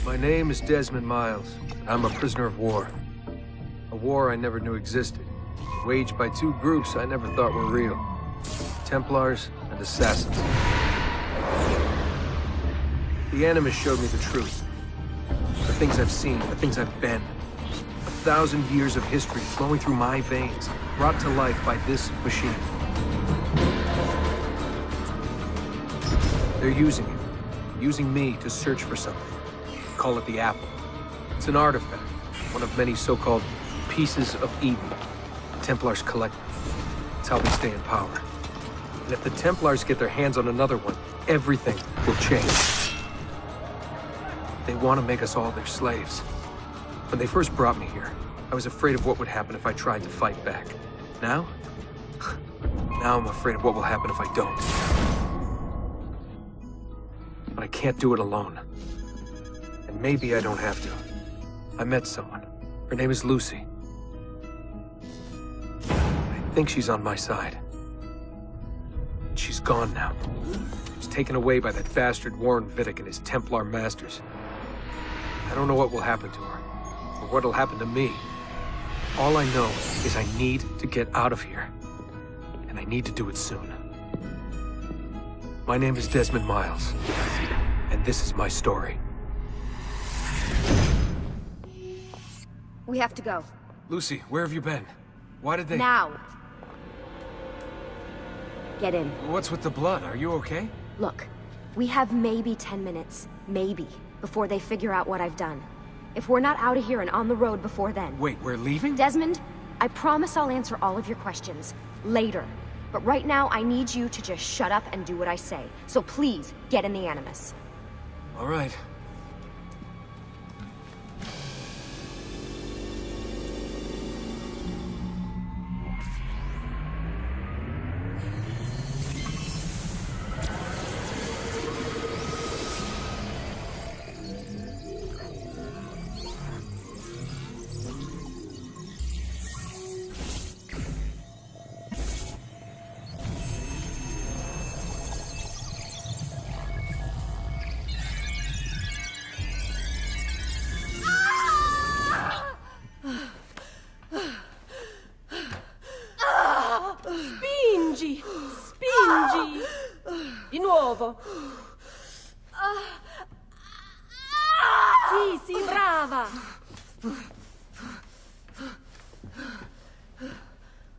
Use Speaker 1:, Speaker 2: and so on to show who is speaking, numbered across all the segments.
Speaker 1: My name is Desmond Miles. I'm a prisoner of war. A war I never knew existed. Waged by two groups I never thought were real. Templars and Assassins. The Animus showed me the truth. The things I've seen, the things I've been. 1,000 years of history flowing through my veins, brought to life by this machine. They're using it. Using me to search for something. Call it the Apple. It's an artifact. One of many so-called pieces of Eden. The Templars collect them. It's how they stay in power. And if the Templars get their hands on another one, everything will change. They want to make us all their slaves. When they first brought me here, I was afraid of what would happen if I tried to fight back. Now? Now I'm afraid of what will happen if I don't. But I can't do it alone. And maybe I don't have to. I met someone. Her name is Lucy. I think she's on my side. She's gone now. She's taken away by that bastard Warren Vidic and his Templar masters. I don't know what will happen to her, or what'll happen to me. All I know is I need to get out of here. And I need to do it soon. My name is Desmond Miles, and this is my story.
Speaker 2: We have to go.
Speaker 1: Lucy, where have you been? Why did they—
Speaker 2: Now! Get in.
Speaker 1: What's with the blood? Are you okay?
Speaker 2: Look, we have maybe 10 minutes, maybe, before they figure out what I've done. If we're not out of here and on the road before then...
Speaker 1: Wait, we're leaving?
Speaker 2: Desmond, I promise I'll answer all of your questions. Later. But right now, I need you to just shut up and do what I say. So please, get in the Animus.
Speaker 1: All right.
Speaker 3: Spingi! Spingi! Di nuovo! Sì, sì, brava!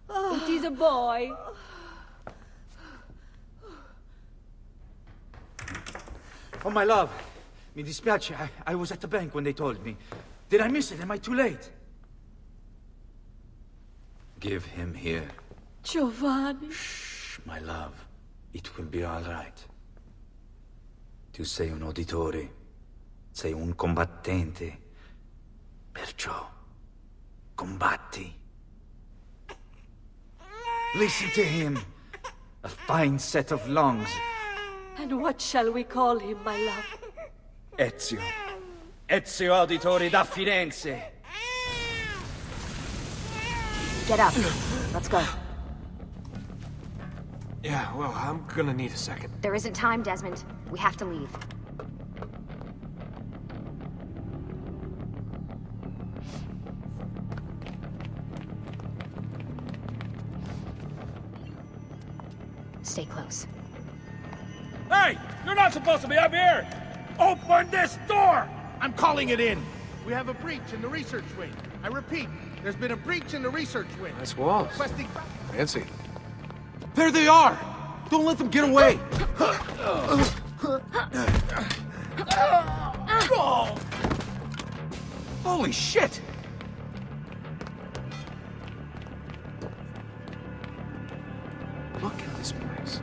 Speaker 3: It is a boy.
Speaker 4: Oh, my love. Mi dispiace. I was at the bank when they told me. Did I miss it? Am I too late? Give him here.
Speaker 3: Giovanni.
Speaker 4: Shh, my love. It will be all right. Tu sei un uditore. Sei un combattente. Perciò, combatti. Listen to him. A fine set of lungs.
Speaker 3: And what shall we call him, my love?
Speaker 4: Ezio. Ezio Auditore da Firenze.
Speaker 2: Get up. Let's go.
Speaker 1: Yeah, well, I'm gonna need a second.
Speaker 2: There isn't time, Desmond. We have to leave. Stay close.
Speaker 5: Hey! You're not supposed to be up here! Open this door!
Speaker 6: I'm calling it in. We have a breach in the research wing. I repeat, there's been a breach in the research wing.
Speaker 1: Nice walls.
Speaker 6: Requesting...
Speaker 1: Fancy.
Speaker 6: There they are! Don't let them get away! Holy shit!
Speaker 1: Look at this place.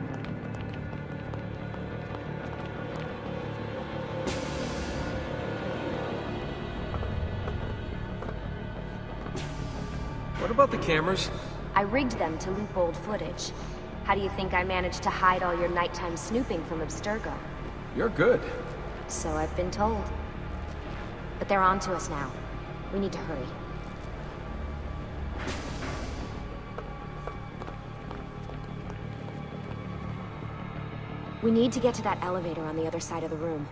Speaker 1: What about the cameras?
Speaker 2: I rigged them to loop old footage. How do you think I managed to hide all your nighttime snooping from Abstergo?
Speaker 1: You're good.
Speaker 2: So I've been told. But they're on to us now. We need to hurry. We need to get to that elevator on the other side of the room.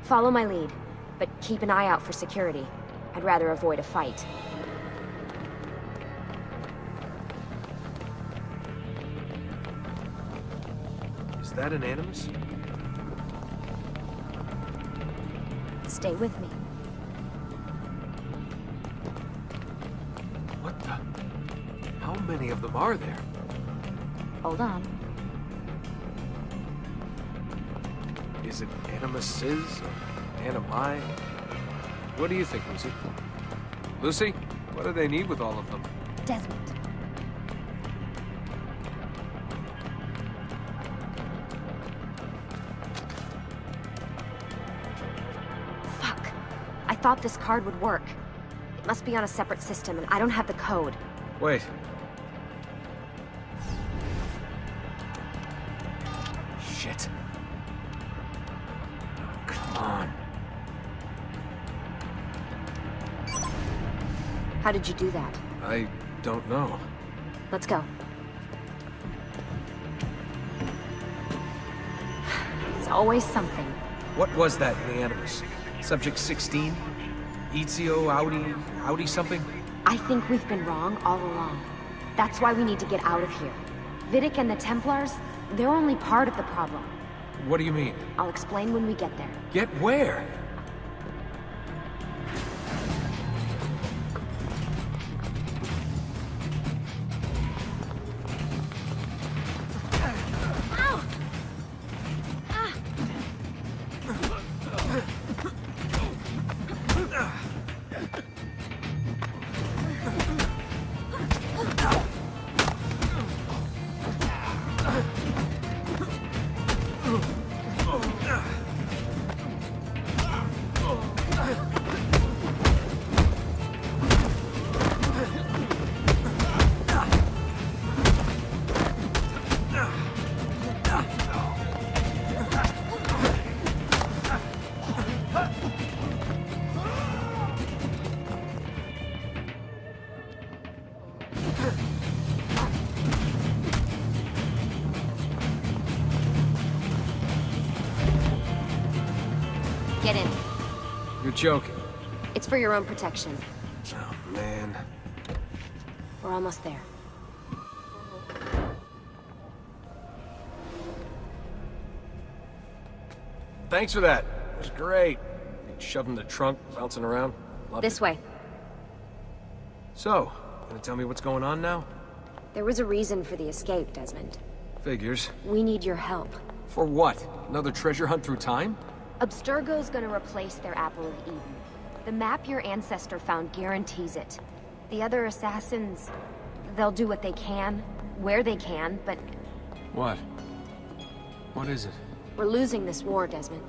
Speaker 2: Follow my lead. but keep an eye out for security. I'd rather avoid a fight.
Speaker 1: Is that an Animus?
Speaker 2: Stay with me.
Speaker 1: What the? How many of them are there?
Speaker 2: Hold on.
Speaker 1: Is it Animuses or Animi? What do you think, Lucy? Lucy, what do they need with all of them?
Speaker 2: Desmond. Fuck. I thought this card would work. It must be on a separate system, and I don't have the code.
Speaker 1: Wait. Shit. Come on.
Speaker 2: How did you do that?
Speaker 1: I don't know.
Speaker 2: Let's go. It's always something.
Speaker 1: What was that in the Animus? Subject 16? Ezio, Audi something?
Speaker 2: I think we've been wrong all along. That's why we need to get out of here. Vidic and the Templars, they're only part of the problem.
Speaker 1: What do you mean?
Speaker 2: I'll explain when we get there.
Speaker 1: Get where?
Speaker 2: Get in.
Speaker 1: You're joking.
Speaker 2: It's for your own protection.
Speaker 1: Oh, man.
Speaker 2: We're almost there.
Speaker 1: Thanks for that. It was great. Shoved in the trunk, bouncing around. Loved
Speaker 2: This
Speaker 1: it.
Speaker 2: way.
Speaker 1: So, gonna tell me what's going on now?
Speaker 2: There was a reason for the escape, Desmond.
Speaker 1: Figures.
Speaker 2: We need your help.
Speaker 1: For what? Another treasure hunt through time?
Speaker 2: Abstergo's gonna replace their Apple of Eden. The map your ancestor found guarantees it. The other assassins, they'll do what they can, where they can, but
Speaker 1: What? What is it?
Speaker 2: we're losing this war, Desmond.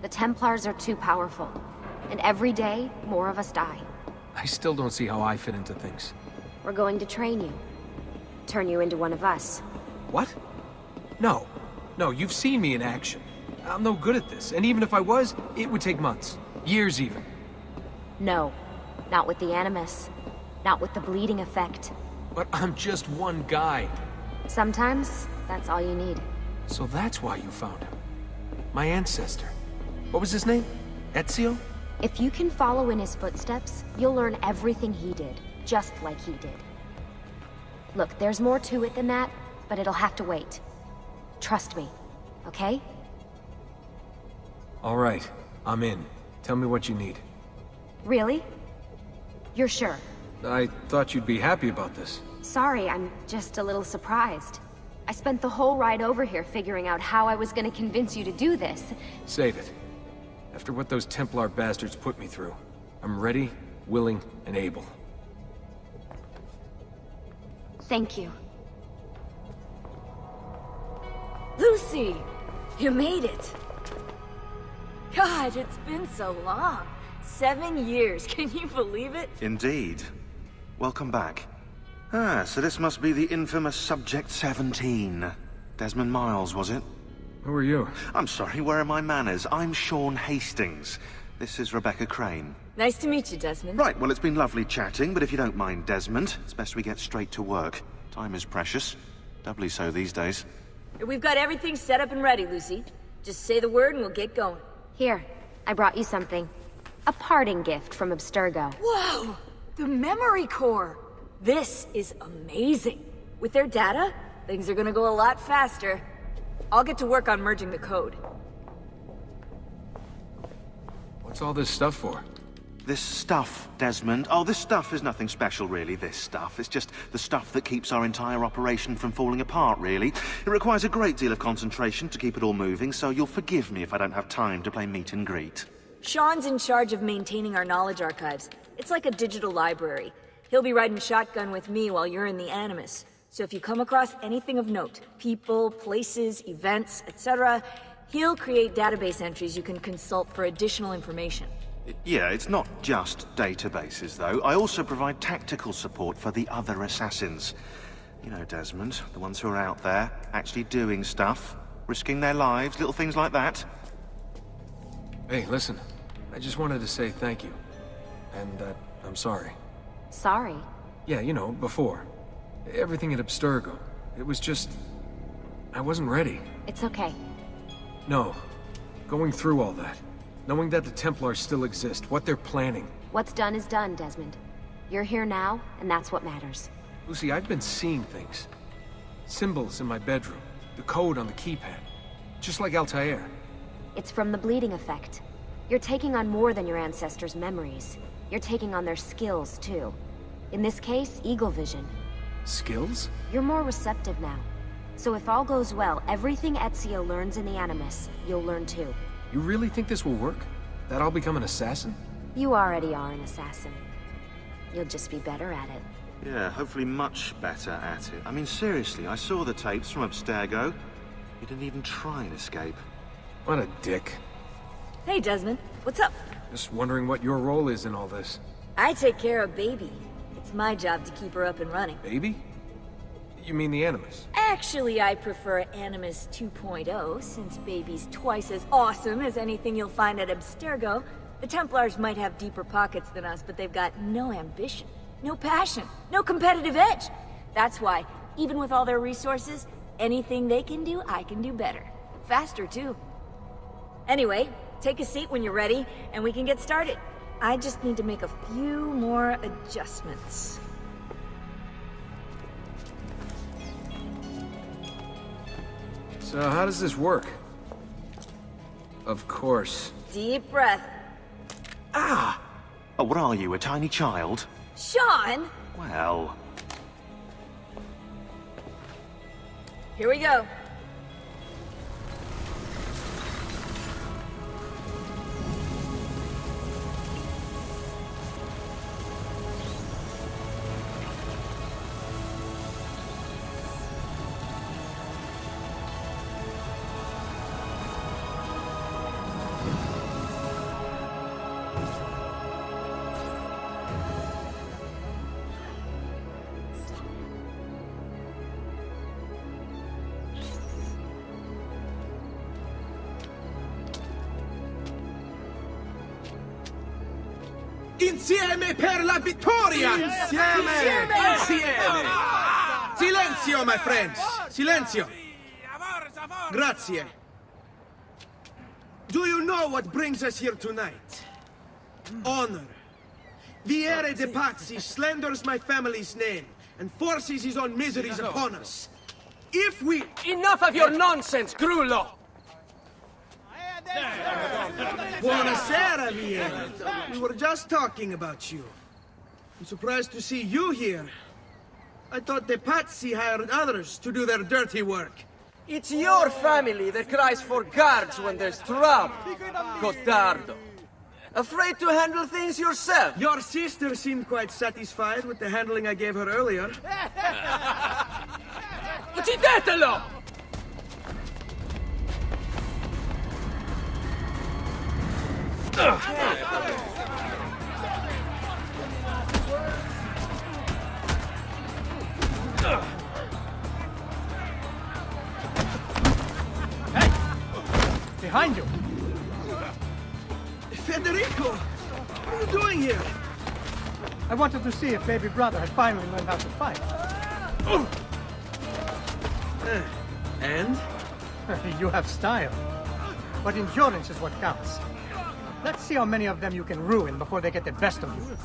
Speaker 2: The Templars are too powerful, and every day, more of us die.
Speaker 1: I still don't see how I fit into things.
Speaker 2: We're going to train you. Turn you into one of us.
Speaker 1: What? No. No, you've seen me in action. I'm no good at this, and even if I was, it would take months. Years even.
Speaker 2: No, not with the Animus. Not with the bleeding effect.
Speaker 1: But I'm just one guy.
Speaker 2: Sometimes, that's all you need.
Speaker 1: So that's why you found him. My ancestor. What was his name? Ezio?
Speaker 2: If you can follow in his footsteps, you'll learn everything he did, just like he did. Look, there's more to it than that, but it'll have to wait. Trust me, okay?
Speaker 1: All right, I'm in. Tell me what you need.
Speaker 2: Really? You're sure?
Speaker 1: I thought you'd be happy about this.
Speaker 2: Sorry, I'm just a little surprised. I spent the whole ride over here figuring out how I was gonna convince you to do this.
Speaker 1: Save it. After what those Templar bastards put me through, I'm ready, willing, and able.
Speaker 2: Thank you.
Speaker 3: Lucy! You made it! God, it's been so long. 7 years, can you believe it?
Speaker 7: Indeed. Welcome back. Ah, so this must be the infamous Subject 17. Desmond Miles, was it?
Speaker 1: Who are you?
Speaker 7: I'm sorry, where are my manners? I'm Sean Hastings. This is Rebecca Crane.
Speaker 3: Nice to meet you, Desmond.
Speaker 7: Right, well, it's been lovely chatting, but if you don't mind, Desmond, it's best we get straight to work. Time is precious. Doubly so these days.
Speaker 3: We've got everything set up and ready, Lucy. Just say the word and we'll get going.
Speaker 2: Here, I brought you something. A parting gift from Abstergo.
Speaker 3: Whoa! The memory core! This is amazing. With their data, things are gonna go a lot faster. I'll get to work on merging the code.
Speaker 1: What's all this stuff for?
Speaker 7: This stuff, Desmond. Oh, this stuff is nothing special, really, this stuff. It's just the stuff that keeps our entire operation from falling apart, really. It requires a great deal of concentration to keep it all moving, so you'll forgive me if I don't have time to play meet and greet.
Speaker 3: Sean's in charge of maintaining our knowledge archives. It's like a digital library. He'll be riding shotgun with me while you're in the Animus. So if you come across anything of note, people, places, events, etc., he'll create database entries you can consult for additional information.
Speaker 7: Yeah, it's not just databases, though. I also provide tactical support for the other assassins. You know, Desmond, the ones who are out there, actually doing stuff, risking their lives, little things like that.
Speaker 1: Hey, listen. I just wanted to say thank you. And that I'm sorry.
Speaker 2: Sorry?
Speaker 1: Yeah, you know, before. Everything at Abstergo. It was just... I wasn't ready.
Speaker 2: It's okay.
Speaker 1: No. Going through all that. Knowing that the Templars still exist, what they're planning.
Speaker 2: What's done is done, Desmond. You're here now, and that's what matters.
Speaker 1: Lucy, I've been seeing things. Symbols in my bedroom. The code on the keypad. Just like Altair.
Speaker 2: It's from the bleeding effect. You're taking on more than your ancestors' memories. You're taking on their skills, too. In this case, eagle vision.
Speaker 1: Skills?
Speaker 2: You're more receptive now. So if all goes well, everything Ezio learns in the Animus, you'll learn too.
Speaker 1: You really think this will work? That I'll become an assassin?
Speaker 2: You already are an assassin. You'll just be better at it.
Speaker 7: Yeah, hopefully much better at it. I mean, seriously, I saw the tapes from Abstergo. You didn't even try and escape.
Speaker 1: What a dick.
Speaker 3: Hey, Desmond. What's up?
Speaker 1: Just wondering what your role is in all this.
Speaker 3: I take care of Baby. It's my job to keep her up and running.
Speaker 1: Baby? You mean the Animus?
Speaker 3: Actually, I prefer Animus 2.0, since Baby's twice as awesome as anything you'll find at Abstergo. The Templars might have deeper pockets than us, but they've got no ambition, no passion, no competitive edge. That's why, even with all their resources, anything they can do, I can do better. Faster, too. Anyway, take a seat when you're ready, and we can get started. I just need to make a few more adjustments.
Speaker 1: So how does this work? Of course.
Speaker 3: Deep breath.
Speaker 7: Ah! Oh, what are you, a tiny child?
Speaker 3: Sean!
Speaker 7: Well...
Speaker 3: Here we go.
Speaker 6: Insieme per la vittoria! Insieme! Insieme! Silenzio, my friends! Silenzio! Grazie. Do you know what brings us here tonight? Honor. Viere de Pazzi slanders my family's name and forces his own miseries upon us. If we...
Speaker 1: Enough of your nonsense, Grullo!
Speaker 6: Buonasera, Viere. We were just talking about you. I'm surprised to see you here. I thought the Pazzi hired others to do their dirty work.
Speaker 8: It's your family that cries for guards when there's trouble, Cotardo. Afraid to handle things yourself?
Speaker 6: Your sister seemed quite satisfied with the handling I gave her earlier.
Speaker 1: Uccidetelo!
Speaker 9: Hey! Behind you!
Speaker 6: Federico! What are you doing here?
Speaker 9: I wanted to see if baby brother had finally learned how to fight.
Speaker 6: And?
Speaker 9: You have style. But endurance is what counts. Let's see how many of them you can ruin before they get the best of you.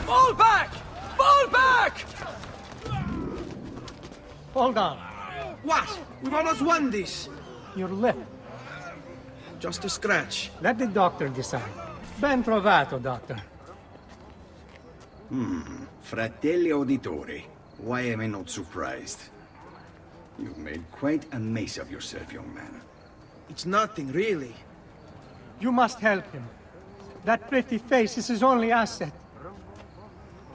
Speaker 8: Fall back! Fall back!
Speaker 9: Hold on.
Speaker 6: What? We've almost won this.
Speaker 9: Your lip.
Speaker 6: Just a scratch.
Speaker 9: Let the doctor decide. Ben trovato, doctor.
Speaker 10: Fratelli auditori, why am I not surprised? You've made quite a mess of yourself, young man.
Speaker 6: It's nothing, really.
Speaker 9: You must help him. That pretty face is his only asset.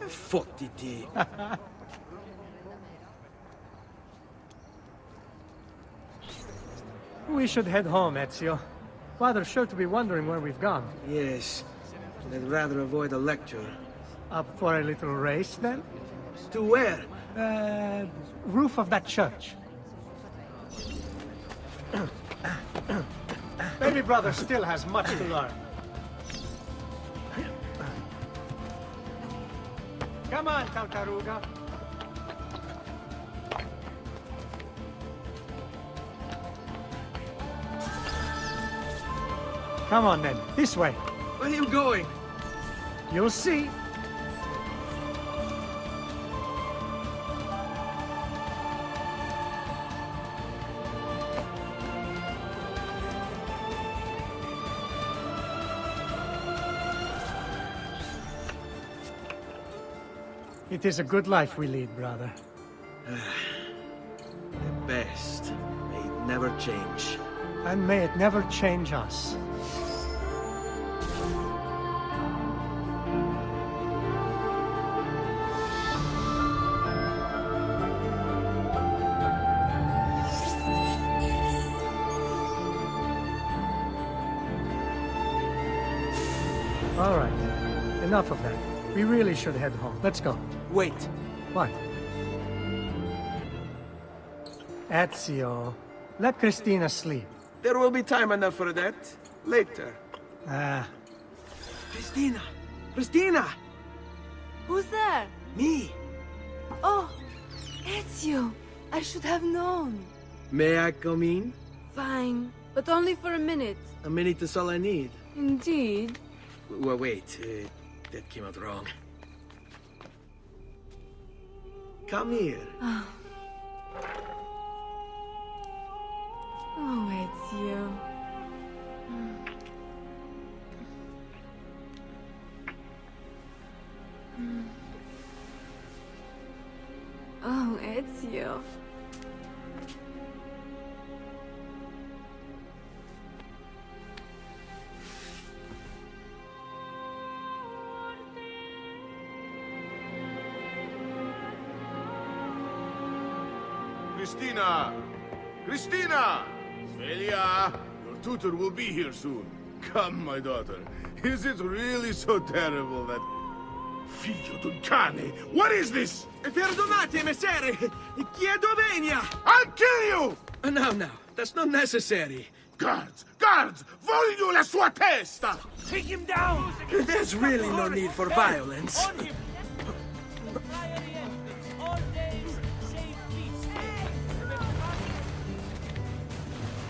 Speaker 6: Fottiti.
Speaker 9: We should head home, Ezio. Father's sure to be wondering where we've gone.
Speaker 6: Yes. I'd rather avoid a lecture.
Speaker 9: Up for a little race, then?
Speaker 6: To where?
Speaker 9: Roof of that church. Baby brother still has much to learn. Come on, Tartaruga. Come on, then. This way.
Speaker 6: Where are you going?
Speaker 9: You'll see. It is a good life we lead, brother.
Speaker 6: The best. May it never change.
Speaker 9: And may it never change us. All right. Enough of that. We really should head home. Let's go.
Speaker 6: Wait.
Speaker 9: What? Ezio, let Christina sleep.
Speaker 6: There will be time enough for that. Later.
Speaker 9: Ah,
Speaker 6: Christina! Christina!
Speaker 11: Who's there?
Speaker 6: Me!
Speaker 11: Oh, Ezio. I should have known.
Speaker 6: May I come in?
Speaker 11: Fine, but only for a minute.
Speaker 6: A minute is all I need.
Speaker 11: Indeed.
Speaker 6: Well, wait. That came out wrong. Come here.
Speaker 11: Oh, Ezio. Oh, Ezio.
Speaker 5: Christina! Christina! Svelia! Your tutor will be here soon. Come, my daughter. Is it really so terrible that... Figlio d'un cane! What is this?
Speaker 6: Perdonate, messere! Chiedo venia!
Speaker 5: I'll kill you!
Speaker 6: No, that's not necessary.
Speaker 5: Guards! Guards! Voglio la sua testa!
Speaker 6: Take him down! There's really no need for violence.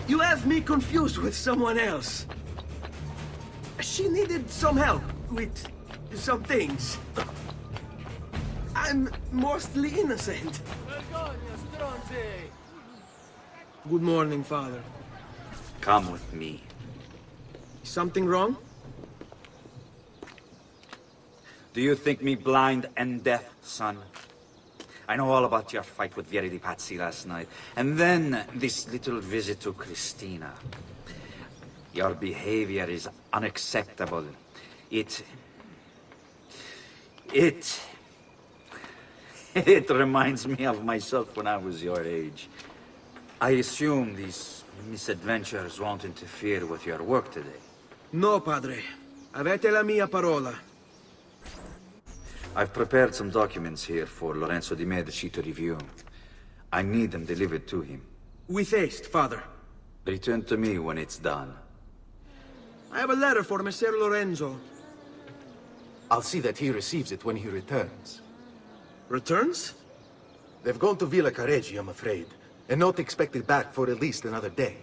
Speaker 6: You have me confused with someone else. She needed some help with some things. I'm mostly innocent. Good morning, Father.
Speaker 12: Come with me.
Speaker 6: Something wrong?
Speaker 12: Do you think me blind and deaf, son? I know all about your fight with Vieri di Pazzi last night. And then this little visit to Christina. Your behavior is unacceptable. It reminds me of myself when I was your age. I assume these misadventures won't interfere with your work today.
Speaker 6: No, Padre. Avete la mia parola.
Speaker 12: I've prepared some documents here for Lorenzo di Medici to review. I need them delivered to him.
Speaker 6: With haste, Father.
Speaker 12: Return to me when it's done.
Speaker 6: I have a letter for Messer Lorenzo.
Speaker 13: I'll see that he receives it when he returns.
Speaker 6: Returns?
Speaker 13: They've gone to Villa Careggi, I'm afraid, and not expected back for at least another day.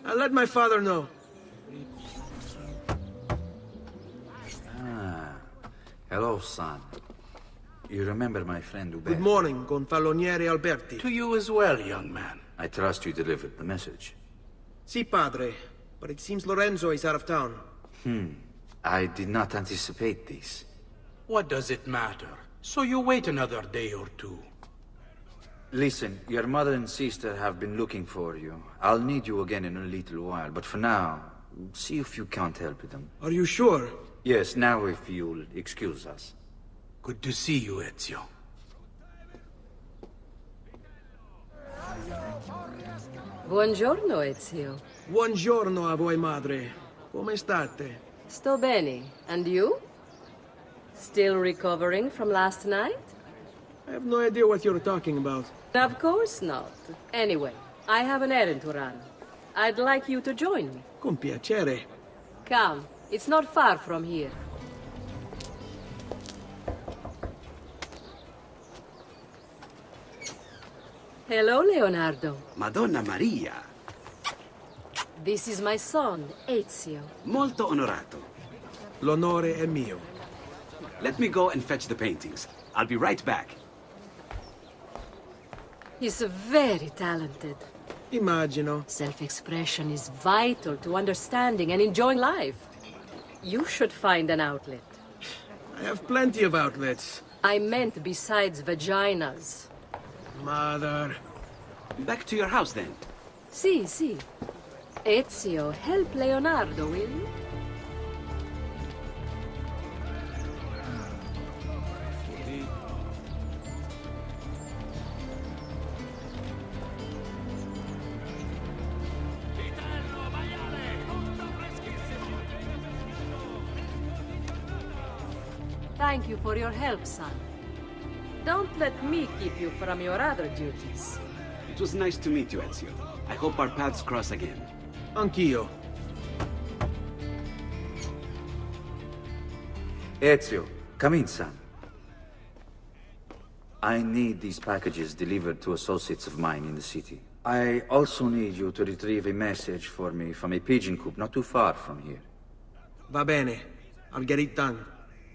Speaker 6: I'll let my father know.
Speaker 12: Hello, son. You remember my friend Uber?
Speaker 6: Good morning, Gonfaloniere Alberti.
Speaker 13: To you as well, young man.
Speaker 12: I trust you delivered the message.
Speaker 6: Si, padre. But it seems Lorenzo is out of town.
Speaker 12: I did not anticipate this.
Speaker 14: What does it matter? So you wait another day or two.
Speaker 12: Listen, your mother and sister have been looking for you. I'll need you again in a little while, but for now, see if you can't help them.
Speaker 6: Are you sure?
Speaker 12: Yes, now if you'll excuse us.
Speaker 14: Good to see you, Ezio.
Speaker 15: Buongiorno, Ezio.
Speaker 6: Buongiorno a voi, madre. Come state?
Speaker 15: Sto bene. And you? Still recovering from last night?
Speaker 6: I have no idea what you're talking about.
Speaker 15: Of course not. Anyway, I have an errand to run. I'd like you to join me.
Speaker 6: Con piacere.
Speaker 15: Come, it's not far from here. Hello, Leonardo.
Speaker 10: Madonna Maria.
Speaker 15: This is my son, Ezio.
Speaker 10: Molto onorato.
Speaker 6: L'onore è mio.
Speaker 10: Let me go and fetch the paintings. I'll be right back.
Speaker 15: He's very talented.
Speaker 6: Immagino.
Speaker 15: Self-expression is vital to understanding and enjoying life. You should find an outlet.
Speaker 6: I have plenty of outlets.
Speaker 15: I meant besides vaginas.
Speaker 6: Mother.
Speaker 10: Back to your house, then.
Speaker 15: Si, si. Ezio, help Leonardo, will you? Thank you for your help, son. Don't let me keep you from your other duties.
Speaker 10: It was nice to meet you, Ezio. I hope our paths cross again.
Speaker 6: Anch'io.
Speaker 12: Ezio, come in, son. I need these packages delivered to associates of mine in the city. I also need you to retrieve a message for me from a pigeon coop not too far from here.
Speaker 6: Va bene. I'll get it done.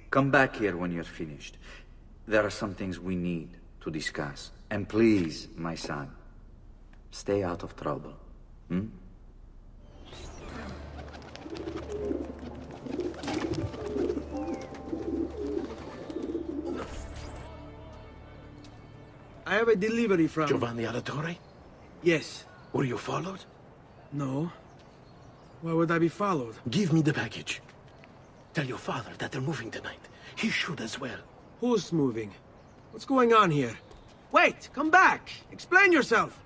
Speaker 12: Come back here when you're finished. There are some things we need to discuss. And please, my son, stay out of trouble.
Speaker 6: I have a delivery from...
Speaker 13: Giovanni Auditore?
Speaker 6: Yes.
Speaker 13: Were you followed?
Speaker 6: No. Why would I be followed?
Speaker 13: Give me the package. Tell your father that they're moving tonight. He should as well.
Speaker 6: Who's moving? What's going on here? Wait! Come back! Explain yourself!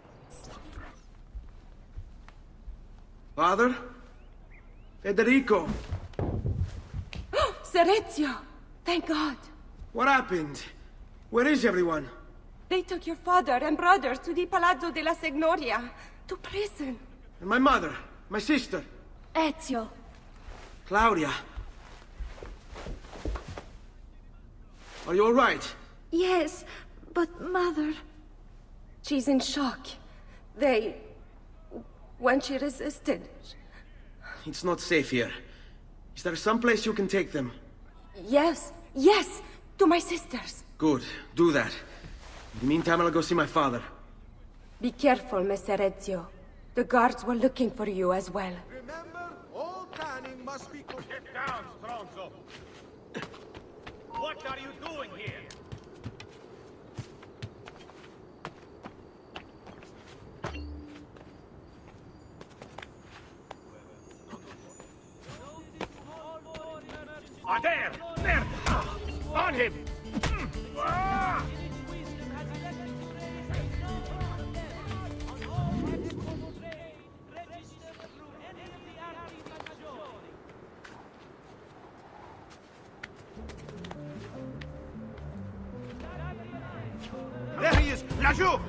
Speaker 6: Father? Federico!
Speaker 11: Ser Ezio! Thank God!
Speaker 6: What happened? Where is everyone?
Speaker 11: They took your father and brothers to the Palazzo della Signoria, to prison.
Speaker 6: And my mother? My sister?
Speaker 11: Ezio!
Speaker 6: Claudia? Are you all right?
Speaker 11: Yes, but Mother... She's in shock. When she resisted...
Speaker 6: It's not safe here. Is there some place you can take them?
Speaker 11: Yes, yes! To my sisters.
Speaker 6: Good. Do that. In the meantime, I'll go see my father.
Speaker 11: Be careful, Messer Ezio. The guards were looking for you as well.
Speaker 5: Remember, all canning must be... Get down, Stronzo! What are you doing here? There! There! On him! There he is! Laggiù!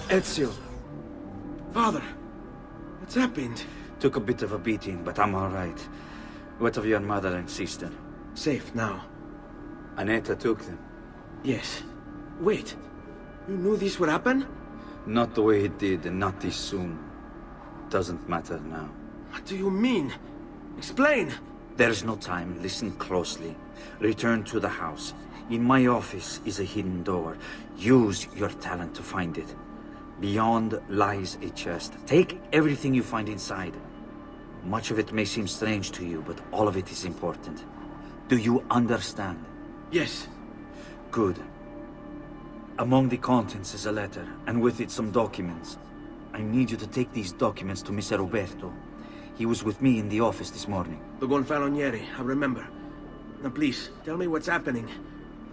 Speaker 6: Ezio. Father, what's happened?
Speaker 12: Took a bit of a beating, but I'm all right. What of your mother and sister?
Speaker 6: Safe now.
Speaker 12: Annetta took them.
Speaker 6: Yes. Wait. You knew this would happen?
Speaker 12: Not the way it did, and not this soon. Doesn't matter now.
Speaker 6: What do you mean? Explain!
Speaker 12: There's no time. Listen closely. Return to the house. In my office is a hidden door. Use your talent to find it. Beyond lies a chest. Take everything you find inside. Much of it may seem strange to you, but all of it is important. Do you understand?
Speaker 6: Yes.
Speaker 12: Good. Among the contents is a letter, and with it some documents. I need you to take these documents to Mr. Roberto. He was with me in the office this morning.
Speaker 6: The Gonfalonieri, I remember. Now please, tell me what's happening.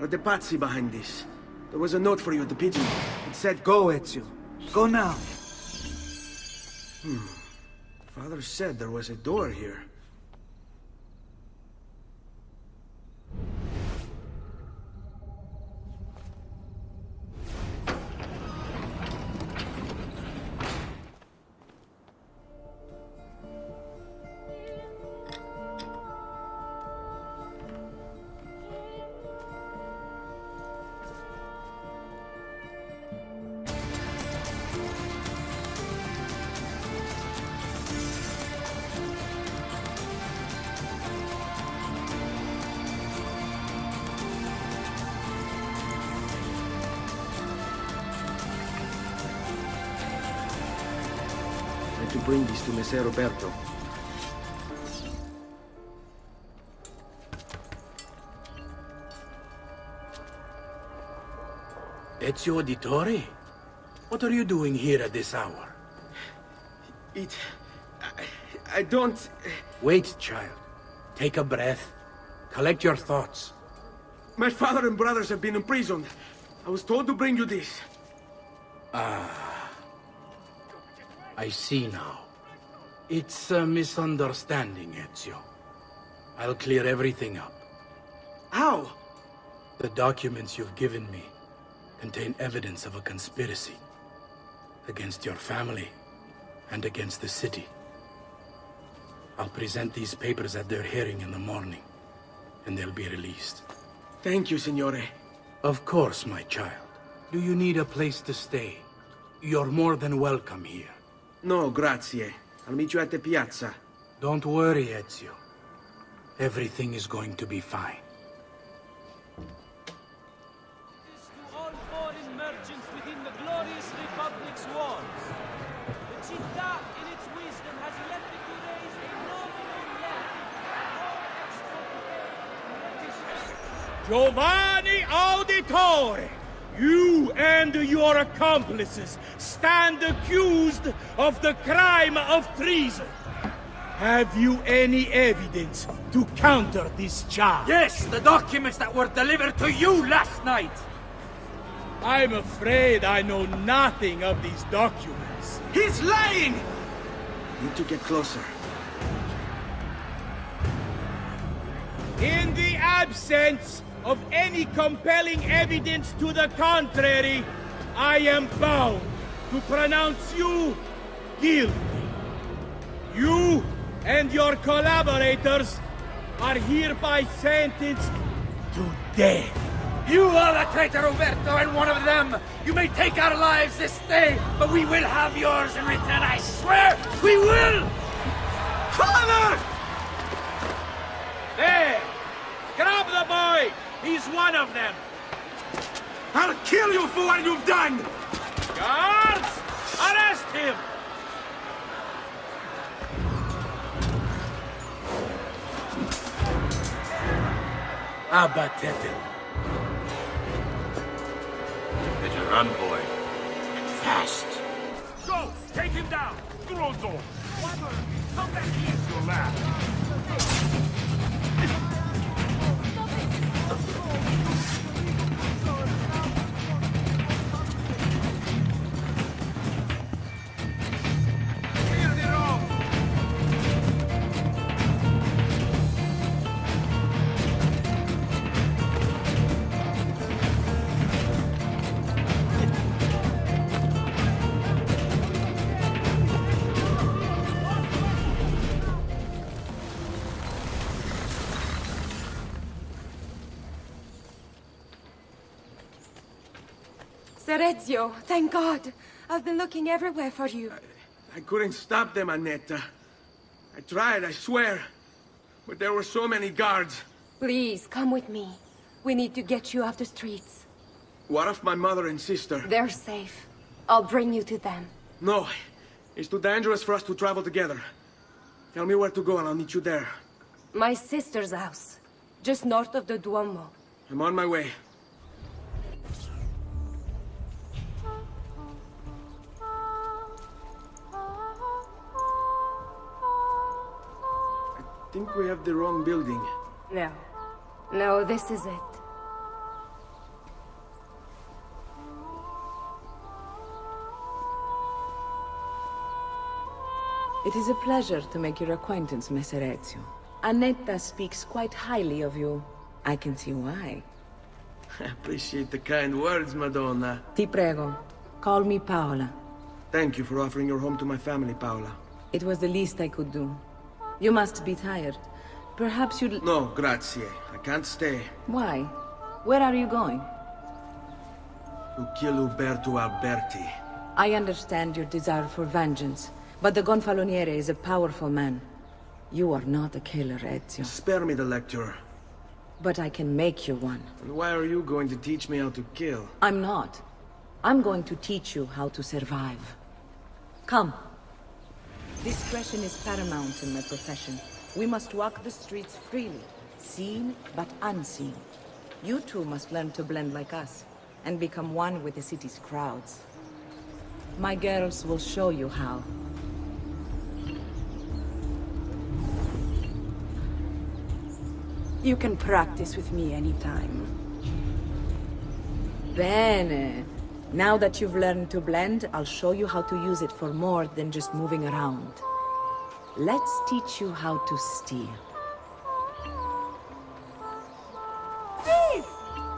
Speaker 6: Are the Pazzi behind this? There was a note for you at the pigeon. It said, "Go, Ezio. Go now." Father said there was a door here. To bring this to Messer Roberto.
Speaker 14: Ezio Auditore? What are you doing here at this hour?
Speaker 6: I don't...
Speaker 14: Wait, child. Take a breath. Collect your thoughts.
Speaker 6: My father and brothers have been imprisoned. I was told to bring you this.
Speaker 14: I see now. It's a misunderstanding, Ezio. I'll clear everything up.
Speaker 6: How?
Speaker 14: The documents you've given me contain evidence of a conspiracy against your family and against the city. I'll present these papers at their hearing in the morning, and they'll be released.
Speaker 6: Thank you, Signore.
Speaker 14: Of course, my child. Do you need a place to stay? You're more than welcome here.
Speaker 6: No, grazie. I'll meet you at the piazza.
Speaker 14: Don't worry, Ezio. Everything is going to be fine.
Speaker 16: To all foreign merchants within the glorious Republic's walls, the città, in its wisdom, has elected to raise a nominal levy.
Speaker 17: Giovanni Auditore! You and your accomplices stand accused of the crime of treason. Have you any evidence to counter this charge?
Speaker 8: Yes, the documents that were delivered to you last night!
Speaker 17: I'm afraid I know nothing of these documents.
Speaker 6: He's lying! Need to get closer.
Speaker 17: In the absence of any compelling evidence to the contrary, I am bound to pronounce you guilty. You and your collaborators are hereby sentenced to death.
Speaker 8: You are the traitor, Roberto, and one of them! You may take our lives this day, but we will have yours in return, I swear! We will!
Speaker 6: Father!
Speaker 17: There! Grab the boy! He's one of them!
Speaker 6: I'll kill you for what you've done!
Speaker 17: Guards! Arrest him!
Speaker 14: Abatete.
Speaker 5: Better run, boy.
Speaker 17: And fast!
Speaker 5: Go! Take him down! Grotto! Come back here! Your last!
Speaker 11: Master Ezio, thank God. I've been looking everywhere for you.
Speaker 6: I couldn't stop them, Annetta. I tried, I swear. But there were so many guards.
Speaker 11: Please, come with me. We need to get you off the streets.
Speaker 6: What of my mother and sister?
Speaker 11: They're safe. I'll bring you to them.
Speaker 6: No. It's too dangerous for us to travel together. Tell me where to go and I'll meet you there.
Speaker 11: My sister's house. Just north of the Duomo.
Speaker 6: I'm on my way. I think we have the wrong building.
Speaker 11: No. No, this is it.
Speaker 18: It is a pleasure to make your acquaintance, Messer Ezio. Annetta speaks quite highly of you. I can see why.
Speaker 6: I appreciate the kind words, Madonna.
Speaker 18: Ti prego, call me Paola.
Speaker 6: Thank you for offering your home to my family, Paola.
Speaker 18: It was the least I could do. You must be tired. Perhaps you'd...
Speaker 6: No, grazie. I can't stay.
Speaker 18: Why? Where are you going?
Speaker 6: To kill Uberto Alberti.
Speaker 18: I understand your desire for vengeance, but the Gonfaloniere is a powerful man. You are not a killer, Ezio.
Speaker 6: Spare me the lecture.
Speaker 18: But I can make you one.
Speaker 6: And why are you going to teach me how to kill?
Speaker 18: I'm not. I'm going to teach you how to survive. Come. Discretion is paramount in my profession. We must walk the streets freely, seen but unseen. You too must learn to blend like us, and become one with the city's crowds. My girls will show you how.
Speaker 11: You can practice with me anytime.
Speaker 18: Bene. Now that you've learned to blend, I'll show you how to use it for more than just moving around. Let's teach you how to steal.
Speaker 11: Thief!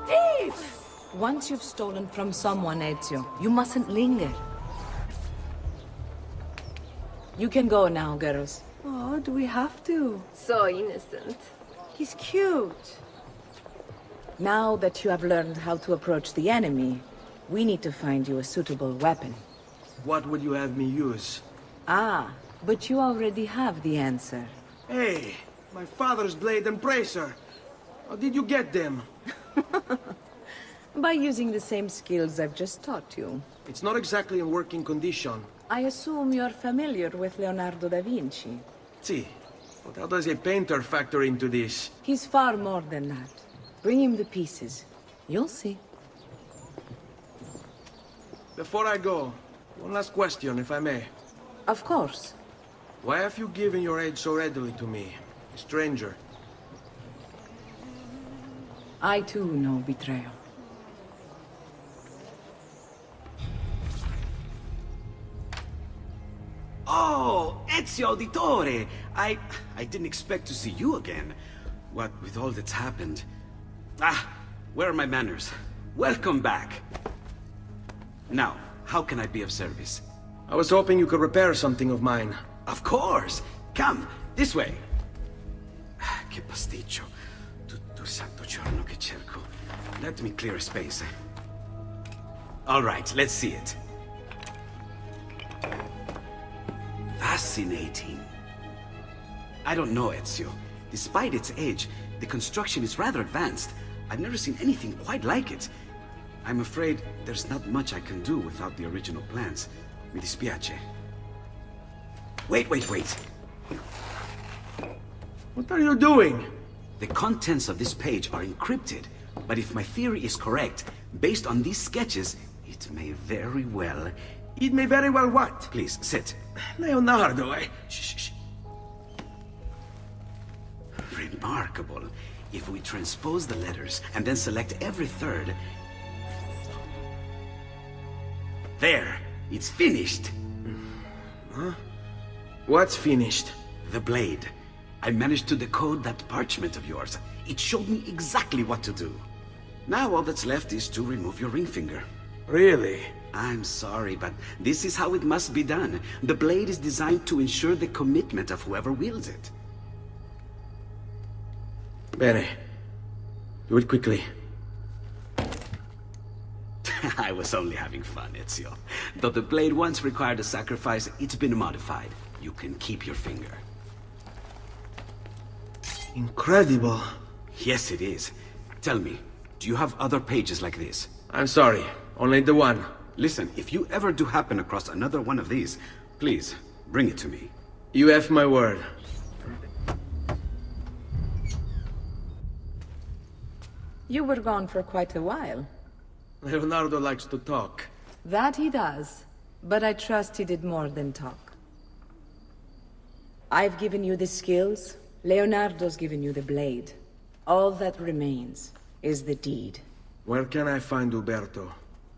Speaker 11: Thief!
Speaker 18: Once you've stolen from someone, Ezio, you mustn't linger. You can go now, girls.
Speaker 11: Oh, do we have to? So innocent. He's cute.
Speaker 18: Now that you have learned how to approach the enemy, we need to find you a suitable weapon.
Speaker 6: What would you have me use?
Speaker 18: Ah, but you already have the answer.
Speaker 6: Hey, my father's blade and bracer. How did you get them?
Speaker 18: By using the same skills I've just taught you.
Speaker 6: It's not exactly in working condition.
Speaker 18: I assume you're familiar with Leonardo da Vinci.
Speaker 6: See, but how does a painter factor into this?
Speaker 18: He's far more than that. Bring him the pieces. You'll see.
Speaker 6: Before I go, one last question, if I may.
Speaker 18: Of course.
Speaker 6: Why have you given your aid so readily to me, a stranger?
Speaker 18: I too know betrayal.
Speaker 19: Oh, Ezio Auditore! I didn't expect to see you again. What with all that's happened. Ah, where are my manners? Welcome back. Now, how can I be of service?
Speaker 6: I was hoping you could repair something of mine.
Speaker 19: Of course! Come, this way! Che pasticcio. Tutto il santo giorno che cerco. Let me clear a space. All right, let's see it. Fascinating. I don't know, Ezio. Despite its age, the construction is rather advanced. I've never seen anything quite like it. I'm afraid there's not much I can do without the original plans. Mi dispiace. Wait.
Speaker 6: What are you doing?
Speaker 19: The contents of this page are encrypted, but if my theory is correct, based on these sketches, it may very well...
Speaker 6: It may very well what?
Speaker 19: Please, sit.
Speaker 6: Leonardo,
Speaker 19: Shh. Remarkable. If we transpose the letters and then select every third... There! It's finished!
Speaker 6: Huh? What's finished?
Speaker 19: The blade. I managed to decode that parchment of yours. It showed me exactly what to do. Now all that's left is to remove your ring finger.
Speaker 6: Really?
Speaker 19: I'm sorry, but this is how it must be done. The blade is designed to ensure the commitment of whoever wields it.
Speaker 6: Bene. Do it quickly.
Speaker 19: I was only having fun, Ezio. Though the blade once required a sacrifice, it's been modified. You can keep your finger.
Speaker 6: Incredible.
Speaker 19: Yes, it is. Tell me, do you have other pages like this?
Speaker 6: I'm sorry, only the one.
Speaker 19: Listen, if you ever do happen across another one of these, please, bring it to me.
Speaker 6: You have my word.
Speaker 18: You were gone for quite a while.
Speaker 6: Leonardo likes to talk.
Speaker 18: That he does, but I trust he did more than talk. I've given you the skills, Leonardo's given you the blade. All that remains is the deed.
Speaker 6: Where can I find Uberto?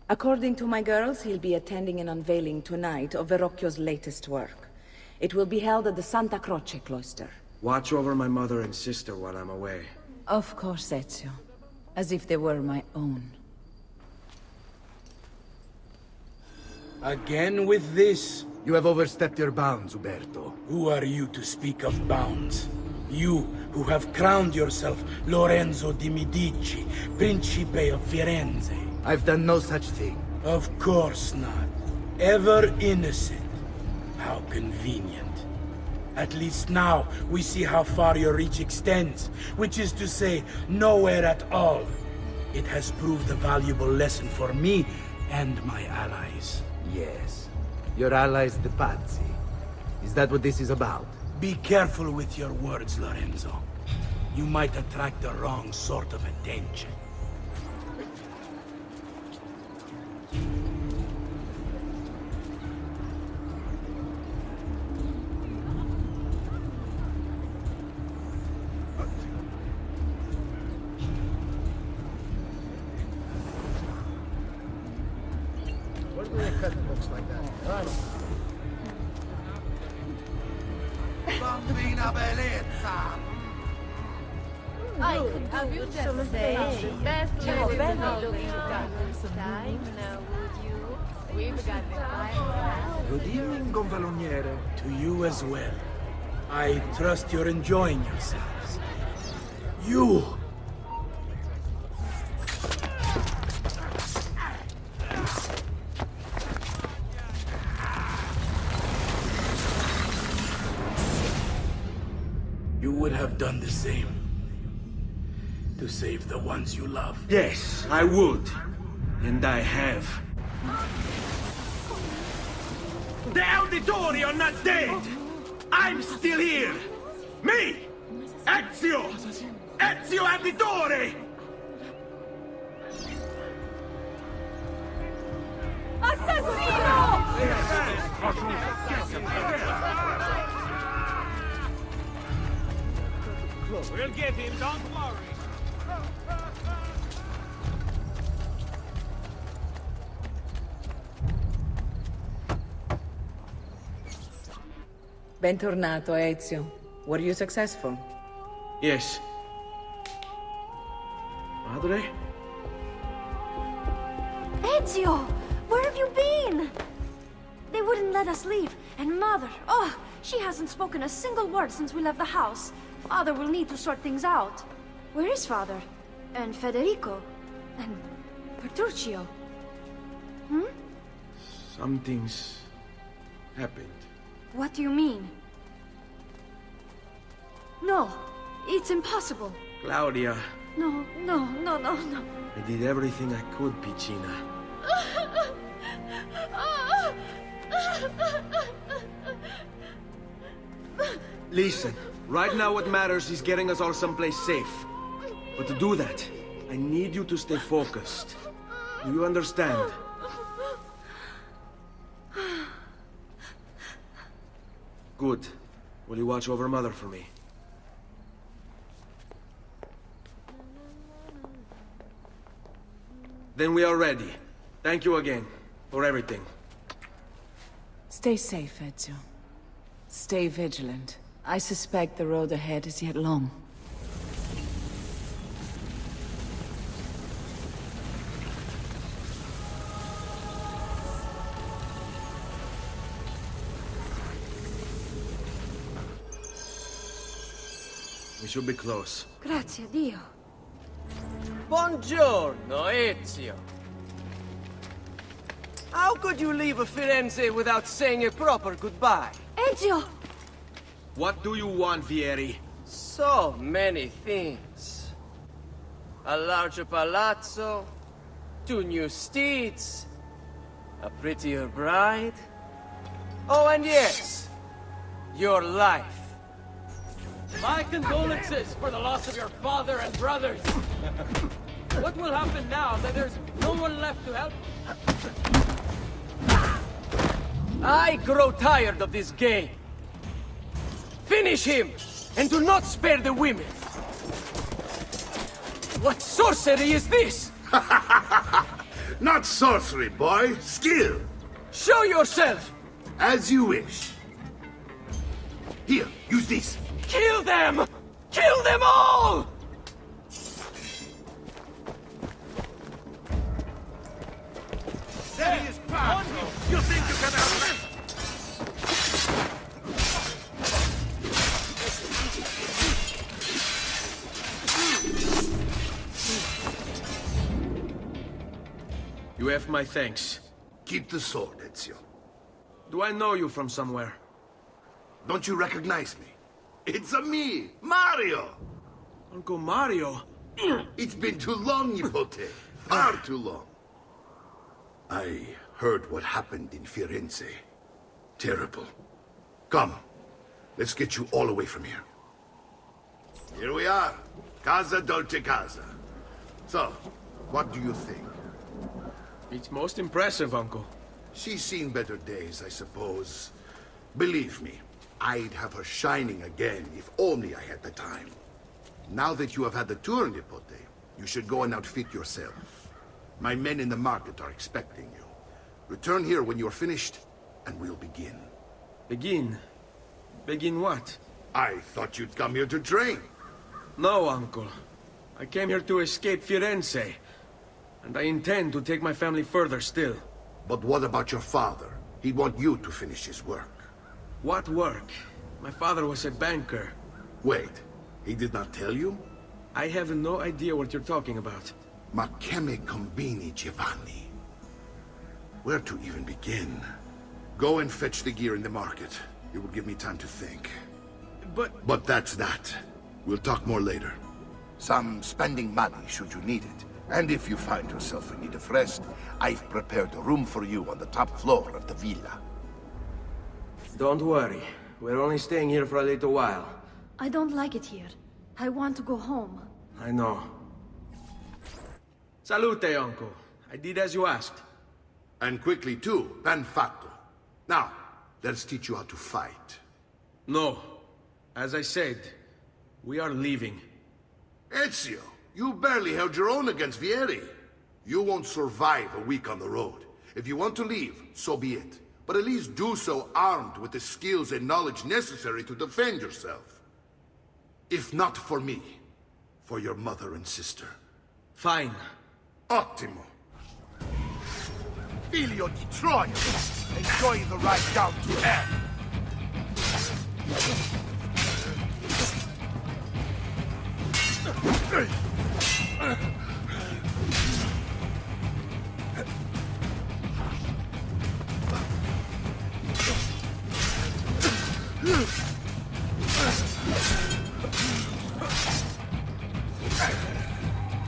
Speaker 18: According to my girls, he'll be attending an unveiling tonight of Verrocchio's latest work. It will be held at the Santa Croce cloister.
Speaker 6: Watch over my mother and sister while I'm away.
Speaker 18: Of course, Ezio. As if they were my own.
Speaker 14: Again with this?
Speaker 13: You have overstepped your bounds, Uberto.
Speaker 14: Who are you to speak of bounds? You, who have crowned yourself Lorenzo di Medici, Principe of Firenze.
Speaker 13: I've done no such thing.
Speaker 14: Of course not. Ever innocent. How convenient. At least now, we see how far your reach extends, which is to say, nowhere at all. It has proved a valuable lesson for me and my allies.
Speaker 13: Yes. Your allies, the Pazzi. Is that what this is about?
Speaker 14: Be careful with your words, Lorenzo. You might attract the wrong sort of attention.
Speaker 13: What do they cut looks like that? Right.
Speaker 8: Bambina bellezza!
Speaker 11: I could have you just say the best time now, would you? We've got the time.
Speaker 13: Good evening, Gonfaloniere.
Speaker 14: To you as well. I trust you're enjoying yourselves. You! You would have done the same. To save the ones you love.
Speaker 6: Yes, I would. And I have. The Auditori are not dead! I'm still here! Me! Ezio! Ezio Auditore!
Speaker 11: Assassino!
Speaker 16: We'll get him, don't worry.
Speaker 18: Bentornato, Ezio. Were you successful?
Speaker 6: Yes. Madre?
Speaker 2: Ezio! Where have you been? They wouldn't let us leave. And Mother, oh, she hasn't spoken a single word since we left the house. Father will need to sort things out. Where is Father? And Federico? And Petruccio? Hmm?
Speaker 6: Something's happened.
Speaker 2: What do you mean? No, it's impossible.
Speaker 6: Claudia,
Speaker 2: No.
Speaker 6: I did everything I could, Piccina. Listen, right now what matters is getting us all someplace safe. But to do that, I need you to stay focused. Do you understand? Good. Will you watch over Mother for me? Then we are ready. Thank you again for everything.
Speaker 18: Stay safe, Ezio. Stay vigilant. I suspect the road ahead is yet long.
Speaker 6: We should be close.
Speaker 2: Grazie a Dio.
Speaker 8: Buongiorno, Ezio. could you leave Firenze without saying a proper goodbye?
Speaker 3: Ezio!
Speaker 6: What do you want, Vieri?
Speaker 8: So many things. A larger palazzo, 2 new steeds, a prettier bride. Oh, and yes, your life.
Speaker 16: My condolences for the loss of your father and brothers. What will happen now that there's no one left to help?
Speaker 8: I grow tired of this game. Finish him, and do not spare the women. What sorcery is this?
Speaker 5: Not sorcery, boy. Skill.
Speaker 8: Show yourself!
Speaker 5: As you wish. Here, use this.
Speaker 8: Kill them! Kill them all!
Speaker 5: There he is, Pazzo. You think you can outlast?
Speaker 6: You have my thanks.
Speaker 5: Keep the sword, Ezio.
Speaker 6: Do I know you from somewhere?
Speaker 5: Don't you recognize me? It's me, Mario!
Speaker 6: Uncle Mario?
Speaker 5: It's been too long, Nipote. Far too long. I heard what happened in Firenze. Terrible. Come, let's get you all away from here. Here we are. Casa Dolce Casa. So, what do you think?
Speaker 6: It's most impressive, Uncle.
Speaker 5: She's seen better days, I suppose. Believe me, I'd have her shining again if only I had the time. Now that you have had the tour, Nipote, you should go and outfit yourself. My men in the market are expecting you. Return here when you're finished, and we'll begin.
Speaker 6: Begin? Begin what?
Speaker 5: I thought you'd come here to train.
Speaker 6: No, Uncle. I came here to escape Firenze. And I intend to take my family further still.
Speaker 5: But what about your father? He'd want you to finish his work.
Speaker 6: What work? My father was a banker.
Speaker 5: Wait, he did not tell you?
Speaker 6: I have no idea what you're talking about.
Speaker 5: Ma che me combini, Giovanni? Where to even begin? Go and fetch the gear in the market. It will give me time to think. But that's that. We'll talk more later. Some spending money should you need it. And if you find yourself in need of rest, I've prepared a room for you on the top floor of the villa.
Speaker 6: Don't worry. We're only staying here for a little while.
Speaker 11: I don't like it here. I want to go home.
Speaker 6: I know. Salute, Uncle. I did as you asked.
Speaker 5: And quickly too, ben fatto. Now, let's teach you how to fight.
Speaker 6: No. As I said, we are leaving.
Speaker 5: Ezio, you barely held your own against Vieri. You won't survive a week on the road. If you want to leave, so be it. But at least do so armed with the skills and knowledge necessary to defend yourself. If not for me, for your mother and sister.
Speaker 6: Fine.
Speaker 5: Ottimo. Figlio di Troia! Enjoy the ride down to hell!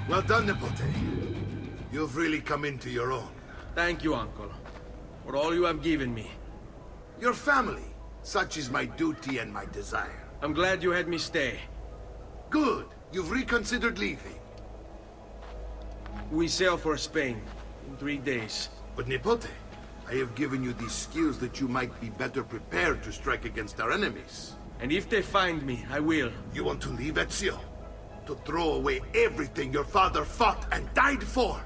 Speaker 5: Well done, Nipote. You've really come into your own.
Speaker 6: Thank you, Uncle, for all you have given me.
Speaker 5: Your family. Such is my duty and my desire.
Speaker 6: I'm glad you had me stay.
Speaker 5: Good. You've reconsidered leaving.
Speaker 6: We sail for Spain in 3 days.
Speaker 5: But Nipote, I have given you these skills that you might be better prepared to strike against our enemies.
Speaker 6: And if they find me, I will.
Speaker 5: You want to leave, Ezio? To throw away everything your father fought and died for?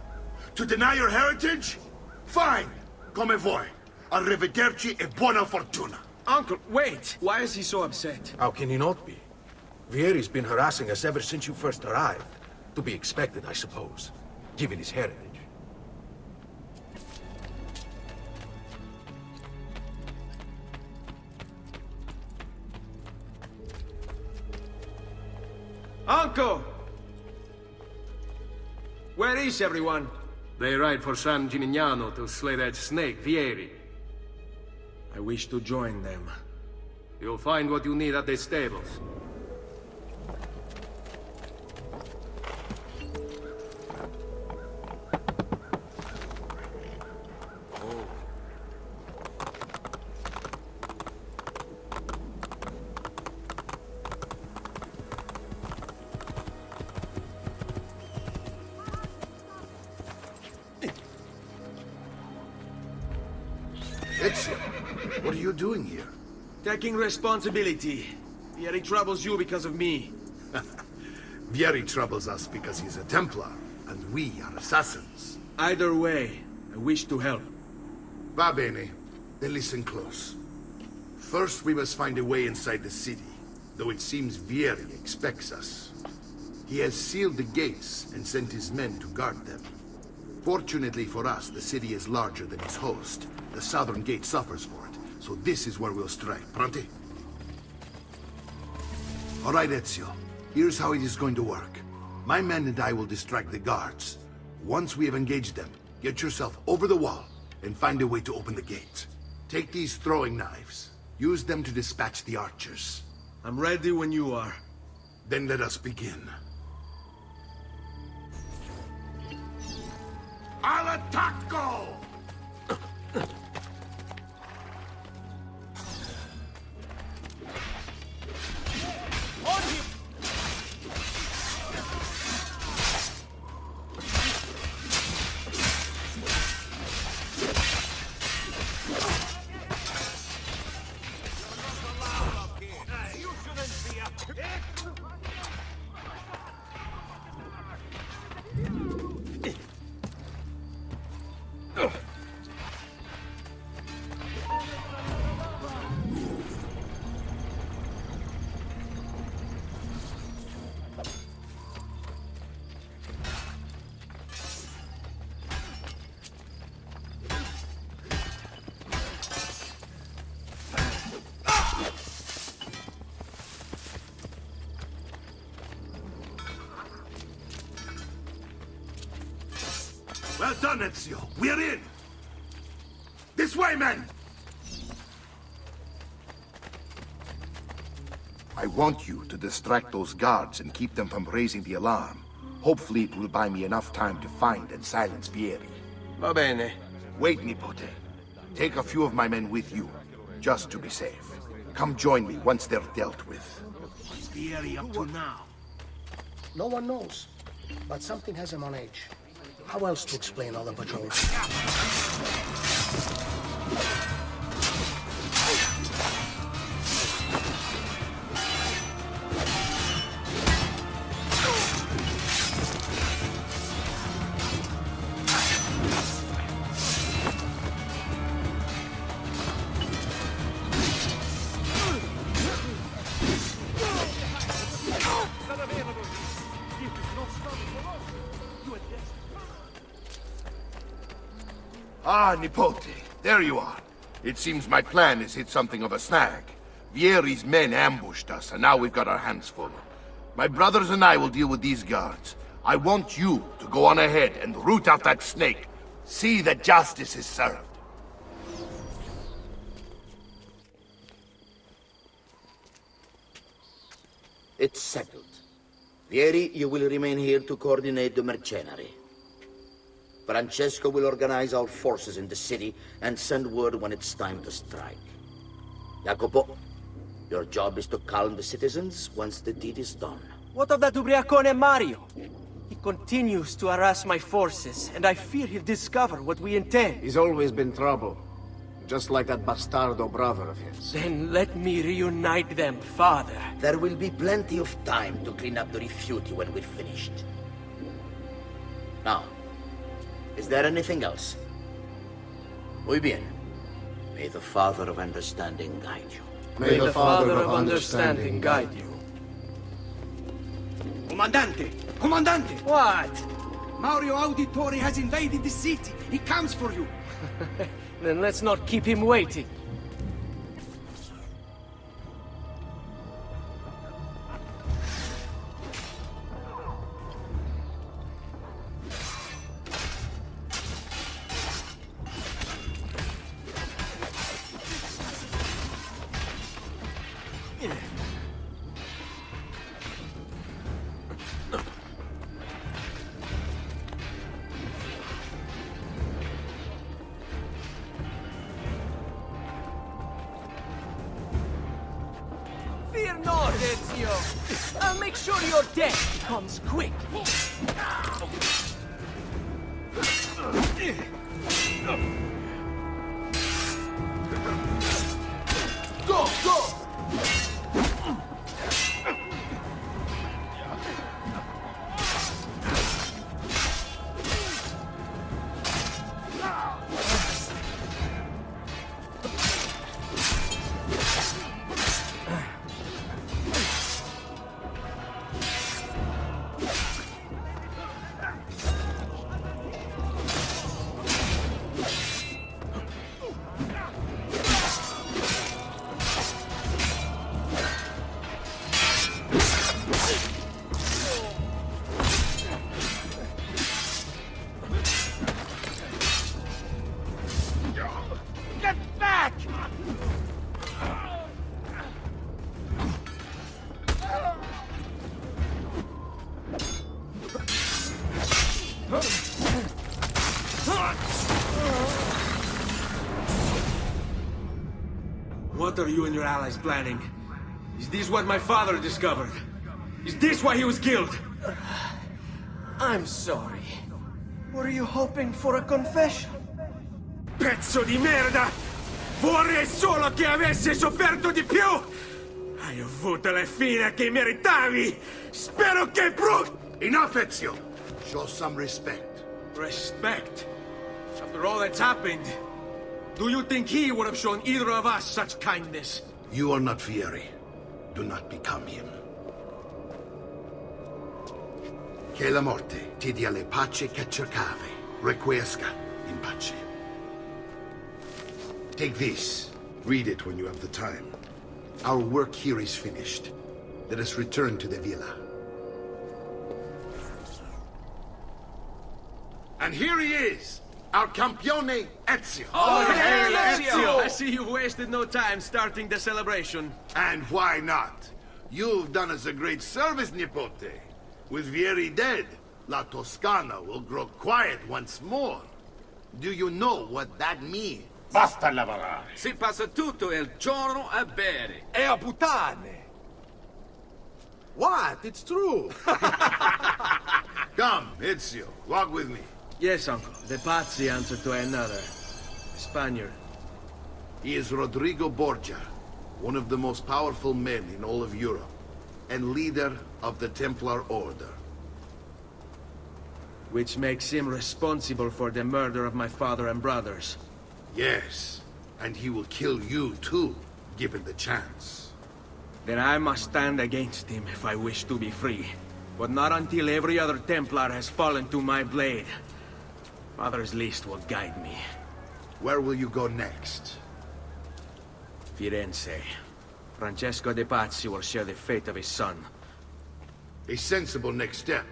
Speaker 5: To deny your heritage? Fine. Come vuoi. Arrivederci e buona fortuna.
Speaker 6: Uncle, wait! Why is he so upset?
Speaker 13: How can he not be? Vieri's been harassing us ever since you first arrived. To be expected, I suppose, given his heritage.
Speaker 6: Uncle! Where is everyone?
Speaker 13: They ride for San Gimignano to slay that snake, Vieri.
Speaker 6: I wish to join them.
Speaker 13: You'll find what you need at the stables.
Speaker 5: Ezio, what are you doing here?
Speaker 6: Taking responsibility. Vieri troubles you because of me.
Speaker 5: Vieri troubles us because he's a Templar, and we are assassins.
Speaker 6: Either way, I wish to help.
Speaker 5: Va bene. Then listen close. First, we must find a way inside the city, though it seems Vieri expects us. He has sealed the gates and sent his men to guard them. Fortunately for us, the city is larger than its host. The southern gate suffers for it, so this is where we'll strike. Pronti? All right, Ezio. Here's how it is going to work. My men and I will distract the guards. Once we have engaged them, get yourself over the wall and find a way to open the gate. Take these throwing knives. Use them to dispatch the archers.
Speaker 6: I'm ready when you are.
Speaker 5: Then let us begin. Al attacco! Well done, Ezio. We're in! This way, men! I want you to distract those guards and keep them from raising the alarm. Hopefully it will buy me enough time to find and silence Vieri.
Speaker 6: Va bene.
Speaker 5: Wait, Nipote. Take a few of my men with you, just to be safe. Come join me once they're dealt with.
Speaker 6: What's Vieri up to now?
Speaker 9: No one knows, but something has him on edge. How else to explain all the patrols?
Speaker 5: Ah, Nipote, there you are. It seems my plan has hit something of a snag. Vieri's men ambushed us, and now we've got our hands full. My brothers and I will deal with these guards. I want you to go on ahead and root out that snake. See that justice is served.
Speaker 20: It's settled. Vieri, you will remain here to coordinate the mercenary. Francesco will organize our forces in the city and send word when it's time to strike. Jacopo, your job is to calm the citizens once the deed is done.
Speaker 8: What of that ubriacone Mario? He continues to harass my forces, and I fear he'll discover what we intend.
Speaker 21: He's always been trouble. Just like that bastardo brother of his.
Speaker 8: Then let me reunite them, father.
Speaker 20: There will be plenty of time to clean up the rifiuti when we're finished. Now, is there anything else? Muy bien. May the Father of Understanding guide you.
Speaker 21: May the Father of Understanding guide you.
Speaker 6: Comandante! Comandante!
Speaker 8: What?
Speaker 6: Mario Auditore has invaded the city. He comes for you.
Speaker 8: Then let's not keep him waiting. Ezio! I'll make sure your death comes quick! Go, go!
Speaker 17: What are you and your allies planning? Is this what my father discovered? Is this why he was killed?
Speaker 8: I'm sorry. Were you hoping for a confession?
Speaker 17: Pezzo di merda! Vorrei solo che avessi sofferto di più! Hai avuto la fine che meritavi! Spero che
Speaker 5: Enough, Ezio! Show some respect.
Speaker 17: Respect? After all that's happened, do you think he would have shown either of us such kindness?
Speaker 5: You are not Fieri. Do not become him. Che la morte ti dia le pace che cercavi. Requiesca in pace. Take this. Read it when you have the time. Our work here is finished. Let us return to the villa. And here he is! Our campione, Ezio.
Speaker 17: Oh, hey, Ezio! I see you've wasted no time starting the celebration.
Speaker 5: And why not? You've done us a great service, Nipote. With Vieri dead, La Toscana will grow quiet once more. Do you know what that means?
Speaker 13: Basta lavorare.
Speaker 4: Si passa tutto il giorno a bere.
Speaker 17: E a puttane!
Speaker 13: What? It's true.
Speaker 5: Come, Ezio, walk with me.
Speaker 17: Yes, uncle. The Pazzi answer to another. Spaniard.
Speaker 5: He is Rodrigo Borgia, one of the most powerful men in all of Europe, and leader of the Templar Order.
Speaker 17: Which makes him responsible for the murder of my father and brothers.
Speaker 5: Yes, and he will kill you too, given the chance.
Speaker 17: Then I must stand against him if I wish to be free. But not until every other Templar has fallen to my blade. Father's list will guide me.
Speaker 5: Where will you go next?
Speaker 17: Firenze. Francesco de Pazzi will share the fate of his son.
Speaker 5: A sensible next step.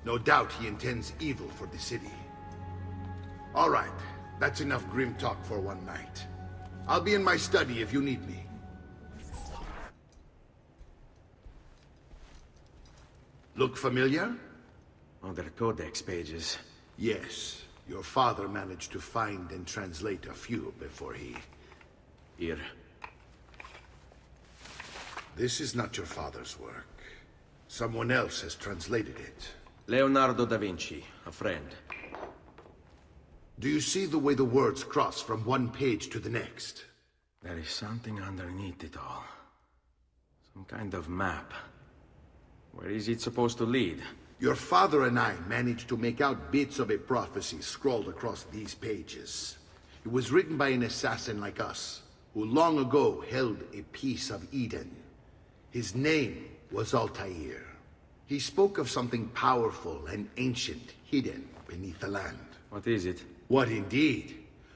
Speaker 5: No doubt he intends evil for the city. All right, that's enough grim talk for one night. I'll be in my study if you need me. Look familiar?
Speaker 17: On their codex pages.
Speaker 5: Yes. Your father managed to find and translate a few before he...
Speaker 17: Here.
Speaker 5: This is not your father's work. Someone else has translated it.
Speaker 17: Leonardo da Vinci, a friend.
Speaker 5: Do you see the way the words cross from one page to the next?
Speaker 17: There is something underneath it all. Some kind of map. Where is it supposed to lead?
Speaker 5: Your father and I managed to make out bits of a prophecy scrawled across these pages. It was written by an assassin like us, who long ago held a piece of Eden. His name was Altair. He spoke of something powerful and ancient hidden beneath the land.
Speaker 17: What is it?
Speaker 5: What indeed?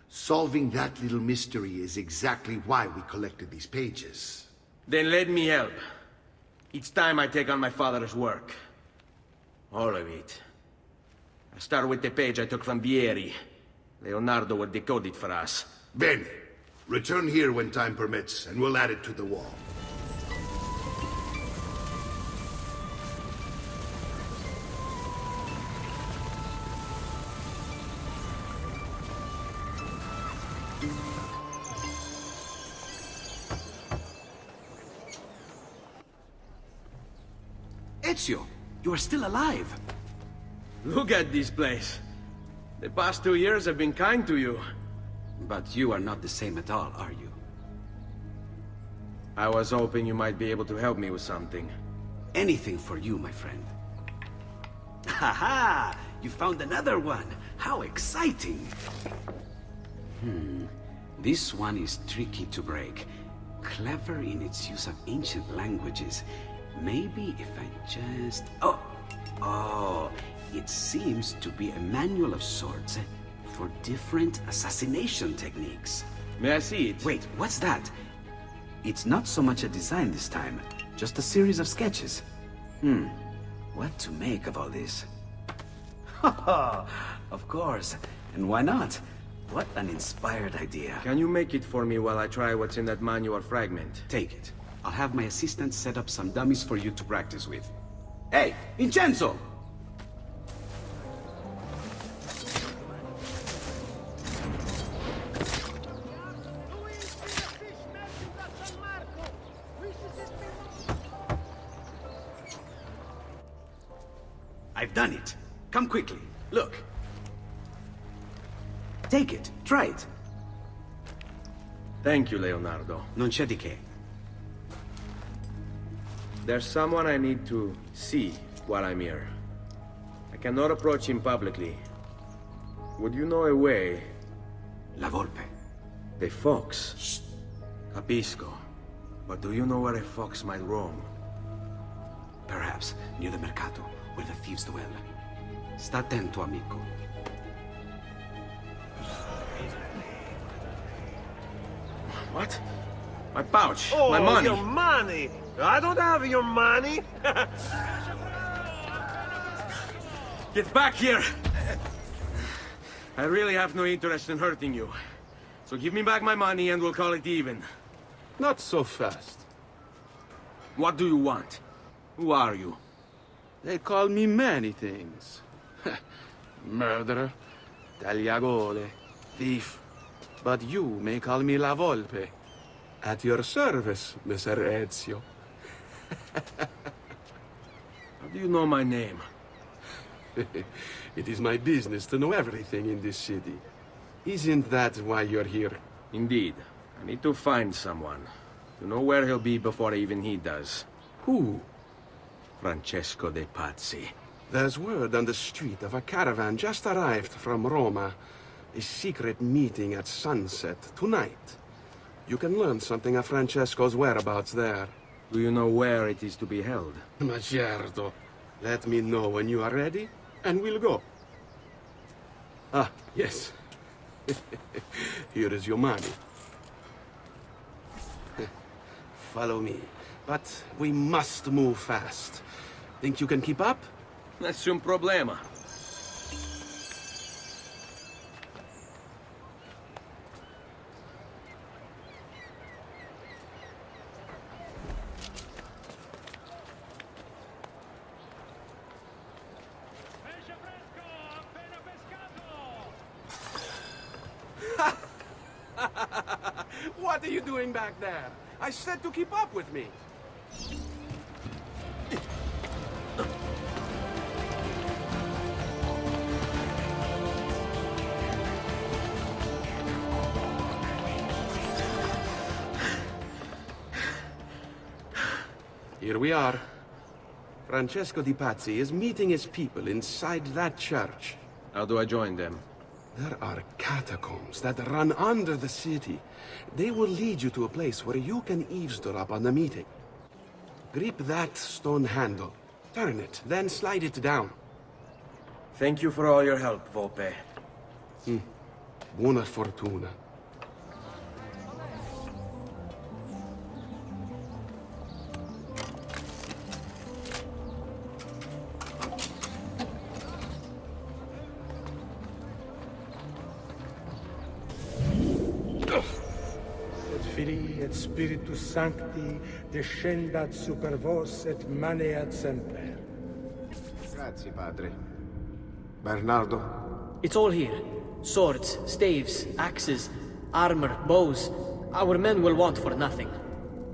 Speaker 5: Solving that little mystery is exactly why we collected these pages.
Speaker 17: Then let me help. Each time I take on my father's work. All of it. I start with the page I took from Vieri. Leonardo will decode it for us.
Speaker 5: Bene. Return here when time permits, and we'll add it to the wall.
Speaker 19: Ezio, you are still alive.
Speaker 6: Look at this place. The past 2 years have been kind to you.
Speaker 19: But you are not the same at all, are you?
Speaker 6: I was hoping you might be able to help me with something.
Speaker 19: Anything for you, my friend. Ha-ha! You found another one! How exciting! This one is tricky to break. Clever in its use of ancient languages. Maybe if I just... Oh, it seems to be a manual of sorts for different assassination techniques.
Speaker 6: May I see it?
Speaker 19: Wait, what's that? It's not so much a design this time, just a series of sketches. What to make of all this? Of course, and why not? What an inspired idea.
Speaker 6: Can you make it for me while I try what's in that manual fragment?
Speaker 19: Take it. I'll have my assistant set up some dummies for you to practice with. Hey, Vincenzo! I've done it. Come quickly. Look. Take it. Try it.
Speaker 6: Thank you, Leonardo.
Speaker 19: Non c'è di che.
Speaker 6: There's someone I need to see while I'm here. I cannot approach him publicly. Would you know a way?
Speaker 19: La Volpe.
Speaker 6: The fox.
Speaker 19: Shh.
Speaker 6: Capisco. But do you know where a fox might roam?
Speaker 19: Perhaps near the Mercato, where the thieves dwell. Sta attento, amico.
Speaker 6: What? My pouch.
Speaker 17: Oh,
Speaker 6: my money.
Speaker 17: Your money! I don't have your money!
Speaker 6: Get back here! I really have no interest in hurting you. So give me back my money and we'll call it even.
Speaker 17: Not so fast.
Speaker 6: What do you want? Who are you?
Speaker 17: They call me many things. Murderer, tagliagole, thief. But you may call me La Volpe. At your service, Messer Ezio.
Speaker 6: How do you know my name?
Speaker 17: It is my business to know everything in this city. Isn't that why you're here?
Speaker 6: Indeed. I need to find someone. To know where he'll be before even he does.
Speaker 17: Who?
Speaker 6: Francesco de Pazzi.
Speaker 17: There's word on the street of a caravan just arrived from Roma. A secret meeting at sunset tonight. You can learn something of Francesco's whereabouts there.
Speaker 6: Do you know where it is to be held?
Speaker 17: Ma certo. Let me know when you are ready, and we'll go. Ah, yes. Here is your money. Follow me. But we must move fast. Think you can keep up?
Speaker 6: Nessun problema.
Speaker 17: What are you doing back there? I said to keep up with me. Here we are. Francesco di Pazzi is meeting his people inside that church.
Speaker 6: How do I join them?
Speaker 17: There are catacombs that run under the city. They will lead you to a place where you can eavesdrop on the meeting. Grip that stone handle. Turn it, then slide it down.
Speaker 6: Thank you for all your help, Volpe.
Speaker 17: Buona fortuna.
Speaker 9: Filii et Spiritus Sancti descendat super vos et maneat semper.
Speaker 21: Grazie, padre. Bernardo?
Speaker 7: It's all here. Swords, staves, axes, armor, bows. Our men will want for nothing.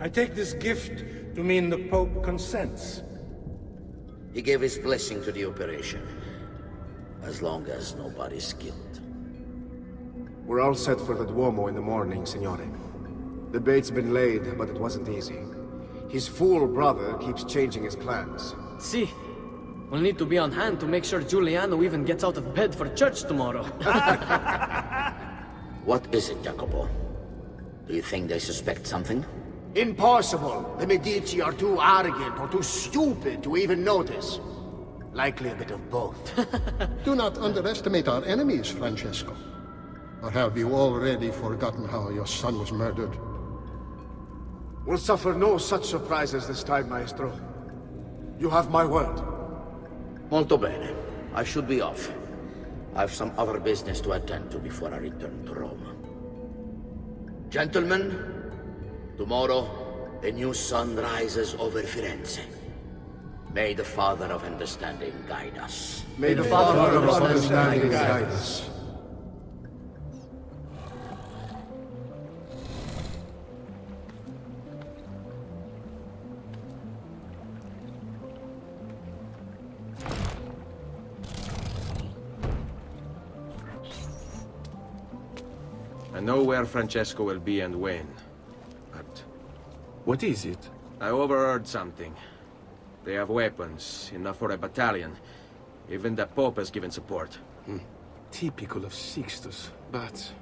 Speaker 9: I take this gift to mean the Pope consents.
Speaker 20: He gave his blessing to the operation. As long as nobody's killed.
Speaker 21: We're all set for the Duomo in the morning, Signore. The bait's been laid, but it wasn't easy. His fool brother keeps changing his plans.
Speaker 7: See? We'll need to be on hand to make sure Giuliano even gets out of bed for church tomorrow.
Speaker 20: What is it, Jacopo? Do you think they suspect something?
Speaker 21: Impossible! The Medici are too arrogant or too stupid to even notice. Likely a bit of both.
Speaker 1: Do not underestimate our enemies, Francesco. Or have you already forgotten how your son was murdered?
Speaker 21: We'll suffer no such surprises this time, Maestro. You have my word.
Speaker 20: Molto bene. I should be off. I've some other business to attend to before I return to Rome. Gentlemen, tomorrow, a new sun rises over Firenze. May the Father of Understanding guide us.
Speaker 1: May the Father of Understanding guide us.
Speaker 13: I know where Francesco will be and when, but...
Speaker 14: What is it?
Speaker 13: I overheard something. They have weapons, enough for a battalion. Even the Pope has given support.
Speaker 14: Typical of Sixtus, but...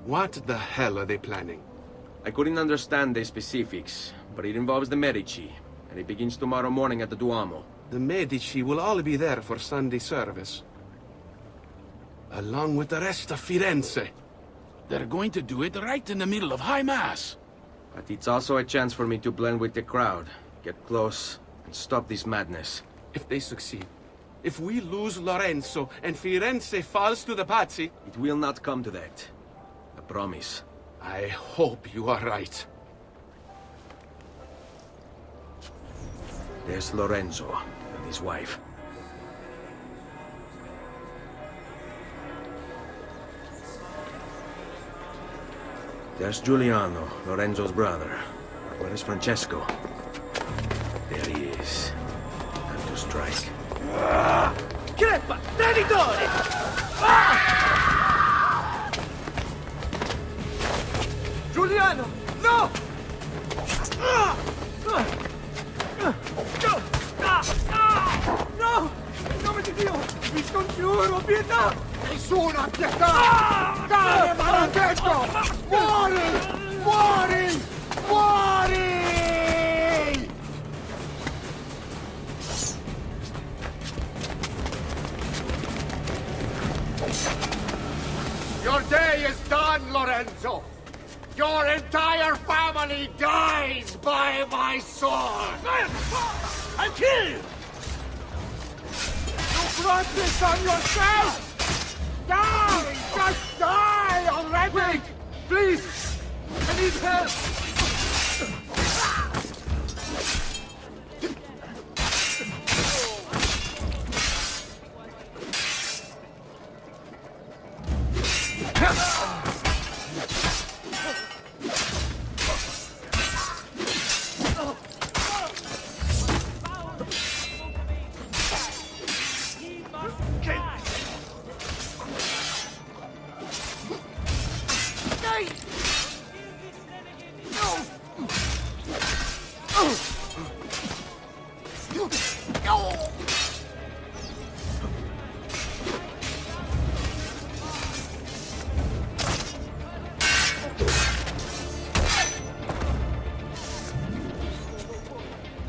Speaker 14: What the hell are they planning?
Speaker 13: I couldn't understand the specifics, but it involves the Medici, and it begins tomorrow morning at the Duomo.
Speaker 14: The Medici will all be there for Sunday service. Along with the rest of Firenze.
Speaker 17: They're going to do it right in the middle of High Mass.
Speaker 13: But it's also a chance for me to blend with the crowd, get close, and stop this madness.
Speaker 14: If they succeed, if we lose Lorenzo and Firenze falls to the Pazzi...
Speaker 13: It will not come to that. I promise.
Speaker 14: I hope you are right.
Speaker 13: There's Lorenzo and his wife. There's Giuliano, Lorenzo's brother. Where is Francesco? There he is. Time to strike.
Speaker 17: Crepa! Traditore!
Speaker 8: Giuliano! No! No! In nome di Dio! Vi scongiuro, pietà!
Speaker 21: Nessuna pietà! Cane maledetto! Muori! Muori! Muori! Your day is done, Lorenzo! Your entire family dies by my sword!
Speaker 17: I'll kill you!
Speaker 21: You brought this on yourself! Die! Just die already!
Speaker 8: Wait! Please! I need help!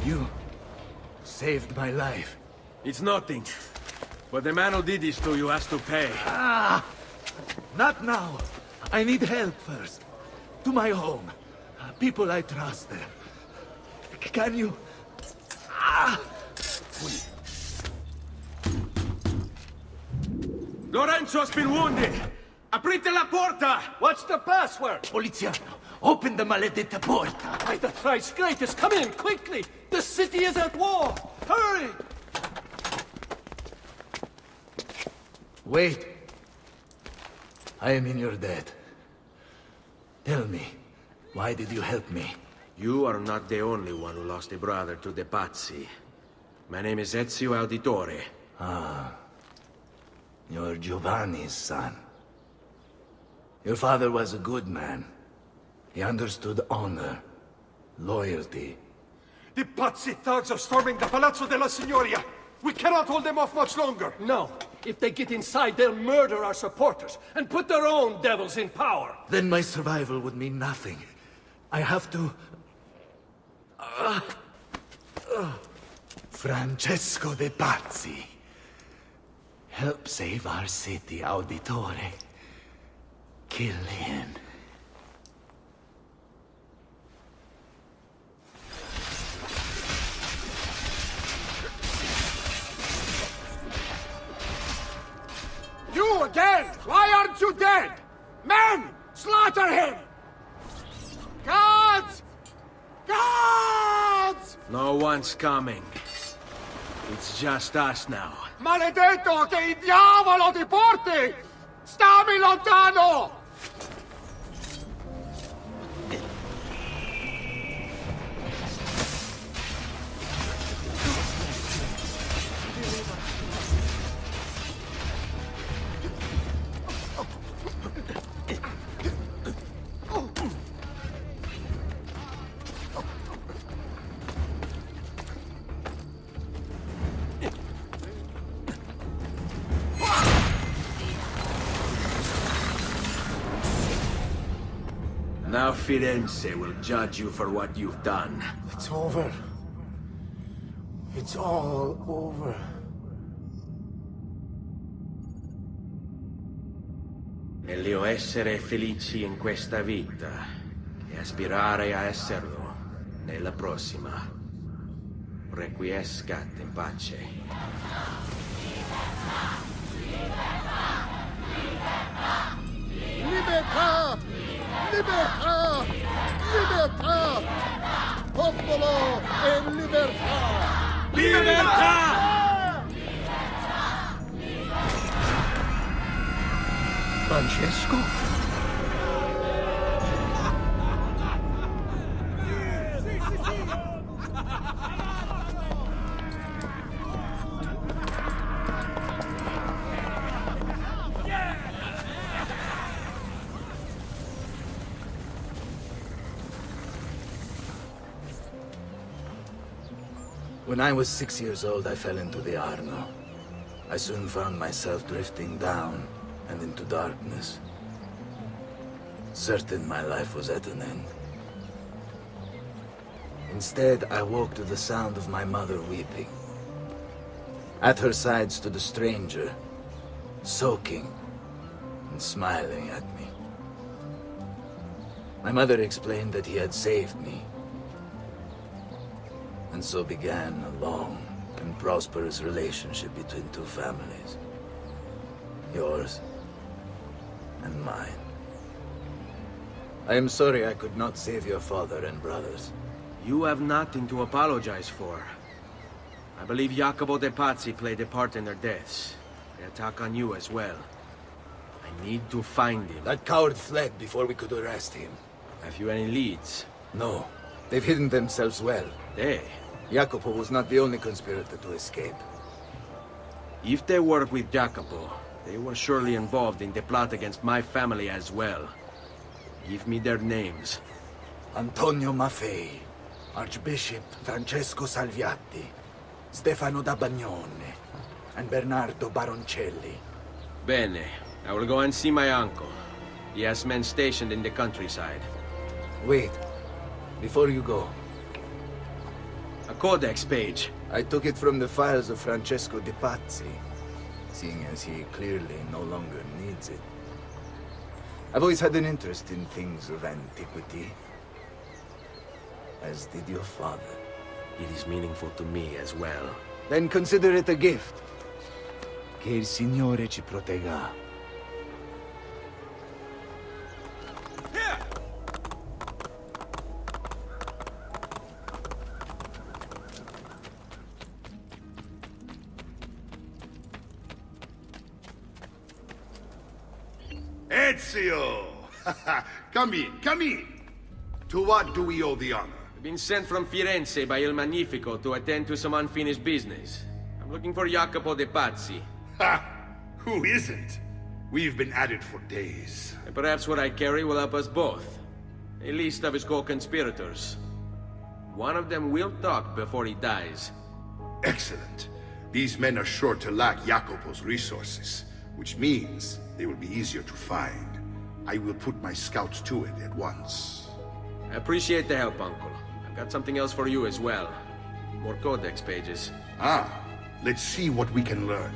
Speaker 14: You saved my life.
Speaker 13: It's nothing. But the man who did this to you has to pay.
Speaker 14: Not now. I need help first. To my home. People I trust there. Can you...
Speaker 13: Lorenzo has been wounded! Aprite la porta!
Speaker 8: What's the password?
Speaker 14: Poliziano, open the maledetta porta.
Speaker 8: By the thrice greatest, come in, quickly! The city is at war! Hurry!
Speaker 14: Wait. I am in your debt. Tell me, why did you help me?
Speaker 13: You are not the only one who lost a brother to the Pazzi. My name is Ezio Auditore.
Speaker 15: Ah. You're Giovanni's son. Your father was a good man. He understood honor, loyalty.
Speaker 13: The Pazzi thugs are storming the Palazzo della Signoria! We cannot hold them off much longer!
Speaker 22: No. If they get inside, they'll murder our supporters and put their own devils in power.
Speaker 15: Then my survival would mean nothing. I have to... Francesco de Pazzi. Help save our city, Auditore. Kill him.
Speaker 13: You again! Why aren't you dead? Men! Slaughter him! Guards! Guards!
Speaker 17: No one's coming. It's just us now.
Speaker 13: Maledetto che il diavolo ti porti! Stammi lontano!
Speaker 17: Now Firenze will judge you for what you've done.
Speaker 21: It's over. It's all over.
Speaker 17: Meglio essere felici in questa vita che aspirare a esserlo nella prossima. Requiescat in pace.
Speaker 1: Libertà! Libertà! Libertà! Popolo e libertà!
Speaker 17: Libertà!
Speaker 1: Francesco?
Speaker 15: When I was 6 years old, I fell into the Arno. I soon found myself drifting down and into darkness. Certain my life was at an end. Instead, I woke to the sound of my mother weeping. At her side stood a stranger, soaking and smiling at me. My mother explained that he had saved me. And so began a long and prosperous relationship between two families. Yours and mine. I am sorry I could not save your father and brothers.
Speaker 17: You have nothing to apologize for. I believe Jacopo de Pazzi played a part in their deaths. They attack on you as well. I need to find him.
Speaker 15: That coward fled before we could arrest him.
Speaker 17: Have you any leads?
Speaker 15: No. They've hidden themselves well.
Speaker 17: They?
Speaker 15: Jacopo was not the only conspirator to escape.
Speaker 17: If they work with Jacopo, they were surely involved in the plot against my family as well. Give me their names.
Speaker 15: Antonio Maffei, Archbishop Francesco Salviati, Stefano da Bagnone, and Bernardo Baroncelli.
Speaker 17: Bene. I will go and see my uncle. He has men stationed in the countryside.
Speaker 15: Wait. Before you go.
Speaker 17: A codex page.
Speaker 15: I took it from the files of Francesco de Pazzi, seeing as he clearly no longer needs it. I've always had an interest in things of antiquity, as did your father.
Speaker 17: It is meaningful to me as well.
Speaker 15: Then consider it a gift. Che il Signore ci protegga.
Speaker 5: Ezio! Come in, come in. To what do we owe the honor?
Speaker 10: I've been sent from Firenze by Il Magnifico to attend to some unfinished business. I'm looking for Jacopo de Pazzi.
Speaker 5: Ha! Who isn't? We've been at it for days.
Speaker 10: And perhaps what I carry will help us both. A list of his co-conspirators. One of them will talk before he dies.
Speaker 5: Excellent. These men are sure to lack Jacopo's resources, which means they will be easier to find. I will put my scouts to it at once.
Speaker 10: I appreciate the help, Uncle. I've got something else for you as well. More codex pages.
Speaker 5: Ah, let's see what we can learn.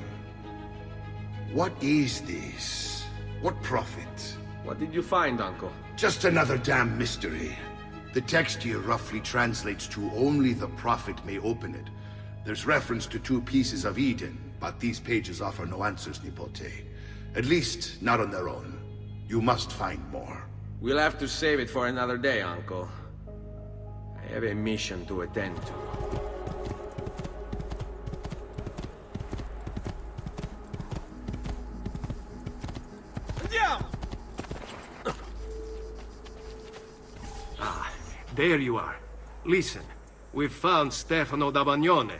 Speaker 5: What is this? What prophet?
Speaker 10: What did you find, Uncle?
Speaker 5: Just another damn mystery. The text here roughly translates to only the prophet may open it. There's reference to 2 pieces of Eden, but these pages offer no answers, Nipote. At least, not on their own. You must find more.
Speaker 10: We'll have to save it for another day, Uncle. I have a mission to attend to.
Speaker 22: Ah, there you are. Listen, we've found Stefano da Bagnone.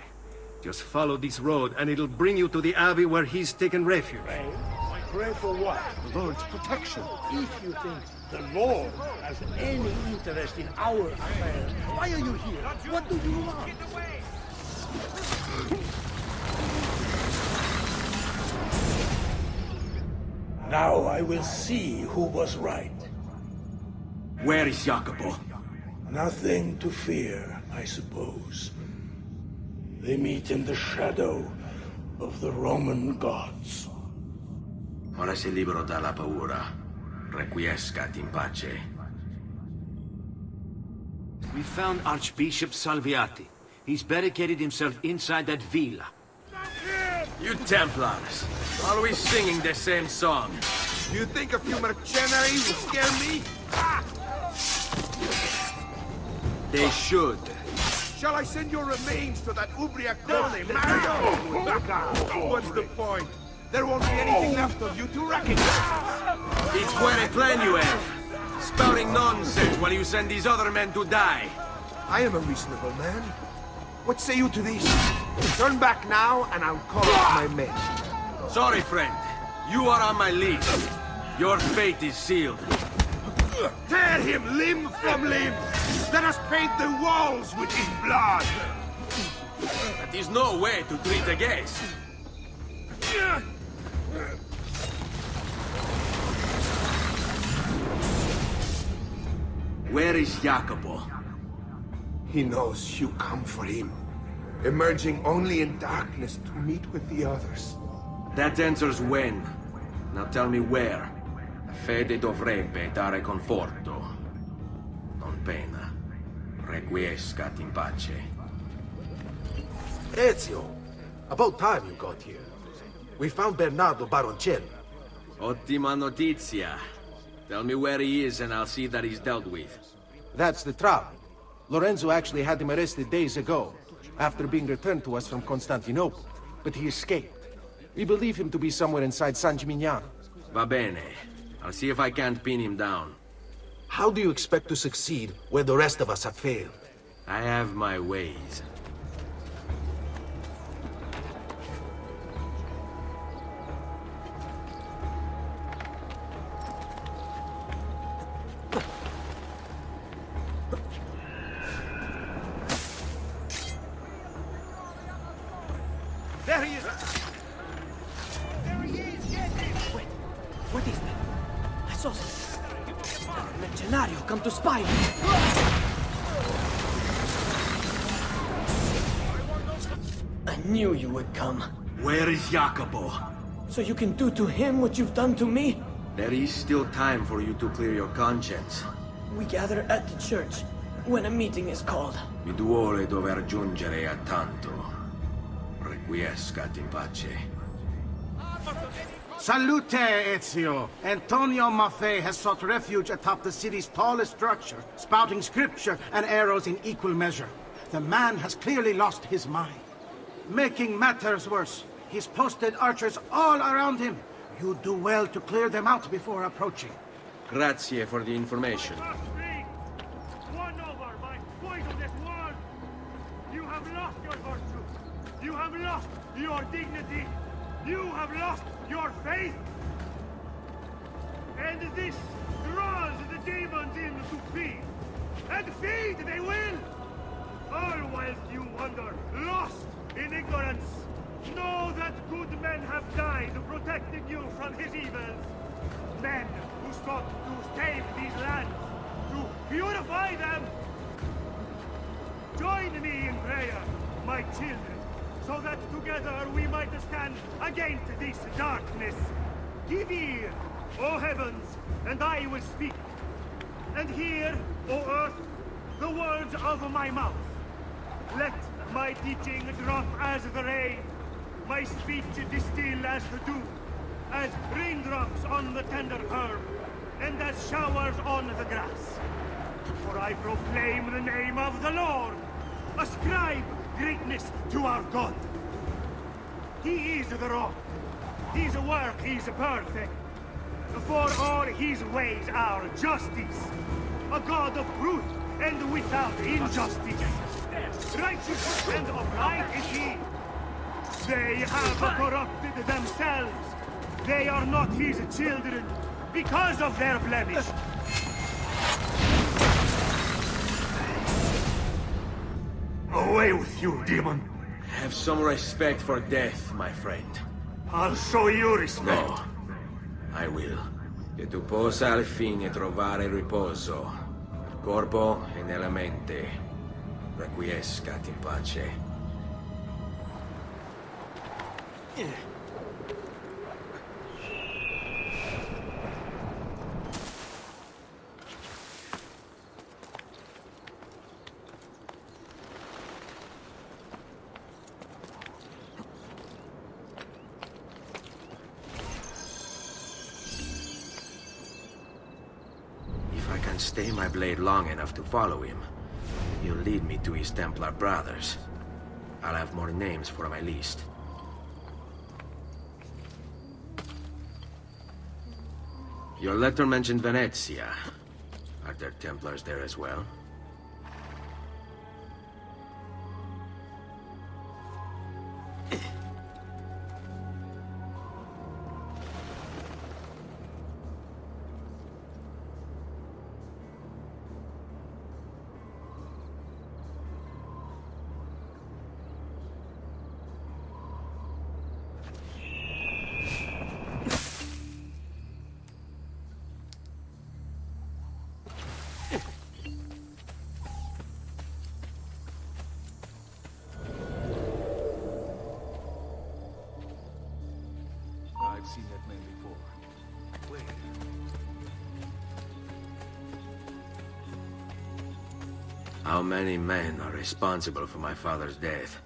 Speaker 22: Just follow this road and it'll bring you to the abbey where he's taken refuge.
Speaker 12: Pray for what? The Lord's protection. If you think the Lord has any interest in our affairs, why are you here? What do you want? Now I will see who was right.
Speaker 10: Where is Jacopo?
Speaker 12: Nothing to fear, I suppose. They meet in the shadow of the Roman gods.
Speaker 10: Ora sei libero dalla paura. Requiescat in pace.
Speaker 23: We found Archbishop Salviati. He's barricaded himself inside that villa.
Speaker 10: You Templars, always singing the same song.
Speaker 8: You think a few mercenaries will scare me?
Speaker 10: They should.
Speaker 8: Shall I send your remains to that Ubriacone, Mario? What's the point? There won't be anything left of you to recognize.
Speaker 10: It's quite a plan you have. Spouting nonsense while you send these other men to die.
Speaker 8: I am a reasonable man. What say you to this? Turn back now, and I'll call off my men.
Speaker 10: Sorry, friend. You are on my list. Your fate is sealed.
Speaker 5: Tear him limb from limb! Let us paint the walls with his blood!
Speaker 10: That is no way to treat a guest. Where is Jacopo?
Speaker 5: He knows you come for him, emerging only in darkness to meet with the others.
Speaker 10: That answers when. Now tell me where. La fede dovrebbe dare conforto, non pena. Requiescat in pace.
Speaker 13: Ezio! About time you got here. We found Bernardo Baroncelli.
Speaker 10: Ottima notizia. Tell me where he is and I'll see that he's dealt with.
Speaker 13: That's the trouble. Lorenzo actually had him arrested days ago, after being returned to us from Constantinople. But he escaped. We believe him to be somewhere inside San Gimignano.
Speaker 10: Va bene. I'll see if I can't pin him down.
Speaker 13: How do you expect to succeed where the rest of us have failed?
Speaker 10: I have my ways.
Speaker 8: There he is!
Speaker 7: Wait, what is that? I saw something. Mercenario, come to spy me. I knew you would come.
Speaker 10: Where is Jacopo?
Speaker 7: So you can do to him what you've done to me?
Speaker 10: There is still time for you to clear your conscience.
Speaker 7: We gather at the church when a meeting is called.
Speaker 10: Mi duole dover giungere a tanto. Requiescat in pace.
Speaker 24: Salute, Ezio! Antonio Maffei has sought refuge atop the city's tallest structure, spouting scripture and arrows in equal measure. The man has clearly lost his mind. Making matters worse, he's posted archers all around him. You do well to clear them out before approaching.
Speaker 10: Grazie for the information.
Speaker 16: One over, my point of
Speaker 17: this world. You have lost your virtue. You have lost your dignity. You have lost your faith. And this draws the demons in to feed. And feed they will. All whilst you wander, lost in ignorance. Know that good men have died protecting you from his evils. Men who sought to save these lands, to purify them. Join me in prayer, my children, so that together we might stand against this darkness. Give ear, O heavens, and I will speak. And hear, O earth, the words of my mouth. Let my teaching drop as the rain, my speech distill as the dew, as raindrops on the tender herb, and as showers on the grass. For I proclaim the name of the Lord. Ascribe greatness to our God. He is the rock. His work is perfect. For all his ways are justice. A God of truth and without injustice. Righteous and upright is he. They have corrupted themselves. They are not his children because of their blemish. Away with you, demon.
Speaker 10: Have some respect for death, my friend.
Speaker 17: I'll show you respect.
Speaker 10: No, I will. Che tu possa al fine trovare riposo, nel corpo e nella mente. Requiescat in pace. Stay my blade long enough to follow him. He'll lead me to his Templar brothers. I'll have more names for my list. Your letter mentioned Venezia. Are there Templars there as well?
Speaker 8: I've seen that man before. Where?
Speaker 10: How many men are responsible for my father's death?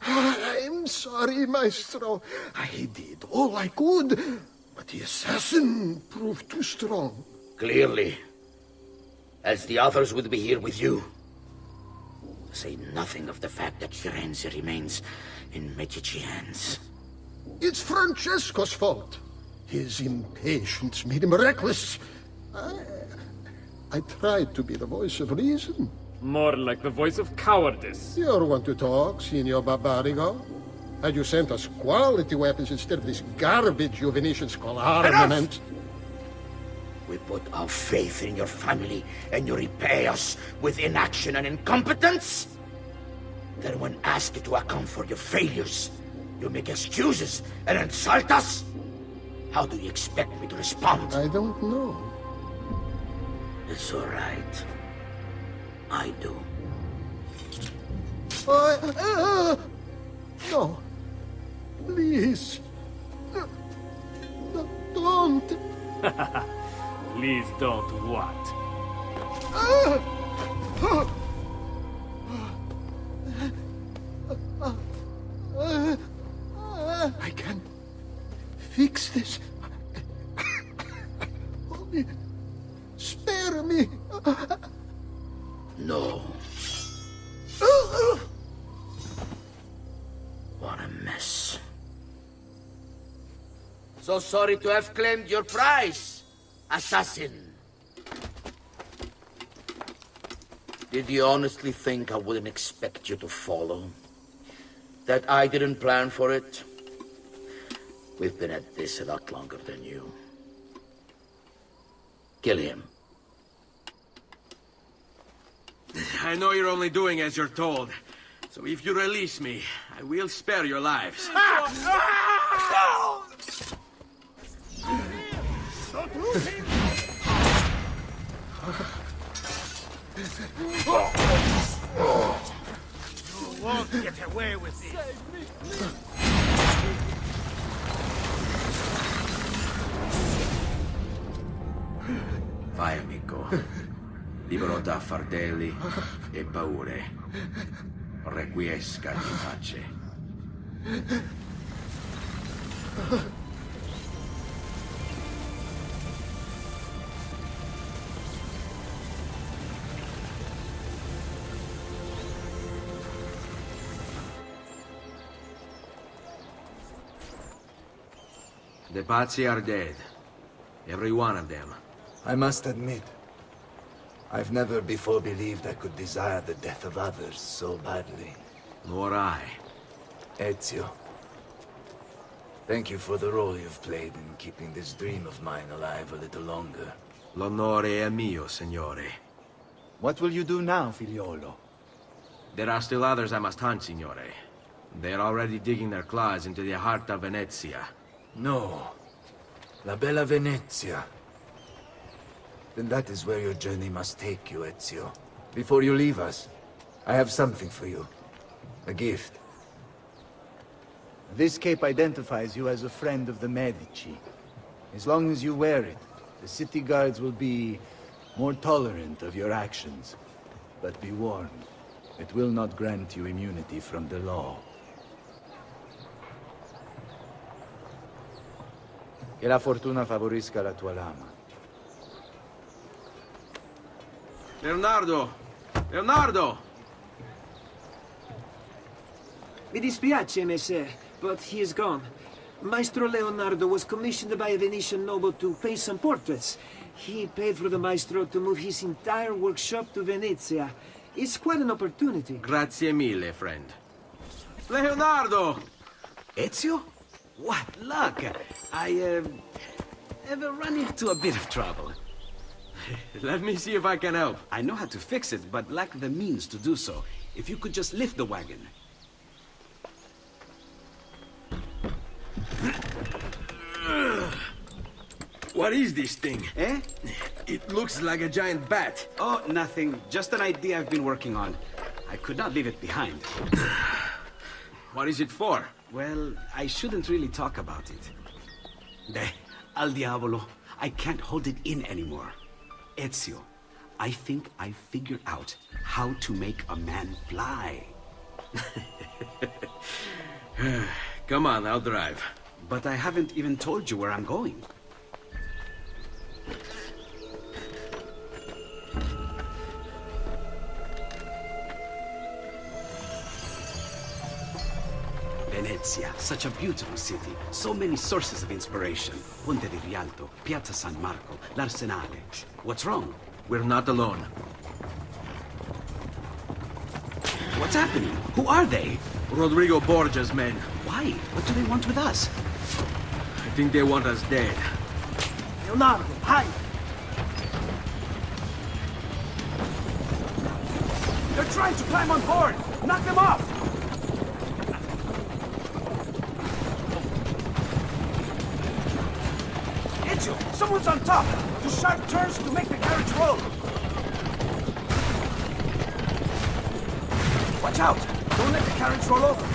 Speaker 1: I'm sorry, Maestro. I did all I could, but the assassin proved too strong.
Speaker 20: Clearly. Else the others would be here with you. To say nothing of the fact that Firenze remains in Medici hands.
Speaker 1: It's Francesco's fault. His impatience made him reckless. I tried to be the voice of reason.
Speaker 2: More like the voice of cowardice.
Speaker 1: You're one to talk, Signor Barbarigo. Had you sent us quality weapons instead of this garbage you Venetians call armament...
Speaker 20: We put our faith in your family, and you repay us with inaction and incompetence? Then when asked to account for your failures, you make excuses and insult us? How do you expect me to respond?
Speaker 1: I don't know.
Speaker 20: It's all right. I do.
Speaker 1: No. Please. No, don't.
Speaker 2: Please don't what?
Speaker 1: I can fix this. Only spare me.
Speaker 20: No. 1 So sorry to have claimed your prize, assassin. Did you honestly think I wouldn't expect you to follow? That I didn't plan for it? We've been at this a lot longer than you. Kill him.
Speaker 10: I know you're only doing as you're told. So if you release me, I will spare your lives.
Speaker 8: You won't get away with this.
Speaker 10: Vai, amico. Libero da fardelli e paure. Requiesca in pace. The Pazzi are dead. Every one of them.
Speaker 15: I must admit, I've never before believed I could desire the death of others so badly.
Speaker 10: Nor I.
Speaker 15: Ezio, thank you for the role you've played in keeping this dream of mine alive a little longer.
Speaker 10: L'onore è mio, signore.
Speaker 15: What will you do now, figliolo?
Speaker 10: There are still others I must hunt, signore. They're already digging their claws into the heart of Venezia.
Speaker 15: No. La bella Venezia. Then that is where your journey must take you, Ezio. Before you leave us, I have something for you. A gift. This cape identifies you as a friend of the Medici. As long as you wear it, the city guards will be more tolerant of your actions. But be warned, it will not grant you immunity from the law. Che la fortuna favorisca la tua lama.
Speaker 10: Leonardo! Leonardo!
Speaker 3: Mi dispiace, messer, but he is gone. Maestro Leonardo was commissioned by a Venetian noble to paint some portraits. He paid for the maestro to move his entire workshop to Venezia. It's quite an opportunity.
Speaker 10: Grazie mille, friend. Leonardo!
Speaker 19: Ezio? What luck! I have run into a bit of trouble.
Speaker 10: Let me see if I can help.
Speaker 19: I know how to fix it, but lack the means to do so. If you could just lift the wagon.
Speaker 10: What is this thing?
Speaker 19: Eh?
Speaker 10: It looks like a giant bat.
Speaker 19: Oh, nothing. Just an idea I've been working on. I could not leave it behind.
Speaker 10: What is it for?
Speaker 19: Well, I shouldn't really talk about it. Al diavolo. I can't hold it in anymore. Ezio, I think I figured out how to make a man fly.
Speaker 10: Come on, I'll drive.
Speaker 19: But I haven't even told you where I'm going. Venezia, such a beautiful city. So many sources of inspiration. Ponte di Rialto, Piazza San Marco, l'Arsenale. What's wrong?
Speaker 10: We're not alone.
Speaker 19: What's happening? Who are they?
Speaker 10: Rodrigo Borgia's men.
Speaker 19: Why? What do they want with us?
Speaker 10: I think they want us dead.
Speaker 24: Leonardo, hide! They're trying to climb on board! Knock them off! Ezio, someone's on top! Do sharp turns to make the carriage roll! Watch out! Don't let the carriage roll over!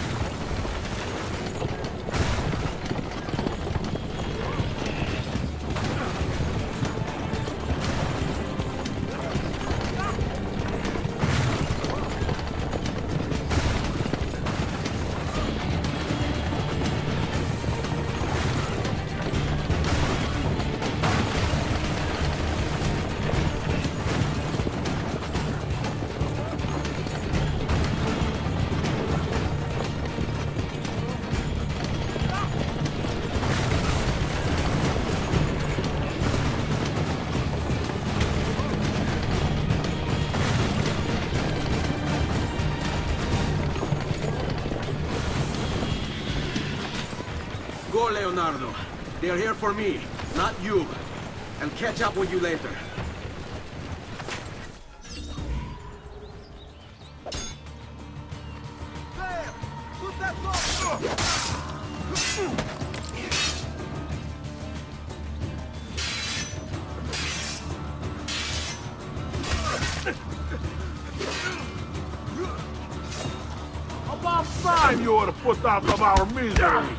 Speaker 10: go, Leonardo. They're here for me, not you. I'll catch up with you later.
Speaker 8: About time you ought to put out of our misery.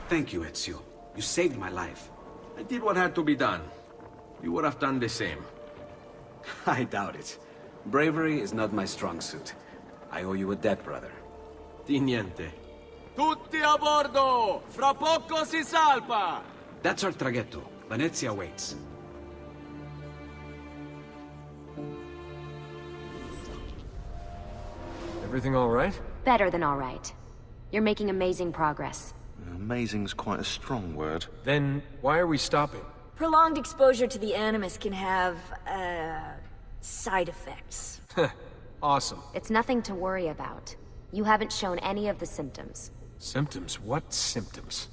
Speaker 19: Thank you, Ezio. You saved my life.
Speaker 10: I did what had to be done. You would have done the same.
Speaker 19: I doubt it. Bravery is not my strong suit. I owe you a debt, brother.
Speaker 10: Di niente.
Speaker 23: Tutti a bordo! Fra poco si salpa!
Speaker 19: That's our traghetto. Venezia waits.
Speaker 4: Everything all right?
Speaker 6: Better than all right. You're making amazing progress.
Speaker 4: Amazing's quite a strong word. Then why are we stopping?
Speaker 11: Prolonged exposure to the Animus can have, side effects.
Speaker 4: Awesome.
Speaker 6: It's nothing to worry about. You haven't shown any of the symptoms.
Speaker 4: Symptoms? What symptoms?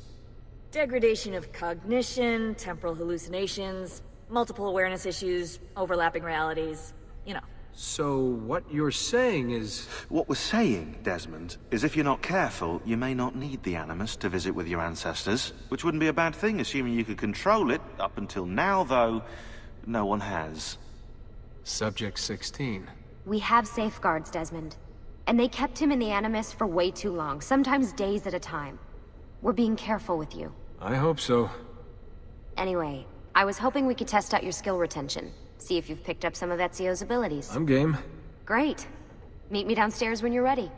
Speaker 11: Degradation of cognition, temporal hallucinations, multiple awareness issues, overlapping realities, you know.
Speaker 4: So what you're saying is...
Speaker 18: What we're saying, Desmond, is if you're not careful, you may not need the Animus to visit with your ancestors, which wouldn't be a bad thing, assuming you could control it. Up until now, though, no one has.
Speaker 4: Subject 16.
Speaker 6: We have safeguards, Desmond. And they kept him in the Animus for way too long, sometimes days at a time. We're being careful with you.
Speaker 4: I hope so.
Speaker 6: Anyway, I was hoping we could test out your skill retention. See if you've picked up some of Ezio's abilities.
Speaker 4: I'm game.
Speaker 6: Great. Meet me downstairs when you're ready.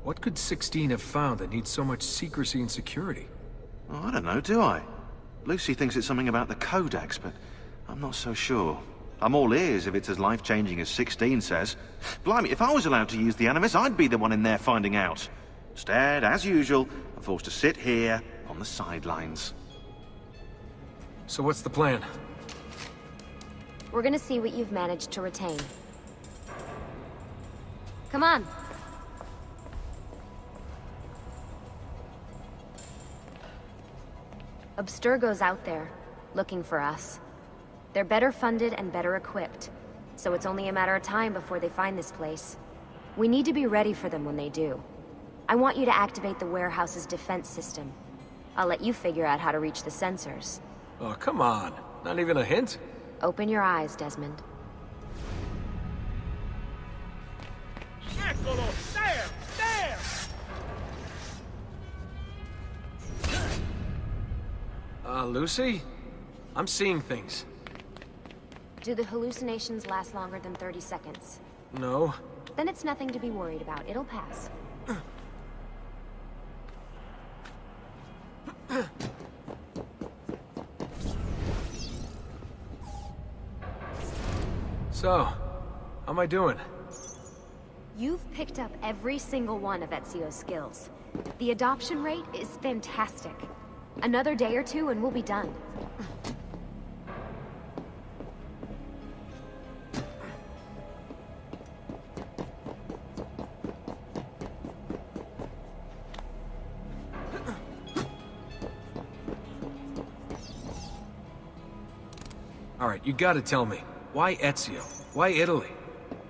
Speaker 4: What could 16 have found that needs so much secrecy and security?
Speaker 18: Oh, I don't know, do I? Lucy thinks it's something about the Codex, but I'm not so sure. I'm all ears if it's as life-changing as 16 says. Blimey, if I was allowed to use the Animus, I'd be the one in there finding out. Instead, as usual, I'm forced to sit here on the sidelines.
Speaker 4: So what's the plan?
Speaker 6: We're gonna see what you've managed to retain. Come on. Abstergo's out there, looking for us. They're better funded and better equipped, so it's only a matter of time before they find this place. We need to be ready for them when they do. I want you to activate the warehouse's defense system. I'll let you figure out how to reach the sensors.
Speaker 4: Oh, come on. Not even a hint?
Speaker 6: Open your eyes, Desmond.
Speaker 17: Eccolo! There! There!
Speaker 4: Lucy? I'm seeing things.
Speaker 6: Do the hallucinations last longer than 30 seconds?
Speaker 4: No.
Speaker 6: Then it's nothing to be worried about. It'll pass.
Speaker 4: So, how am I doing?
Speaker 6: You've picked up every single one of Ezio's skills. The adoption rate is fantastic. Another day or two and we'll be done.
Speaker 4: All right, you gotta tell me. Why Ezio? Why Italy?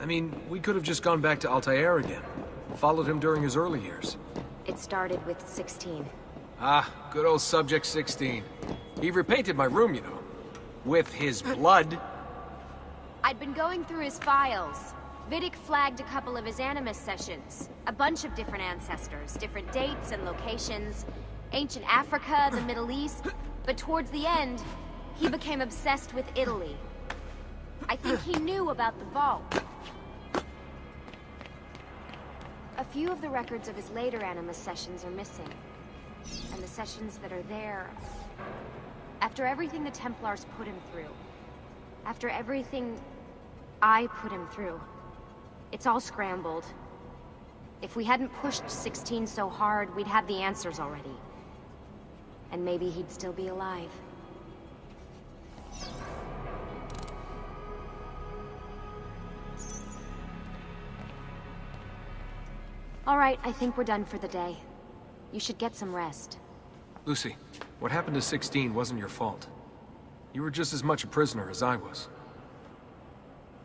Speaker 4: I mean, we could have just gone back to Altair again. Followed him during his early years.
Speaker 6: It started with 16.
Speaker 4: Ah, good old Subject 16. He repainted my room, you know. With his blood.
Speaker 6: I'd been going through his files. Vidic flagged a couple of his Animus sessions. A bunch of different ancestors, different dates and locations. Ancient Africa, the Middle East. But towards the end, he became obsessed with Italy. I think he knew about the vault. A few of the records of his later Animus sessions are missing. And the sessions that are there... After everything the Templars put him through, after everything I put him through, it's all scrambled. If we hadn't pushed 16 so hard, we'd have the answers already. And maybe he'd still be alive. All right, I think we're done for the day. You should get some rest.
Speaker 4: Lucy, what happened to 16 wasn't your fault. You were just as much a prisoner as I was.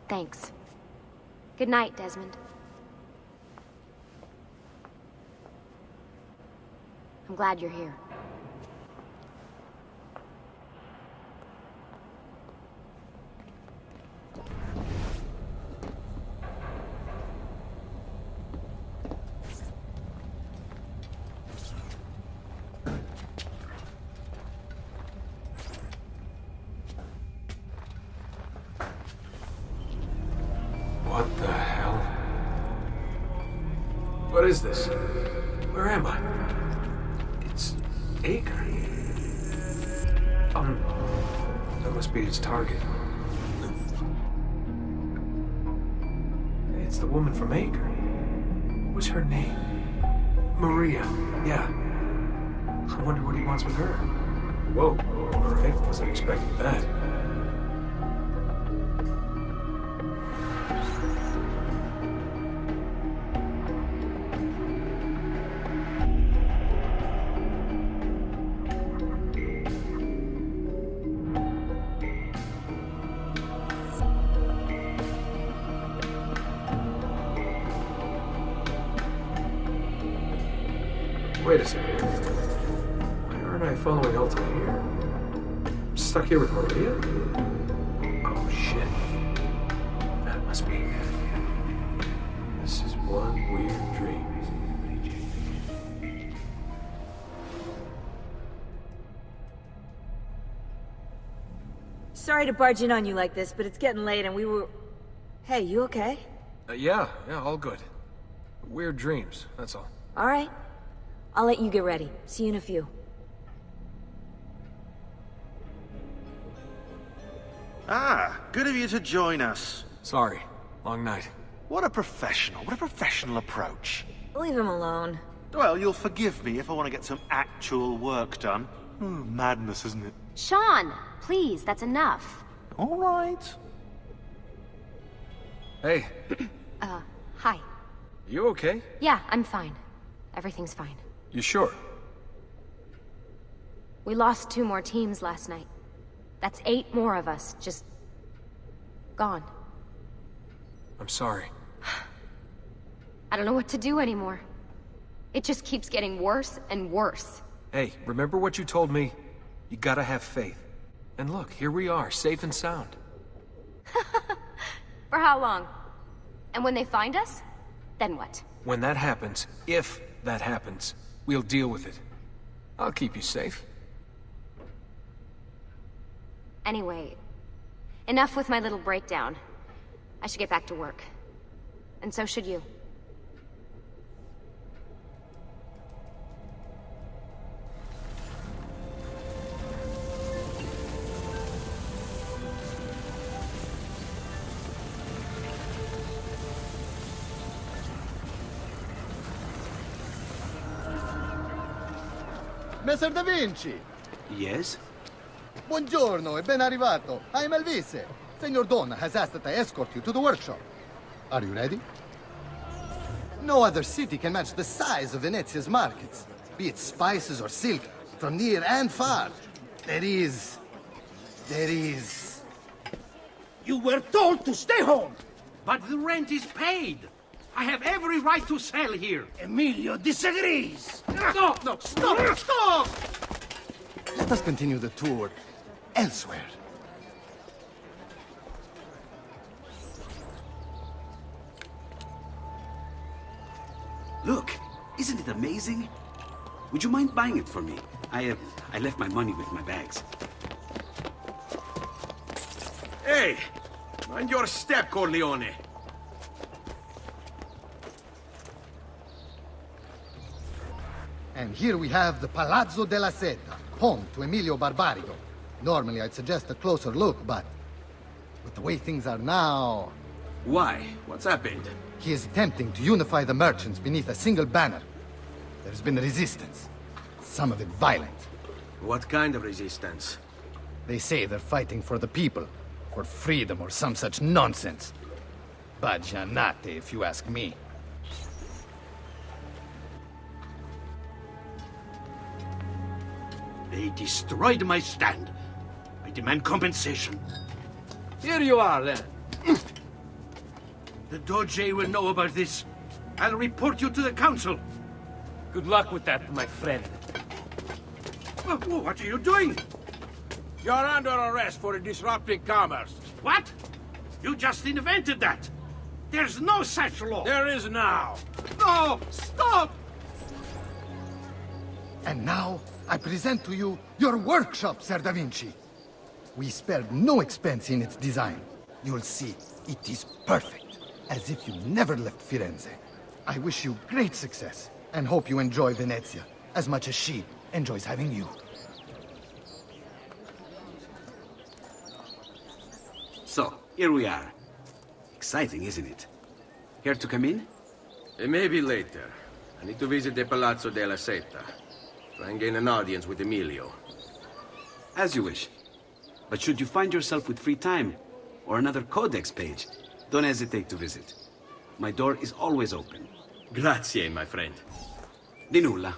Speaker 6: Thanks. Good night, Desmond. I'm glad you're here.
Speaker 4: What the hell? What is this? Where am I? It's Acre. That must be its target. It's the woman from Acre. What's her name? Maria. Yeah. I wonder what he wants with her. Whoa. Alright, wasn't expecting that. Wait a second. Why aren't I following Altair? I'm stuck here with Maria? Oh, shit. That must be it. This is one weird dream.
Speaker 11: Sorry to barge in on you like this, but it's getting late and we were... Hey, you okay?
Speaker 4: Yeah, all good. Weird dreams, that's all.
Speaker 11: All right. I'll let you get ready. See you in a few.
Speaker 18: Ah, good of you to join us.
Speaker 4: Sorry, long night.
Speaker 18: What a professional approach.
Speaker 11: Leave him alone.
Speaker 18: Well, you'll forgive me if I want to get some actual work done. Madness, isn't it?
Speaker 6: Sean, please, that's enough.
Speaker 18: All right.
Speaker 4: Hey.
Speaker 6: Hi.
Speaker 4: You okay?
Speaker 6: Yeah, I'm fine. Everything's fine.
Speaker 4: You sure?
Speaker 6: We lost 2 more teams last night. That's 8 more of us, just... gone.
Speaker 4: I'm sorry.
Speaker 6: I don't know what to do anymore. It just keeps getting worse and worse.
Speaker 4: Hey, remember what you told me? You gotta have faith. And look, here we are, safe and sound.
Speaker 6: For how long? And when they find us, then what?
Speaker 4: When that happens, if that happens, we'll deal with it. I'll keep you safe.
Speaker 6: Anyway, enough with my little breakdown. I should get back to work. And so should you.
Speaker 9: Messer Da Vinci!
Speaker 23: Yes?
Speaker 9: Buongiorno e ben arrivato. I am Elvise. Senor Donna has asked that I escort you to the workshop. Are you ready? No other city can match the size of Venezia's markets. Be it spices or silk, from near and far. There is...
Speaker 12: You were told to stay home! But the rent is paid! I have every right to sell here! Emilio disagrees! No, stop!
Speaker 9: Let us continue the tour elsewhere.
Speaker 19: Look, isn't it amazing? Would you mind buying it for me? I left my money with my bags.
Speaker 10: Hey! Mind your step, Corleone!
Speaker 9: And here we have the Palazzo della Seta, home to Emilio Barbarigo. Normally I'd suggest a closer look, but with the way things are now...
Speaker 10: Why? What's happened?
Speaker 9: He is attempting to unify the merchants beneath a single banner. There's been resistance, some of it violent.
Speaker 10: What kind of resistance?
Speaker 9: They say they're fighting for the people, for freedom or some such nonsense. Baggianate, if you ask me.
Speaker 12: They destroyed my stand. I demand compensation.
Speaker 17: Here you are, then.
Speaker 12: The Doge will know about this. I'll report you to the council.
Speaker 17: Good luck with that, my friend.
Speaker 12: What are you doing?
Speaker 17: You're under arrest for disrupting commerce.
Speaker 12: What? You just invented that. There's no such law.
Speaker 17: There is now.
Speaker 12: No! Stop!
Speaker 9: And now, I present to you your workshop, Sir Da Vinci. We spared no expense in its design. You'll see, it is perfect, as if you never left Firenze. I wish you great success, and hope you enjoy Venezia, as much as she enjoys having you.
Speaker 19: So, here we are. Exciting, isn't it? Care to come in?
Speaker 10: Maybe later. I need to visit the Palazzo della Seta. Try and gain an audience with Emilio.
Speaker 19: As you wish. But should you find yourself with free time, or another codex page, don't hesitate to visit. My door is always open.
Speaker 10: Grazie, my friend.
Speaker 19: Di nulla.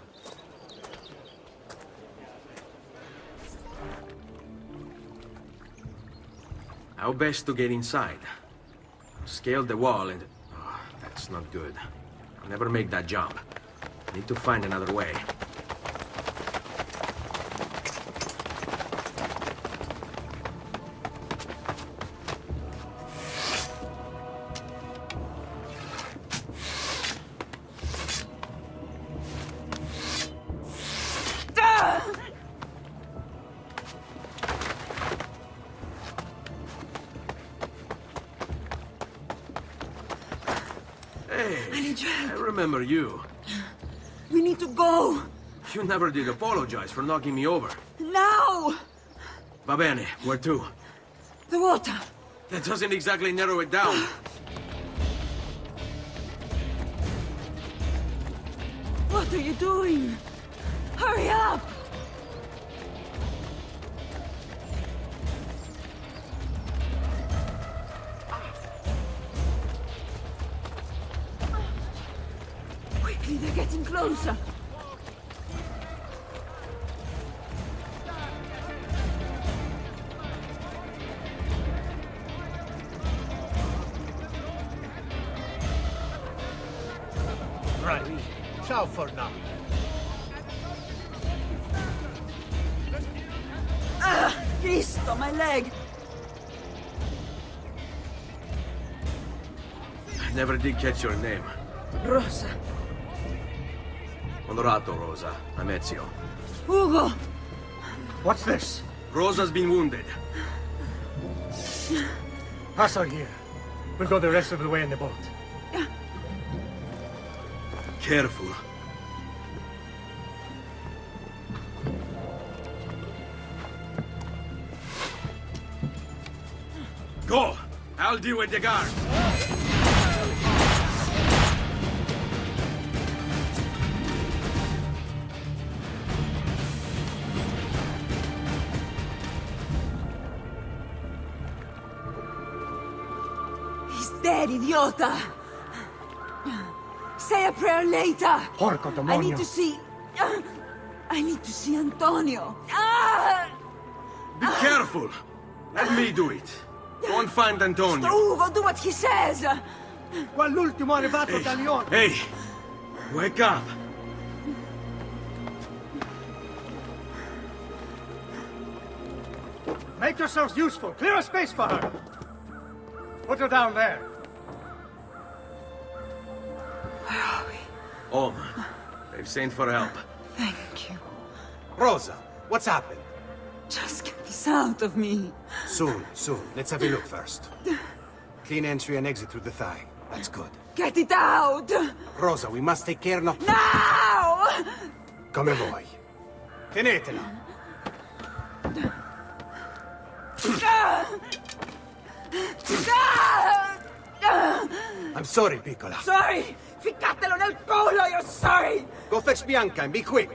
Speaker 10: How best to get inside? Scale the wall and... Oh, that's not good. I'll never make that jump. I need to find another way. I remember you.
Speaker 11: We need to go.
Speaker 10: You never did apologize for knocking me over.
Speaker 11: Now!
Speaker 10: Va bene, where to?
Speaker 11: The water.
Speaker 10: That doesn't exactly narrow it down.
Speaker 11: What are you doing? Hurry up! Quickly, they're getting closer.
Speaker 24: Right. Ciao for now.
Speaker 11: Ah! Cristo, my leg!
Speaker 10: I never did catch your name.
Speaker 11: Rosa.
Speaker 10: Onorato, Rosa. I'm Ezio.
Speaker 11: Ugo!
Speaker 24: What's this?
Speaker 10: Rosa's been wounded.
Speaker 24: Pass her here. We'll go the rest of the way in the boat.
Speaker 10: Careful. Go! I'll deal with the guard.
Speaker 11: He's dead, idiota! Say a prayer later!
Speaker 24: Porco demonio!
Speaker 11: I need to see... I need to see Antonio! Ah!
Speaker 10: Be careful! Let me do it. Go and find Antonio.
Speaker 11: Ugo, do what he says!
Speaker 24: Quell'ultimo arrivato da Lione!
Speaker 10: Hey! Wake up!
Speaker 24: Make yourselves useful! Clear a space for her! Put her down there!
Speaker 11: Where are we?
Speaker 10: Home. They've sent for help.
Speaker 11: Thank you.
Speaker 24: Rosa, what's happened?
Speaker 11: Just get this out of me.
Speaker 24: Soon. Let's have a look first. Clean entry and exit through the thigh. That's good.
Speaker 11: Get it out!
Speaker 24: Rosa, we must take care not...
Speaker 11: Now!
Speaker 24: Come vuoi. Tenetela. I'm sorry, piccola.
Speaker 11: Sorry! Ficcatelo nel culo, you're sorry!
Speaker 24: Go fetch Bianca and be quick.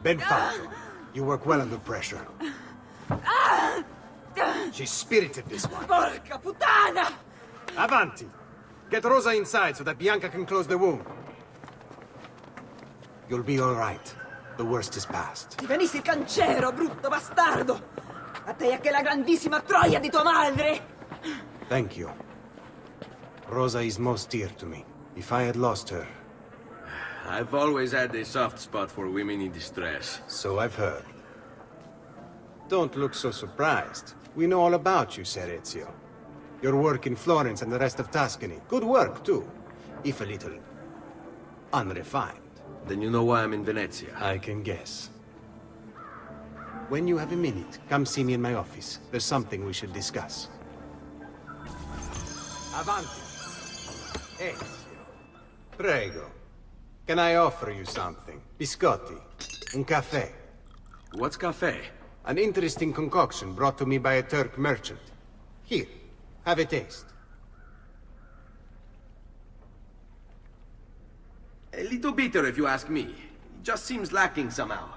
Speaker 24: Ben fatto. You work well under pressure. She's spirited, this one.
Speaker 11: Porca puttana!
Speaker 24: Avanti. Get Rosa inside so that Bianca can close the wound.
Speaker 13: You'll be all right. The worst is past.
Speaker 11: Ti venissi il cancero, brutto bastardo! A te e anche la grandissima troia di tua madre!
Speaker 13: Thank you. Rosa is most dear to me. If I had lost her...
Speaker 10: I've always had a soft spot for women in distress.
Speaker 13: So I've heard. Don't look so surprised. We know all about you, Ser Ezio. Your work in Florence and the rest of Tuscany. Good work, too. If a little... unrefined.
Speaker 10: Then you know why I'm in Venezia.
Speaker 13: I can guess. When you have a minute, come see me in my office. There's something we should discuss. Avanti. Ezio. Prego. Can I offer you something? Biscotti. Un caffè.
Speaker 10: What's caffè?
Speaker 13: An interesting concoction brought to me by a Turk merchant. Here, have a taste.
Speaker 10: A little bitter, if you ask me. It just seems lacking somehow.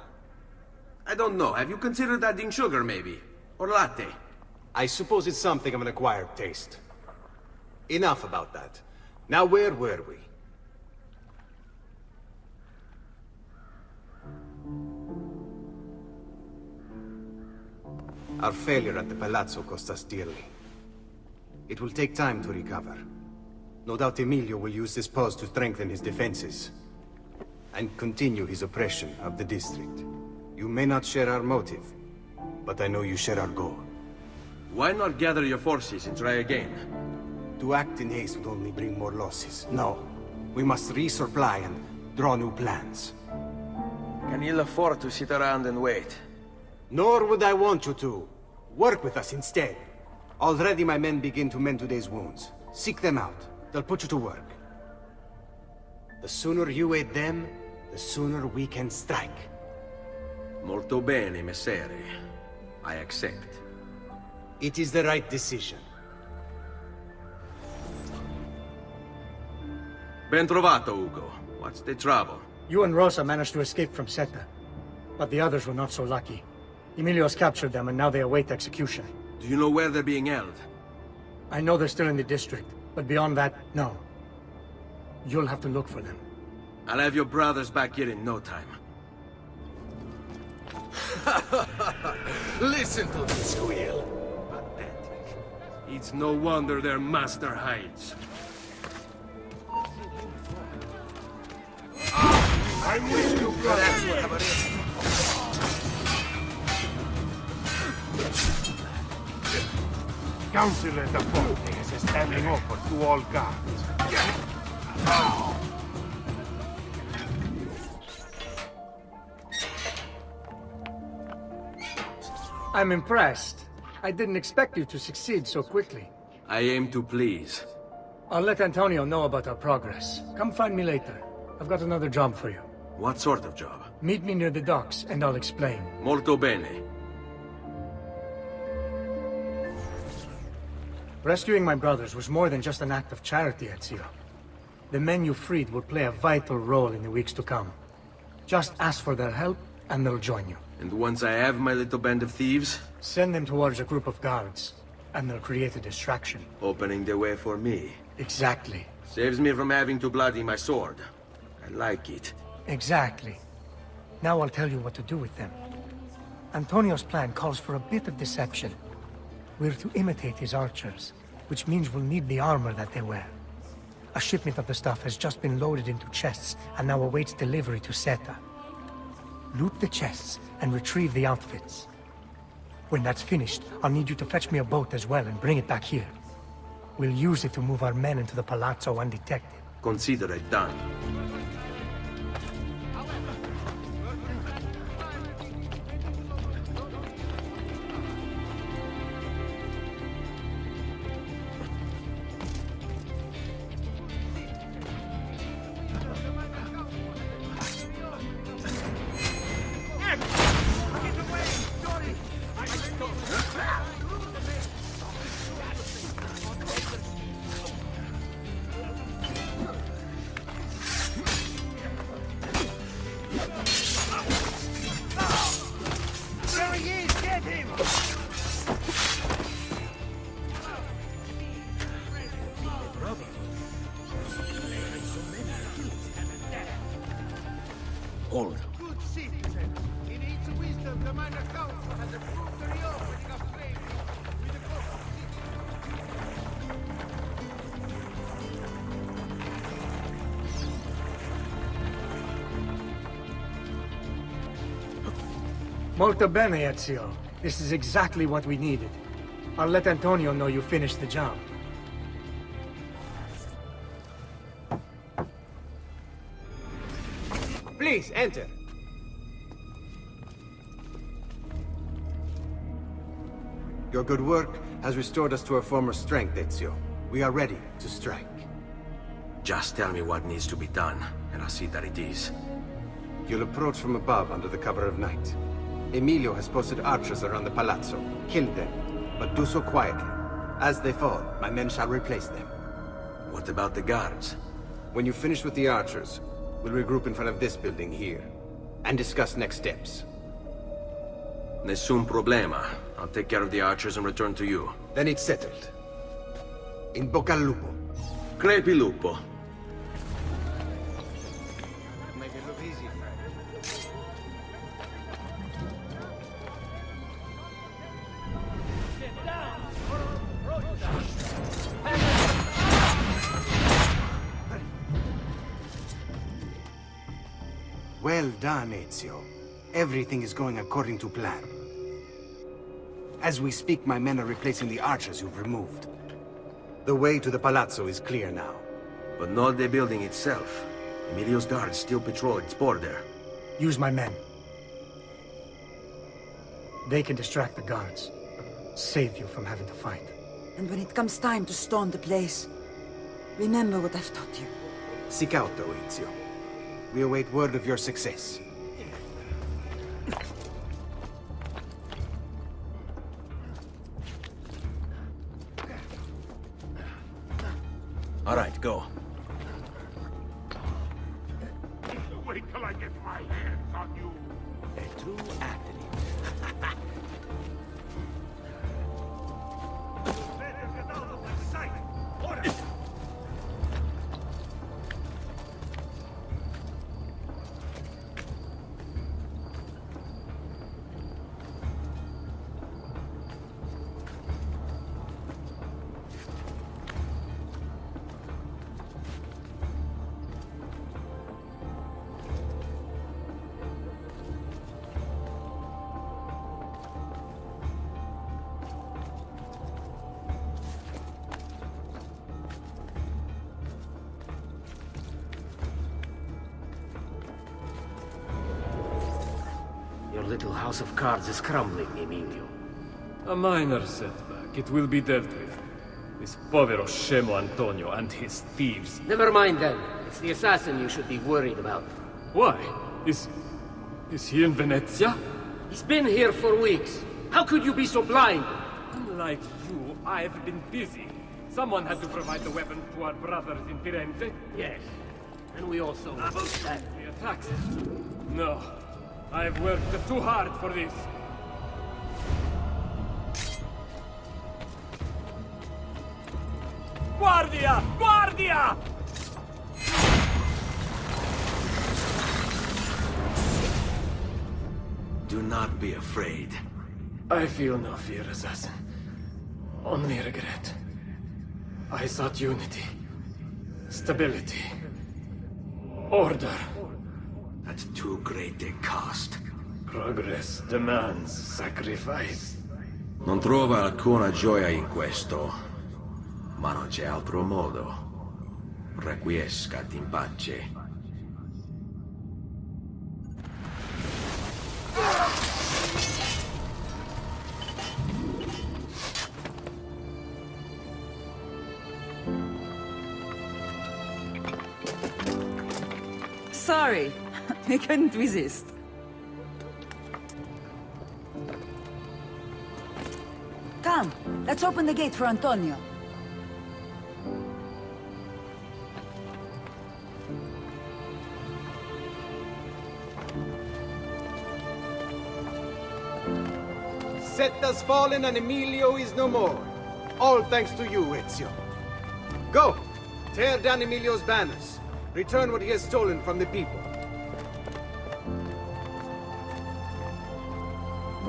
Speaker 10: I don't know. Have you considered adding sugar, maybe? Or latte?
Speaker 13: I suppose it's something of an acquired taste. Enough about that. Now, where were we? Our failure at the Palazzo cost us dearly. It will take time to recover. No doubt Emilio will use this pause to strengthen his defenses and continue his oppression of the district. You may not share our motive, but I know you share our goal.
Speaker 10: Why not gather your forces and try again?
Speaker 13: To act in haste would only bring more losses. No. We must resupply and draw new plans.
Speaker 10: Can you afford to sit around and wait?
Speaker 13: Nor would I want you to. Work with us instead. Already my men begin to mend today's wounds. Seek them out. They'll put you to work. The sooner you aid them, the sooner we can strike.
Speaker 10: Molto bene, messere. I accept.
Speaker 13: It is the right decision.
Speaker 10: Ben trovato, Ugo. What's the trouble?
Speaker 5: You and Rosa managed to escape from Seta, but the others were not so lucky. Emilio's captured them, and now they await execution.
Speaker 10: Do you know where they're being held?
Speaker 5: I know they're still in the district, but beyond that, no. You'll have to look for them.
Speaker 10: I'll have your brothers back here in no time.
Speaker 13: Listen to them squeal.
Speaker 10: Pathetic. It's no wonder their master hides.
Speaker 8: I'm with you, brother. Councillor da Forte is standing offer to all guards.
Speaker 5: I'm impressed. I didn't expect you to succeed so quickly.
Speaker 10: I aim to please.
Speaker 5: I'll let Antonio know about our progress. Come find me later. I've got another job for you.
Speaker 10: What sort of job?
Speaker 5: Meet me near the docks, and I'll explain.
Speaker 10: Molto bene.
Speaker 5: Rescuing my brothers was more than just an act of charity, Ezio. The men you freed will play a vital role in the weeks to come. Just ask for their help, and they'll join you.
Speaker 10: And once I have my little band of thieves?
Speaker 5: Send them towards a group of guards, and they'll create a distraction.
Speaker 10: Opening the way for me.
Speaker 5: Exactly.
Speaker 10: Saves me from having to bloody my sword. I like it.
Speaker 5: Exactly. Now I'll tell you what to do with them. Antonio's plan calls for a bit of deception. We're to imitate his archers, which means we'll need the armor that they wear. A shipment of the stuff has just been loaded into chests and now awaits delivery to Seta. Loot the chests and retrieve the outfits. When that's finished, I'll need you to fetch me a boat as well and bring it back here. We'll use it to move our men into the palazzo undetected.
Speaker 10: Consider it done.
Speaker 12: Hold.
Speaker 8: Good citizen. In its wisdom, the minor council has approved the reopening of trade with the coastal
Speaker 5: Molto bene, Ezio. This is exactly what we needed. I'll let Antonio know you finished the job.
Speaker 13: Please, enter. Your good work has restored us to our former strength, Ezio. We are ready to strike.
Speaker 10: Just tell me what needs to be done, and I'll see that it is.
Speaker 13: You'll approach from above under the cover of night. Emilio has posted archers around the palazzo. Kill them, but do so quietly. As they fall, my men shall replace them.
Speaker 10: What about the guards?
Speaker 13: When you finish with the archers, we'll regroup in front of this building here, and discuss next steps.
Speaker 10: Nessun problema. I'll take care of the archers and return to you.
Speaker 13: Then it's settled. In bocca al lupo.
Speaker 10: Crepi lupo.
Speaker 13: Make it look easy, friend. Well done, Ezio. Everything is going according to plan. As we speak, my men are replacing the archers you've removed. The way to the palazzo is clear now.
Speaker 10: But not the building itself. Emilio's guards still patrol its border.
Speaker 5: Use my men. They can distract the guards. Save you from having to fight.
Speaker 7: And when it comes time to storm the place, remember what I've taught you.
Speaker 13: Seek out, though, Ezio. We await word of your success.
Speaker 10: All right, go.
Speaker 8: Wait till I get my hands on you.
Speaker 12: A true athlete.
Speaker 8: Get out of my sight. Order.
Speaker 12: Your little house of cards is crumbling, Emilio.
Speaker 2: A minor setback. It will be dealt with. This povero scemo Antonio and his thieves.
Speaker 12: Never mind then. It's the assassin you should be worried about.
Speaker 2: Why? Is he in Venezia?
Speaker 12: He's been here for weeks. How could you be so blind?
Speaker 2: Unlike you, I've been busy. Someone had to provide the weapon to our brothers in Firenze.
Speaker 12: Yes. And we also...
Speaker 2: The attacks. No. I've worked too hard for this. Guardia! Guardia!
Speaker 10: Do not be afraid.
Speaker 2: I feel no fear, assassin. Only regret. I sought unity, stability, order.
Speaker 10: At too great a cost.
Speaker 2: Progress demands sacrifice.
Speaker 10: Non trova alcuna gioia in questo, ma non c'è altro modo. Requiescat in pace.
Speaker 7: Sorry, I couldn't resist. Come, let's open the gate for Antonio.
Speaker 13: Set has fallen and Emilio is no more. All thanks to you, Ezio. Go! Tear down Emilio's banners. Return what he has stolen from the people.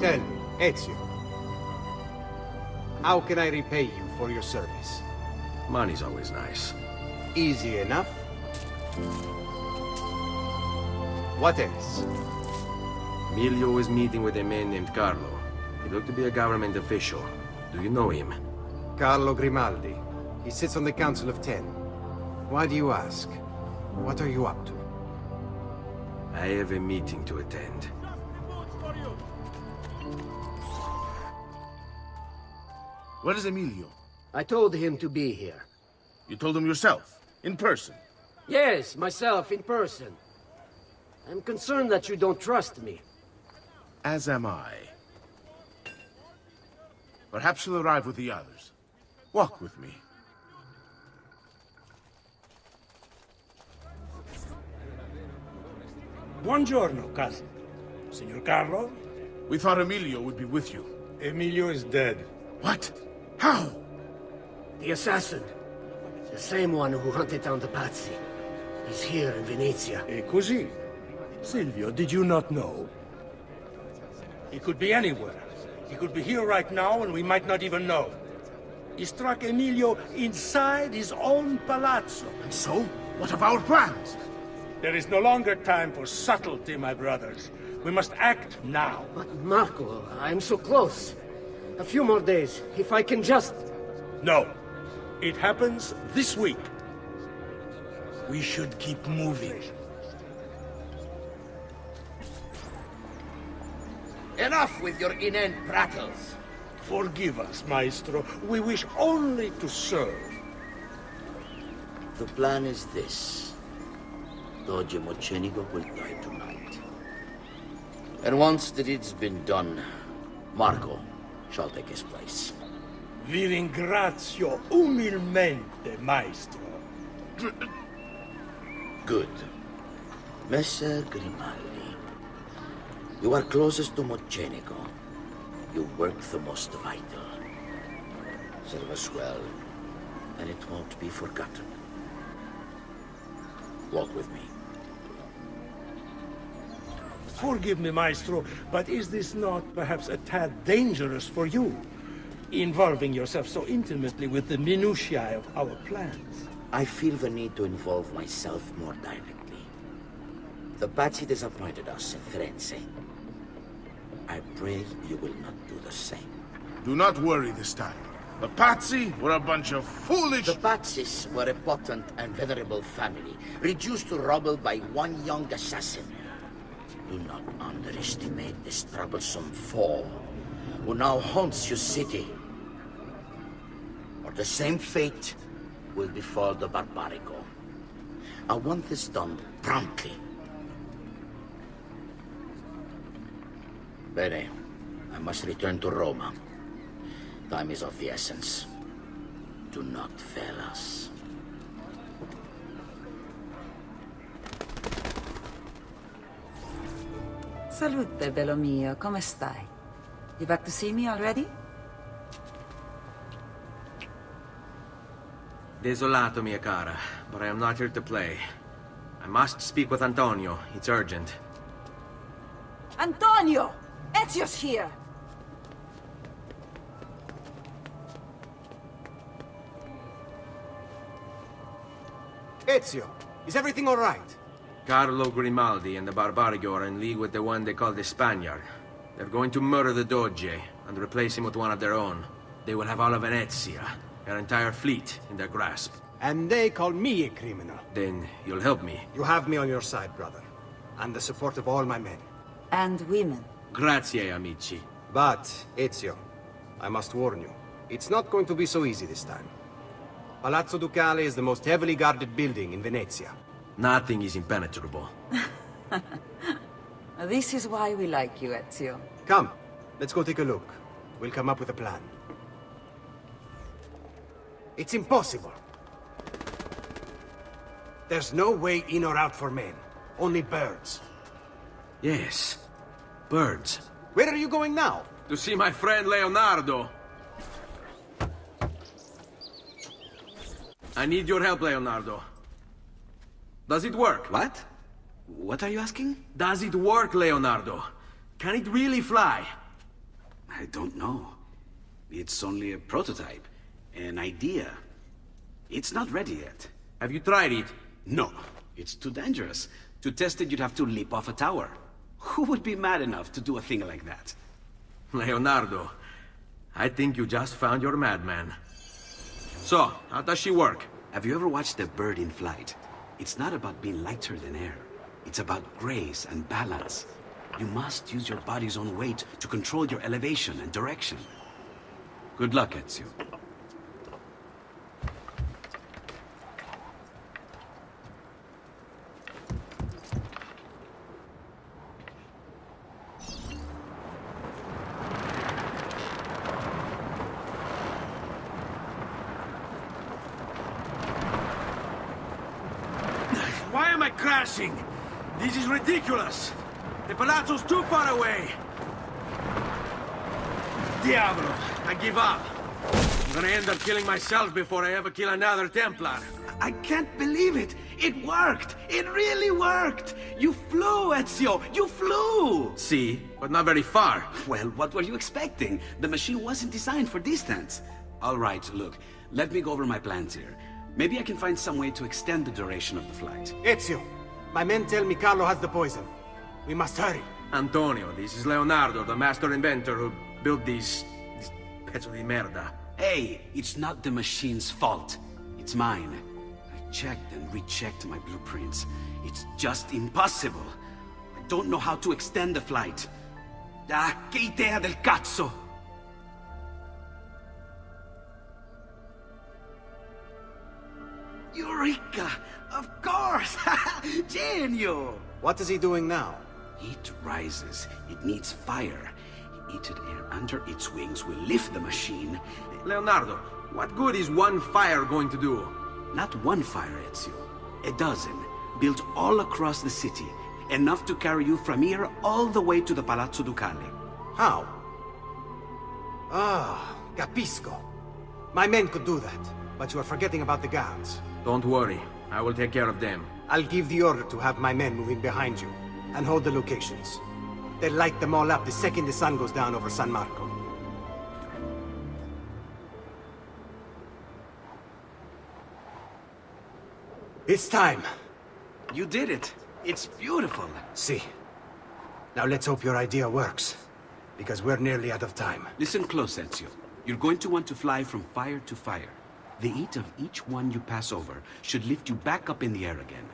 Speaker 13: Tell me, Ezio. How can I repay you for your service?
Speaker 10: Money's always nice.
Speaker 13: Easy enough. What else?
Speaker 10: Emilio was meeting with a man named Carlo. He looked to be a government official. Do you know him?
Speaker 13: Carlo Grimaldi. He sits on the Council of Ten. Why do you ask? What are you up to?
Speaker 10: I have a meeting to attend.
Speaker 8: Where is Emilio?
Speaker 14: I told him to be here.
Speaker 8: You told him yourself, in person?
Speaker 14: Yes, myself, in person. I'm concerned that you don't trust me.
Speaker 8: As am I. Perhaps you'll arrive with the others. Walk with me.
Speaker 12: Buongiorno, cousin. Signor Carlo?
Speaker 8: We thought Emilio would be with you.
Speaker 12: Emilio is dead.
Speaker 8: What? How?
Speaker 14: The assassin. The same one who hunted down the Pazzi. He's here in Venezia.
Speaker 12: E così? Silvio, did you not know? He could be anywhere. He could be here right now and we might not even know. He struck Emilio inside his own palazzo.
Speaker 8: And so? What of our plans?
Speaker 12: There is no longer time for subtlety, my brothers. We must act now.
Speaker 14: But Marco, I'm so close. A few more days, if I can just...
Speaker 12: No. It happens this week. We should keep moving.
Speaker 20: Enough with your inane prattles.
Speaker 12: Forgive us, Maestro. We wish only to serve.
Speaker 20: The plan is this. Doge Mocenigo will die tonight. And once the deed's been done, Marco shall take his place.
Speaker 12: Vi ringrazio umilmente, Maestro.
Speaker 20: Good. Messer Grimaldi, you are closest to Mocenigo. You work the most vital. Serve us well, and it won't be forgotten. Walk with me.
Speaker 12: Forgive me, Maestro, but is this not perhaps a tad dangerous for you? Involving yourself so intimately with the minutiae of our plans.
Speaker 20: I feel the need to involve myself more directly. The Pazzi disappointed us in Firenze. I pray you will not do the same.
Speaker 8: Do not worry this time. The Pazzi were a bunch of foolish...
Speaker 20: The Pazzis were a potent and venerable family, reduced to rubble by one young assassin. Do not underestimate this troublesome foe, who now haunts your city. Or the same fate will befall the Barbarico. I want this done promptly. Bene, I must return to Roma. Time is of the essence. Do not fail us.
Speaker 7: Salute, bello mio. Come stai? You back to see me already?
Speaker 10: Desolato, mia cara, but I am not here to play. I must speak with Antonio. It's urgent.
Speaker 7: Antonio! Ezio's here!
Speaker 13: Ezio, is everything all right?
Speaker 10: Carlo Grimaldi and the Barbarigo are in league with the one they call the Spaniard. They're going to murder the Doge and replace him with one of their own. They will have all of Venezia, their entire fleet, in their grasp.
Speaker 13: And they call me a criminal.
Speaker 10: Then you'll help me.
Speaker 13: You have me on your side, brother. And the support of all my men.
Speaker 7: And women.
Speaker 10: Grazie, amici.
Speaker 13: But, Ezio, I must warn you. It's not going to be so easy this time. Palazzo Ducale is the most heavily guarded building in Venezia.
Speaker 10: Nothing is impenetrable.
Speaker 7: This is why we like you, Ezio.
Speaker 13: Come, let's go take a look. We'll come up with a plan. It's impossible. There's no way in or out for men. Only birds.
Speaker 10: Yes, birds.
Speaker 13: Where are you going now?
Speaker 10: To see my friend Leonardo. I need your help, Leonardo. Does it work?
Speaker 19: What? What are you asking?
Speaker 10: Does it work, Leonardo? Can it really fly?
Speaker 19: I don't know. It's only a prototype, an idea. It's not ready yet.
Speaker 10: Have you tried it?
Speaker 19: No, it's too dangerous. To test it, you'd have to leap off a tower. Who would be mad enough to do a thing like that?
Speaker 10: Leonardo, I think you just found your madman. So, how does she work?
Speaker 19: Have you ever watched a bird in flight? It's not about being lighter than air. It's about grace and balance. You must use your body's own weight to control your elevation and direction. Good luck, Ezio.
Speaker 10: Why am I crashing? This is ridiculous. The palazzo's too far away. Diablo, I give up. I'm gonna end up killing myself before I ever kill another Templar.
Speaker 19: I can't believe it! It worked! It really worked! You flew, Ezio! You flew!
Speaker 10: See, but not very far.
Speaker 19: Well, what were you expecting? The machine wasn't designed for distance. All right, look, let me go over my plans here. Maybe I can find some way to extend the duration of the flight.
Speaker 13: Ezio, my men tell me Carlo has the poison. We must hurry.
Speaker 10: Antonio, this is Leonardo, the master inventor who built these pezzo di merda.
Speaker 19: Hey, it's not the machine's fault. It's mine. I checked and rechecked my blueprints. It's just impossible. I don't know how to extend the flight. Ah, che idea del cazzo! Eureka! Of course! Genio!
Speaker 13: What is he doing now?
Speaker 19: Heat rises. It needs fire. Heated air under its wings will lift the machine.
Speaker 10: Leonardo, what good is one fire going to do?
Speaker 19: Not one fire, Ezio. A dozen, built all across the city. Enough to carry you from here all the way to the Palazzo Ducale.
Speaker 13: How? Ah, capisco. My men could do that, but you are forgetting about the guards.
Speaker 10: Don't worry, I will take care of them.
Speaker 13: I'll give the order to have my men moving behind you, and hold the locations. They'll light them all up the second the sun goes down over San Marco. It's time.
Speaker 19: You did it. It's beautiful.
Speaker 13: See. Now let's hope your idea works, because we're nearly out of time.
Speaker 19: Listen close, Ezio. You're going to want to fly from fire to fire. The heat of each one you pass over should lift you back up in the air again.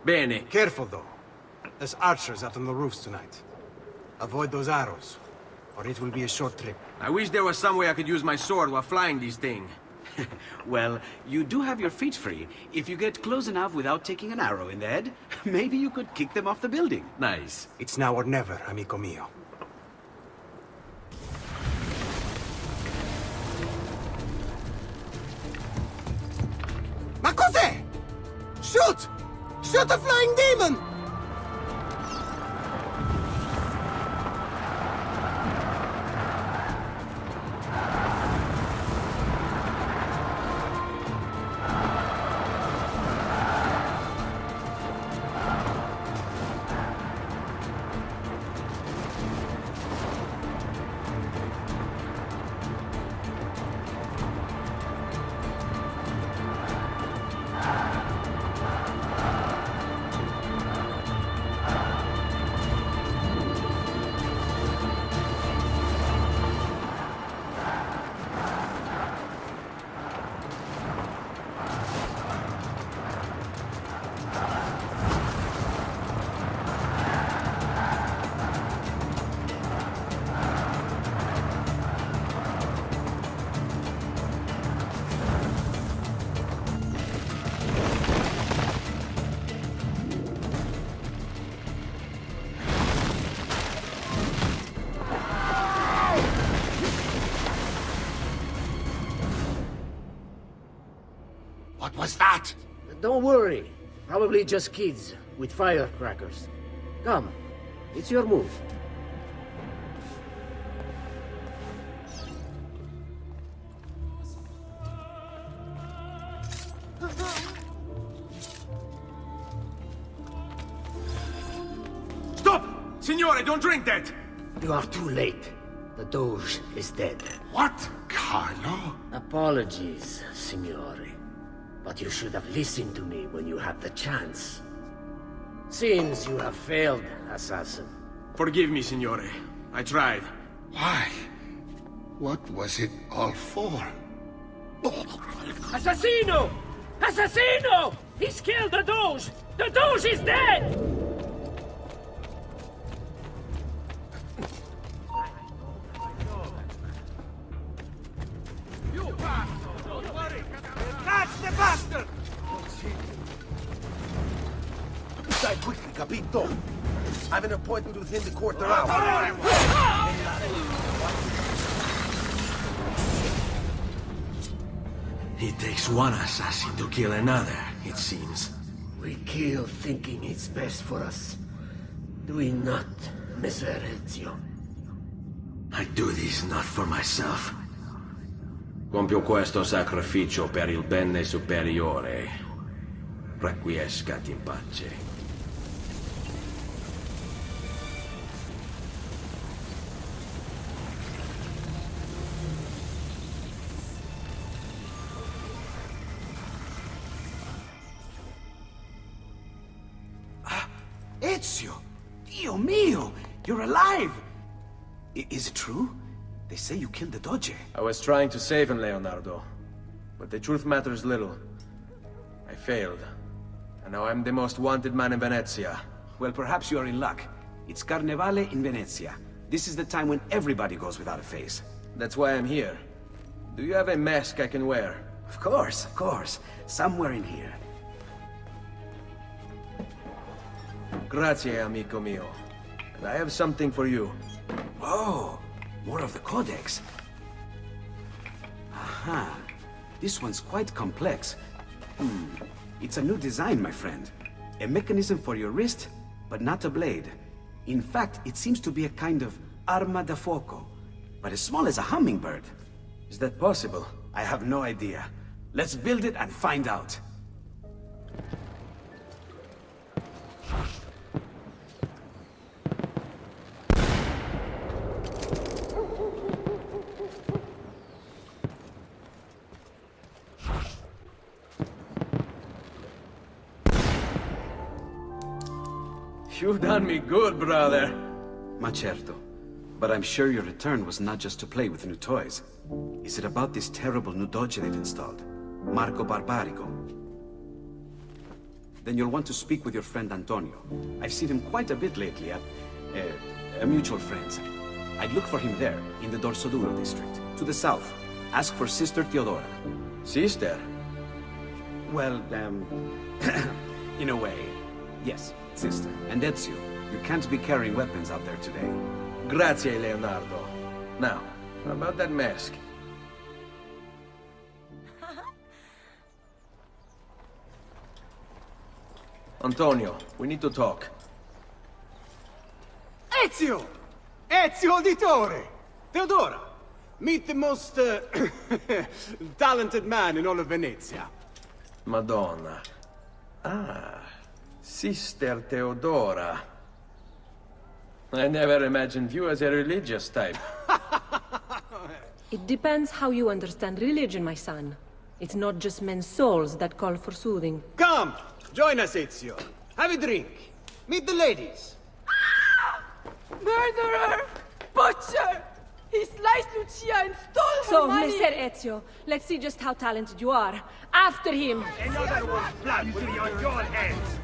Speaker 10: Bene.
Speaker 13: Careful, though. There's archers out on the roofs tonight. Avoid those arrows, or it will be a short trip.
Speaker 10: I wish there was some way I could use my sword while flying this thing.
Speaker 19: Well, you do have your feet free. If you get close enough without taking an arrow in the head, maybe you could kick them off the building.
Speaker 10: Nice.
Speaker 13: It's now or never, amico mio.
Speaker 9: Ma cos'è? Shoot! Shoot the flying demon!
Speaker 14: What was that? Don't worry. Probably just kids with firecrackers. Come, it's your move.
Speaker 10: Stop! Signore, don't drink that!
Speaker 14: You are too late. The Doge is dead.
Speaker 8: What, Carlo?
Speaker 14: Apologies, Signore. But you should have listened to me when you had the chance. Seems you have failed, assassin.
Speaker 10: Forgive me, Signore. I tried.
Speaker 8: Why? What was it all for?
Speaker 17: Assassino! Assassino! He's killed the Doge! The Doge is dead! You bastard! Don't worry! Catch the bastard!
Speaker 8: Die quickly, capito? I have an appointment within the quarter hour.
Speaker 10: It takes one assassin to kill another, it seems.
Speaker 14: We kill thinking it's best for us. Do we not, Messer Ezio?
Speaker 10: I do this not for myself. Compio questo sacrificio per il bene superiore. Requiescat in pace.
Speaker 19: Ezio! Dio mio! You're alive! Is it true? They say you killed the Doge.
Speaker 10: I was trying to save him, Leonardo. But the truth matters little. I failed. And now I'm the most wanted man in Venezia.
Speaker 19: Well, perhaps you are in luck. It's Carnevale in Venezia. This is the time when everybody goes without a face.
Speaker 10: That's why I'm here. Do you have a mask I can wear?
Speaker 19: Of course, of course. Somewhere in here.
Speaker 10: Grazie, amico mio. And I have something for you.
Speaker 19: Oh, more of the Codex. Aha. This one's quite complex. It's a new design, my friend. A mechanism for your wrist, but not a blade. In fact, it seems to be a kind of arma da fuoco, but as small as a hummingbird.
Speaker 10: Is that possible?
Speaker 19: I have no idea. Let's build it and find out.
Speaker 10: You've done me good, brother.
Speaker 19: Ma certo. But I'm sure your return was not just to play with new toys. Is it about this terrible new doge they've installed? Marco Barbarigo? Then you'll want to speak with your friend Antonio. I've seen him quite a bit lately at... a mutual friend's. I'd look for him there, in the Dorsoduro district. To the south. Ask for Sister Teodora.
Speaker 10: Sister?
Speaker 19: Well, in a way, yes. Sister. And Ezio, you can't be carrying weapons out there today.
Speaker 10: Grazie, Leonardo. Now, how about that mask? Antonio, we need to talk.
Speaker 24: Ezio! Ezio Auditore! Teodora! Meet the most, talented man in all of Venezia.
Speaker 10: Madonna. Ah, Sister Teodora. I never imagined you as a religious type.
Speaker 1: It depends how you understand religion, my son. It's not just men's souls that call for soothing.
Speaker 24: Come! Join us, Ezio. Have a drink. Meet the ladies.
Speaker 16: Murderer! Butcher! He sliced Lucia and stole
Speaker 1: So,
Speaker 16: her money!
Speaker 1: Messer Ezio, let's see just how talented you are. After him!
Speaker 17: Another one's blood will be on your hands!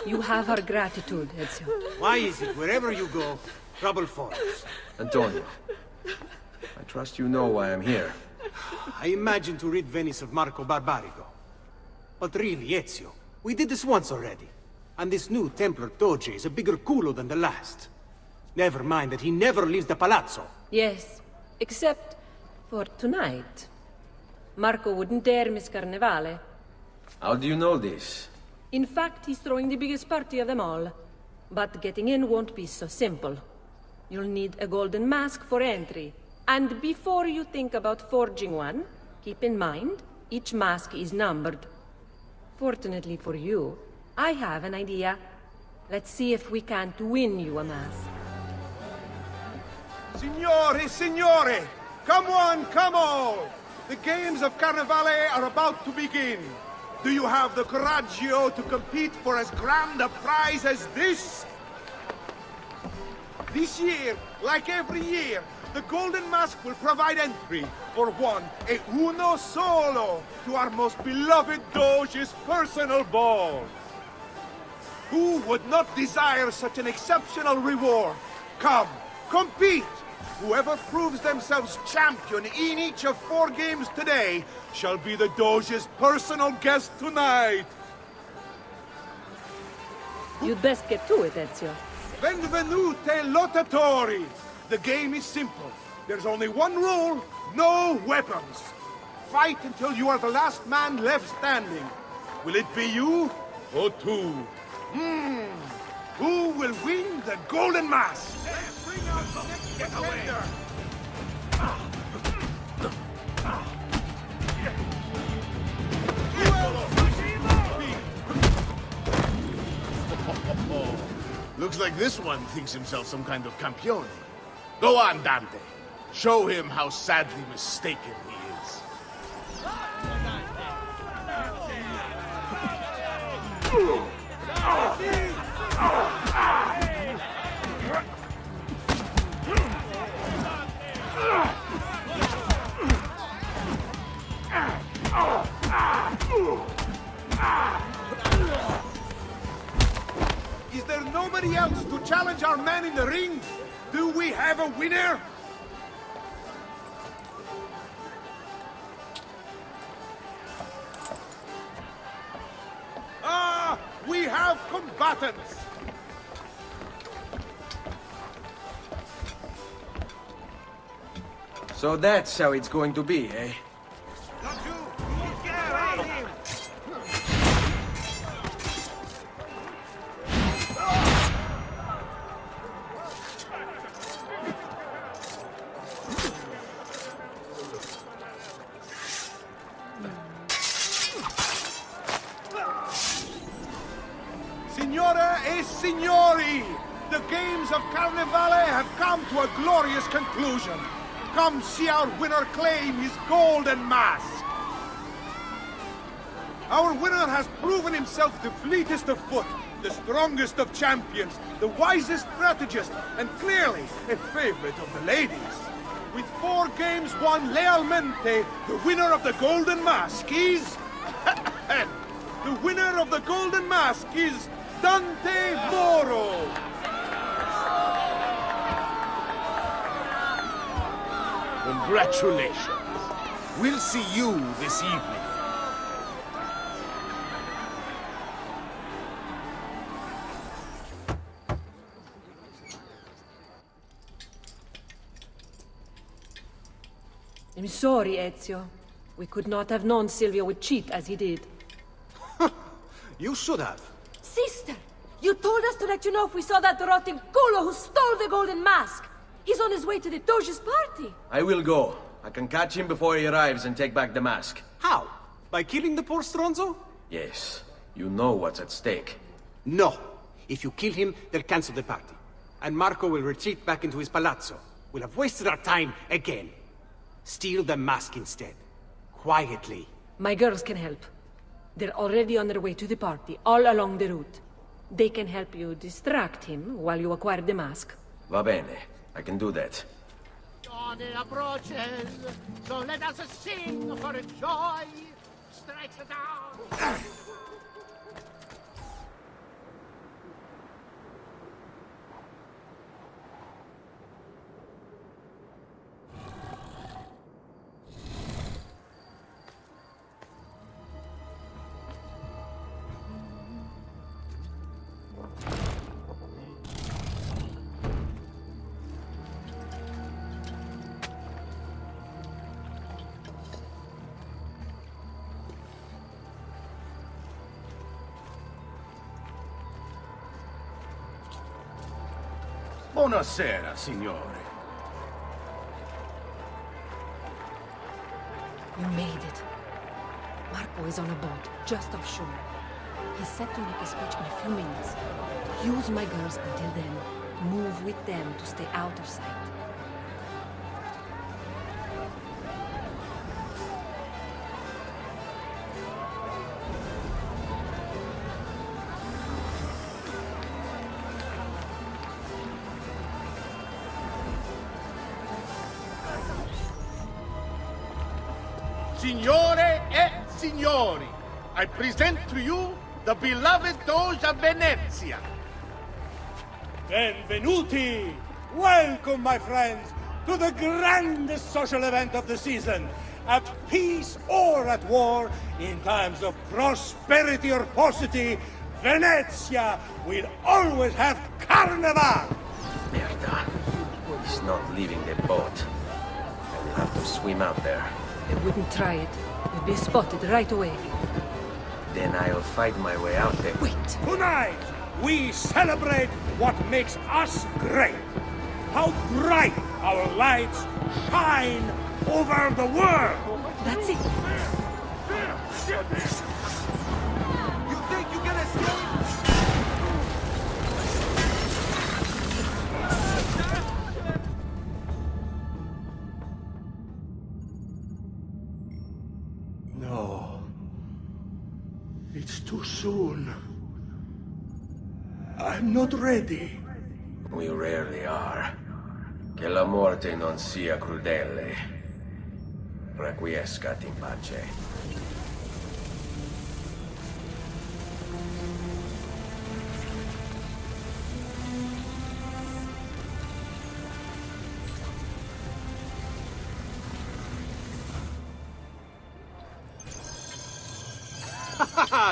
Speaker 1: You have our gratitude, Ezio.
Speaker 24: Why is it wherever you go, trouble follows?
Speaker 10: Antonio, I trust you know why I'm here.
Speaker 24: I imagine to rid Venice of Marco Barbarigo. But really, Ezio, we did this once already. And this new Templar Doge is a bigger culo than the last. Never mind that he never leaves the palazzo.
Speaker 1: Yes, except for tonight. Marco wouldn't dare miss Carnevale.
Speaker 10: How do you know this?
Speaker 1: In fact, he's throwing the biggest party of them all. But getting in won't be so simple. You'll need a golden mask for entry. And before you think about forging one, keep in mind, each mask is numbered. Fortunately for you, I have an idea. Let's see if we can't win you a mask.
Speaker 8: Signore, signore! Come on, come all! The games of Carnevale are about to begin. Do you have the coraggio to compete for as grand a prize as this? This year, like every year, the Golden Mask will provide entry for one, e uno solo, to our most beloved Doge's personal ball. Who would not desire such an exceptional reward? Come, compete! Whoever proves themselves champion in each of 4 games today shall be the Doge's personal guest tonight.
Speaker 1: You'd best get to it, Ezio.
Speaker 8: Benvenute lottatori! The game is simple. There's only one rule, no weapons. Fight until you are the last man left standing. Will it be you or two? Who will win the Golden Mask? Let's bring out the next contender!
Speaker 3: Looks like this one thinks himself some kind of campione. Go on, Dante. Show him how sadly mistaken he is.
Speaker 8: Is there nobody else to challenge our man in the ring? Do we have a winner? Ah, we have combatants!
Speaker 10: So that's how it's going to be, eh?
Speaker 8: Signore e signori, the games of Carnevale have come to a glorious conclusion. Come see our winner claim his golden mask. Our winner has proven himself the fleetest of foot, the strongest of champions, the wisest strategist, and clearly a favorite of the ladies. With 4 games won lealmente, the winner of the golden mask is... the winner of the golden mask is Dante Moro.
Speaker 3: Congratulations. We'll see you this evening.
Speaker 1: I'm sorry, Ezio. We could not have known Silvio would cheat as he did.
Speaker 13: You should have.
Speaker 16: Sister, you told us to let you know if we saw that rotting culo who stole the golden mask. He's on his way to the Doge's party.
Speaker 10: I will go. I can catch him before he arrives and take back the mask.
Speaker 13: How? By killing the poor Stronzo?
Speaker 10: Yes. You know what's at stake.
Speaker 13: No. If you kill him, they'll cancel the party. And Marco will retreat back into his palazzo. We'll have wasted our time again. Steal the mask instead. Quietly.
Speaker 1: My girls can help. They're already on their way to the party, all along the route. They can help you distract him while you acquire the mask.
Speaker 10: Va bene. I can do that.
Speaker 15: Dawn approaches, so let us sing for joy. Strikes down.
Speaker 3: Buonasera, signore.
Speaker 1: You made it. Marco is on a boat, just offshore. He's set to make a speech in a few minutes. Use my girls until then. Move with them to stay out of sight.
Speaker 3: Signore e signori, I present to you the beloved Doge of Venezia.
Speaker 12: Benvenuti! Welcome, my friends, to the grandest social event of the season. At peace or at war, in times of prosperity or paucity, Venezia will always have carnival!
Speaker 10: Merda. He's not leaving the boat. I will have to swim out there.
Speaker 1: I wouldn't try it. You'd be spotted right away.
Speaker 10: Then I'll fight my way out there.
Speaker 1: Wait!
Speaker 12: Tonight, we celebrate what makes us great. How bright our lights shine over the world.
Speaker 1: That's it.
Speaker 8: You think you can escape?
Speaker 12: No. It's too soon. I'm not ready.
Speaker 10: We rarely are. Che la morte non sia crudele. Requiescat in pace.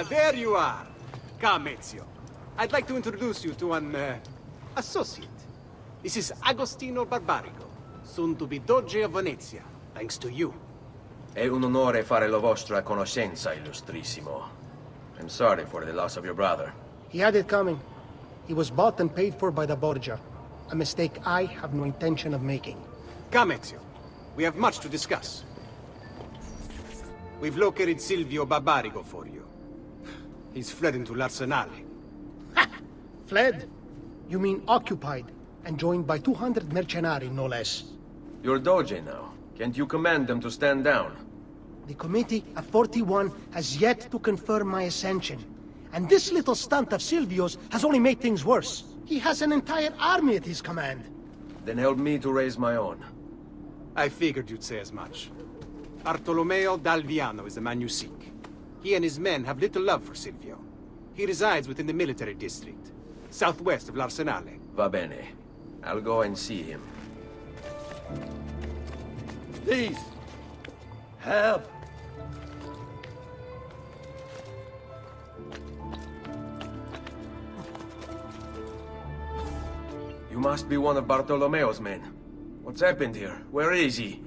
Speaker 13: There you are! Come, Ezio. I'd like to introduce you to an, associate. This is Agostino Barbarigo, soon to be Doge of Venezia, thanks to you.
Speaker 10: È un onore fare la vostra conoscenza, illustrissimo. I'm sorry for the loss of your brother.
Speaker 4: He had it coming. He was bought and paid for by the Borgia. A mistake I have no intention of making.
Speaker 13: Come, Ezio. We have much to discuss. We've located Silvio Barbarigo for you. He's fled into l'Arsenale.
Speaker 4: Fled? You mean occupied, and joined by 200 mercenari, no less.
Speaker 10: You're Doge now. Can't you command them to stand down?
Speaker 4: The committee of 41 has yet to confirm my ascension. And this little stunt of Silvio's has only made things worse. He has an entire army at his command.
Speaker 10: Then help me to raise my own.
Speaker 13: I figured you'd say as much. Bartolomeo d'Alviano is the man you seek. He and his men have little love for Silvio. He resides within the military district, southwest of l'Arsenale.
Speaker 10: Va bene. I'll go and see him.
Speaker 8: Please, help.
Speaker 10: You must be one of Bartolomeo's men. What's happened here? Where is he?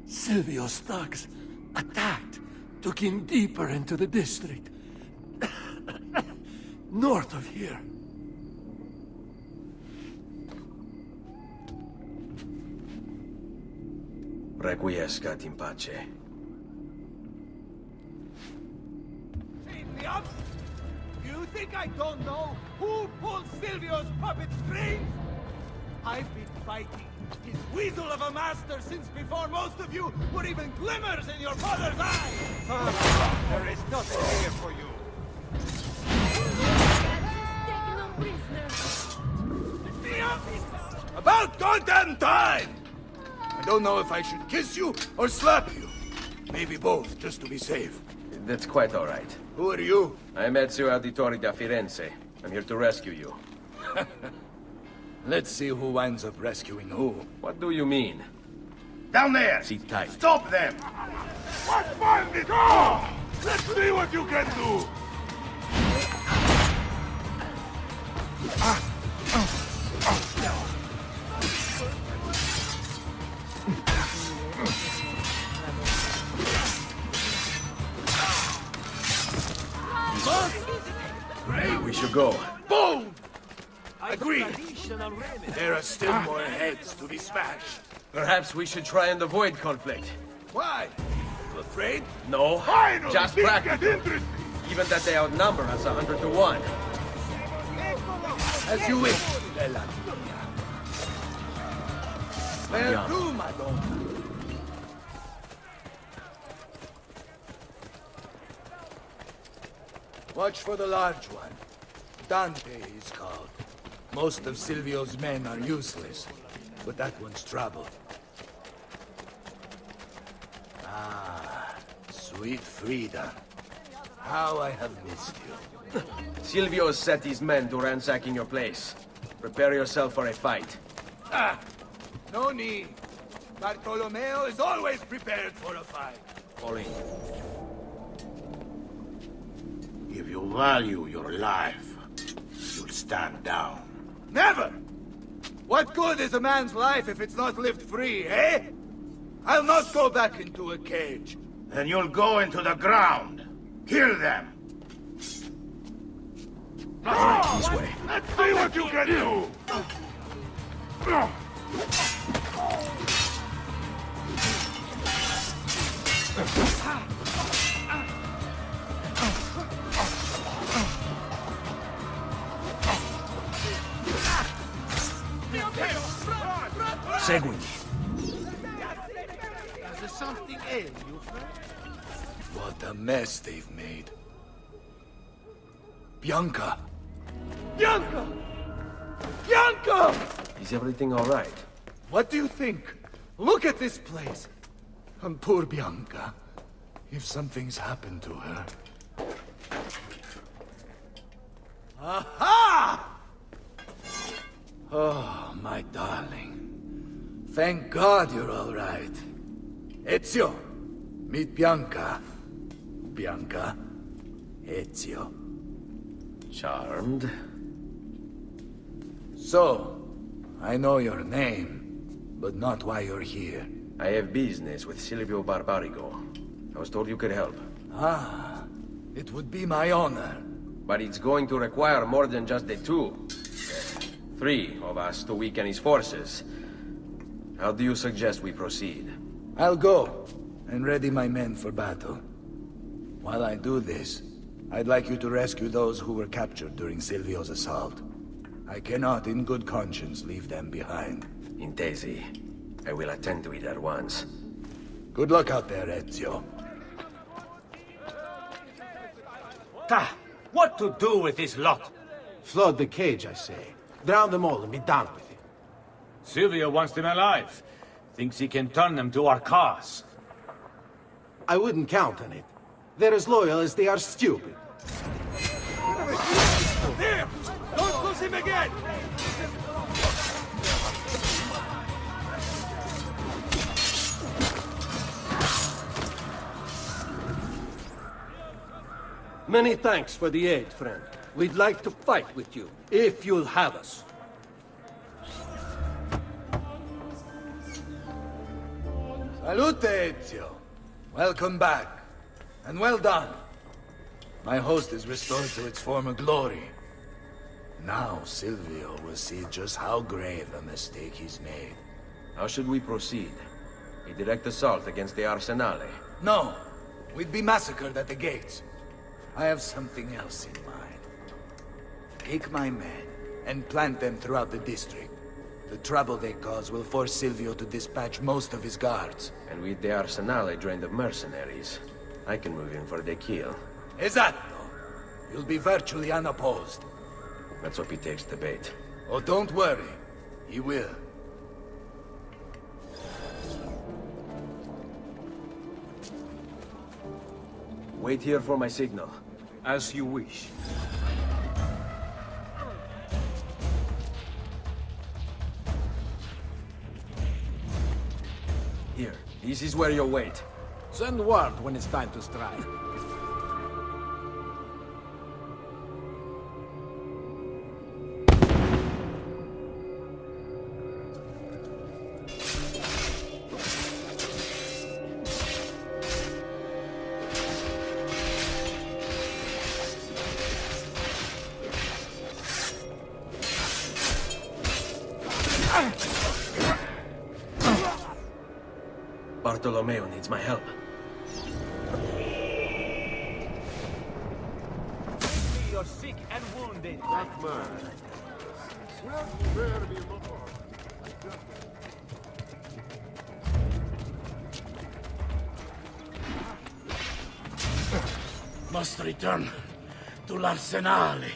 Speaker 12: Silvio's thugs attacked, took him deeper into the district. North of here.
Speaker 10: Requiescat in pace.
Speaker 8: Silvio? You think I don't know who pulled Silvio's puppet strings? I've been fighting his weasel of a master since before most of you were even glimmers in your mother's eyes! There is nothing here for you.
Speaker 3: About goddamn time! I don't know if I should kiss you or slap you. Maybe both, just to be safe.
Speaker 10: That's quite all right.
Speaker 3: Who are you?
Speaker 10: I'm Ezio Auditore da Firenze. I'm here to rescue you.
Speaker 3: Let's see who winds up rescuing who.
Speaker 10: What do you mean?
Speaker 3: Down there!
Speaker 10: Sit tight.
Speaker 3: Stop them! What's my go! Let's see what you can do!
Speaker 10: We should go.
Speaker 3: Boom! Agreed. There are still more heads to be smashed.
Speaker 10: Perhaps we should try and avoid conflict.
Speaker 3: Why?
Speaker 14: you afraid?
Speaker 2: No,
Speaker 14: Finally,
Speaker 2: just
Speaker 14: things
Speaker 2: practical.
Speaker 14: get interesting.
Speaker 2: Even that they outnumber us 100 to 1.
Speaker 14: As you wish, Bella. Where to, Madonna? Watch for the large one. Dante is called. Most of Silvio's men are useless, but that one's trouble. Ah, sweet Frida. How I have missed you.
Speaker 2: Silvio set his men to ransacking your place. Prepare yourself for a fight.
Speaker 14: Ah, no need. Bartolomeo is always prepared for a fight.
Speaker 2: Ollie.
Speaker 14: If you value your life, you'll stand down. Never! What good is a man's life if it's not lived free, eh? I'll not go back into a cage. Then you'll go into the ground. Kill them.
Speaker 2: This way.
Speaker 14: Let's see what you can do!
Speaker 2: Seguimi.
Speaker 14: Does there something ail you, friend? What a mess they've made. Bianca! Bianca! Bianca!
Speaker 2: Is everything all right?
Speaker 14: What do you think? Look at this place. And poor Bianca. If something's happened to her. Aha! Oh, my darling. Thank God you're all right. Ezio, meet Bianca. Bianca, Ezio.
Speaker 2: Charmed.
Speaker 14: So, I know your name, but not why you're here.
Speaker 2: I have business with Silvio Barbarigo. I was told you could help.
Speaker 14: Ah, it would be my honor.
Speaker 2: But it's going to require more than just the two. 3 of us to weaken his forces. How do you suggest we proceed?
Speaker 14: I'll go and ready my men for battle. While I do this, I'd like you to rescue those who were captured during Silvio's assault. I cannot, in good conscience, leave them behind.
Speaker 2: Intesi. I will attend to it at once.
Speaker 14: Good luck out there, Ezio.
Speaker 12: Ta! What to do with this lot?
Speaker 13: Flood the cage, I say. Drown them all and be done with it.
Speaker 17: Silvio wants them alive. Thinks he can turn them to our cause.
Speaker 13: I wouldn't count on it. They're as loyal as they are stupid.
Speaker 14: There! Don't lose him again!
Speaker 6: Many thanks for the aid, friend. We'd like to fight with you, if you'll have us.
Speaker 14: Salute, Ezio. Welcome back. And well done. My host is restored to its former glory. Now Silvio will see just how grave a mistake he's made.
Speaker 2: How should we proceed? A direct assault against the Arsenale?
Speaker 14: No. We'd be massacred at the gates. I have something else in mind. Take my men and plant them throughout the district. The trouble they cause will force Silvio to dispatch most of his guards.
Speaker 2: And with the Arsenale drained of mercenaries, I can move in for the kill.
Speaker 14: Esatto. You'll be virtually unopposed.
Speaker 2: Let's hope he takes the bait.
Speaker 14: Oh, don't worry. He will.
Speaker 2: Wait here for my signal.
Speaker 17: As you wish.
Speaker 2: Here, this is where you'll wait.
Speaker 6: Send word when it's time to strike.
Speaker 2: Bartolomeo needs my help.
Speaker 17: your sick and wounded.
Speaker 3: Not mine. Well, spare me, Lord.
Speaker 14: Must return to l'Arsenale.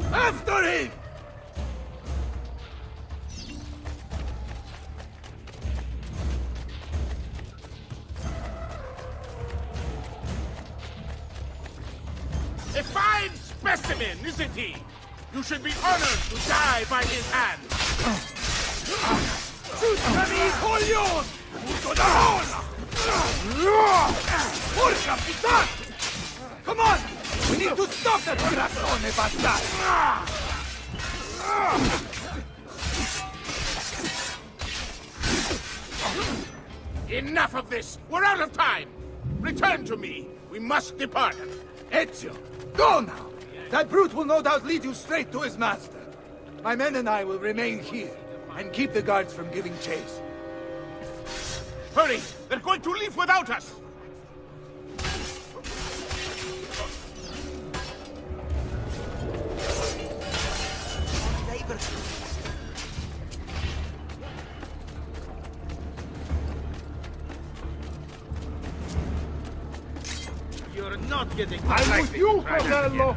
Speaker 14: After him!
Speaker 8: A fine specimen, isn't he? You should be honored to die by his hand.
Speaker 14: Coglion! Punto da rosa! Porca puttana! Come on! We need to stop that corazone bastard!
Speaker 8: Enough of this! We're out of time! Return to me! We must depart!
Speaker 14: Ezio, go now! That brute will no doubt lead you straight to his master. My men and I will remain here and keep the guards from giving chase.
Speaker 8: Hurry! They're going to leave without us!
Speaker 17: You're not getting
Speaker 8: I'm with you, Fratello!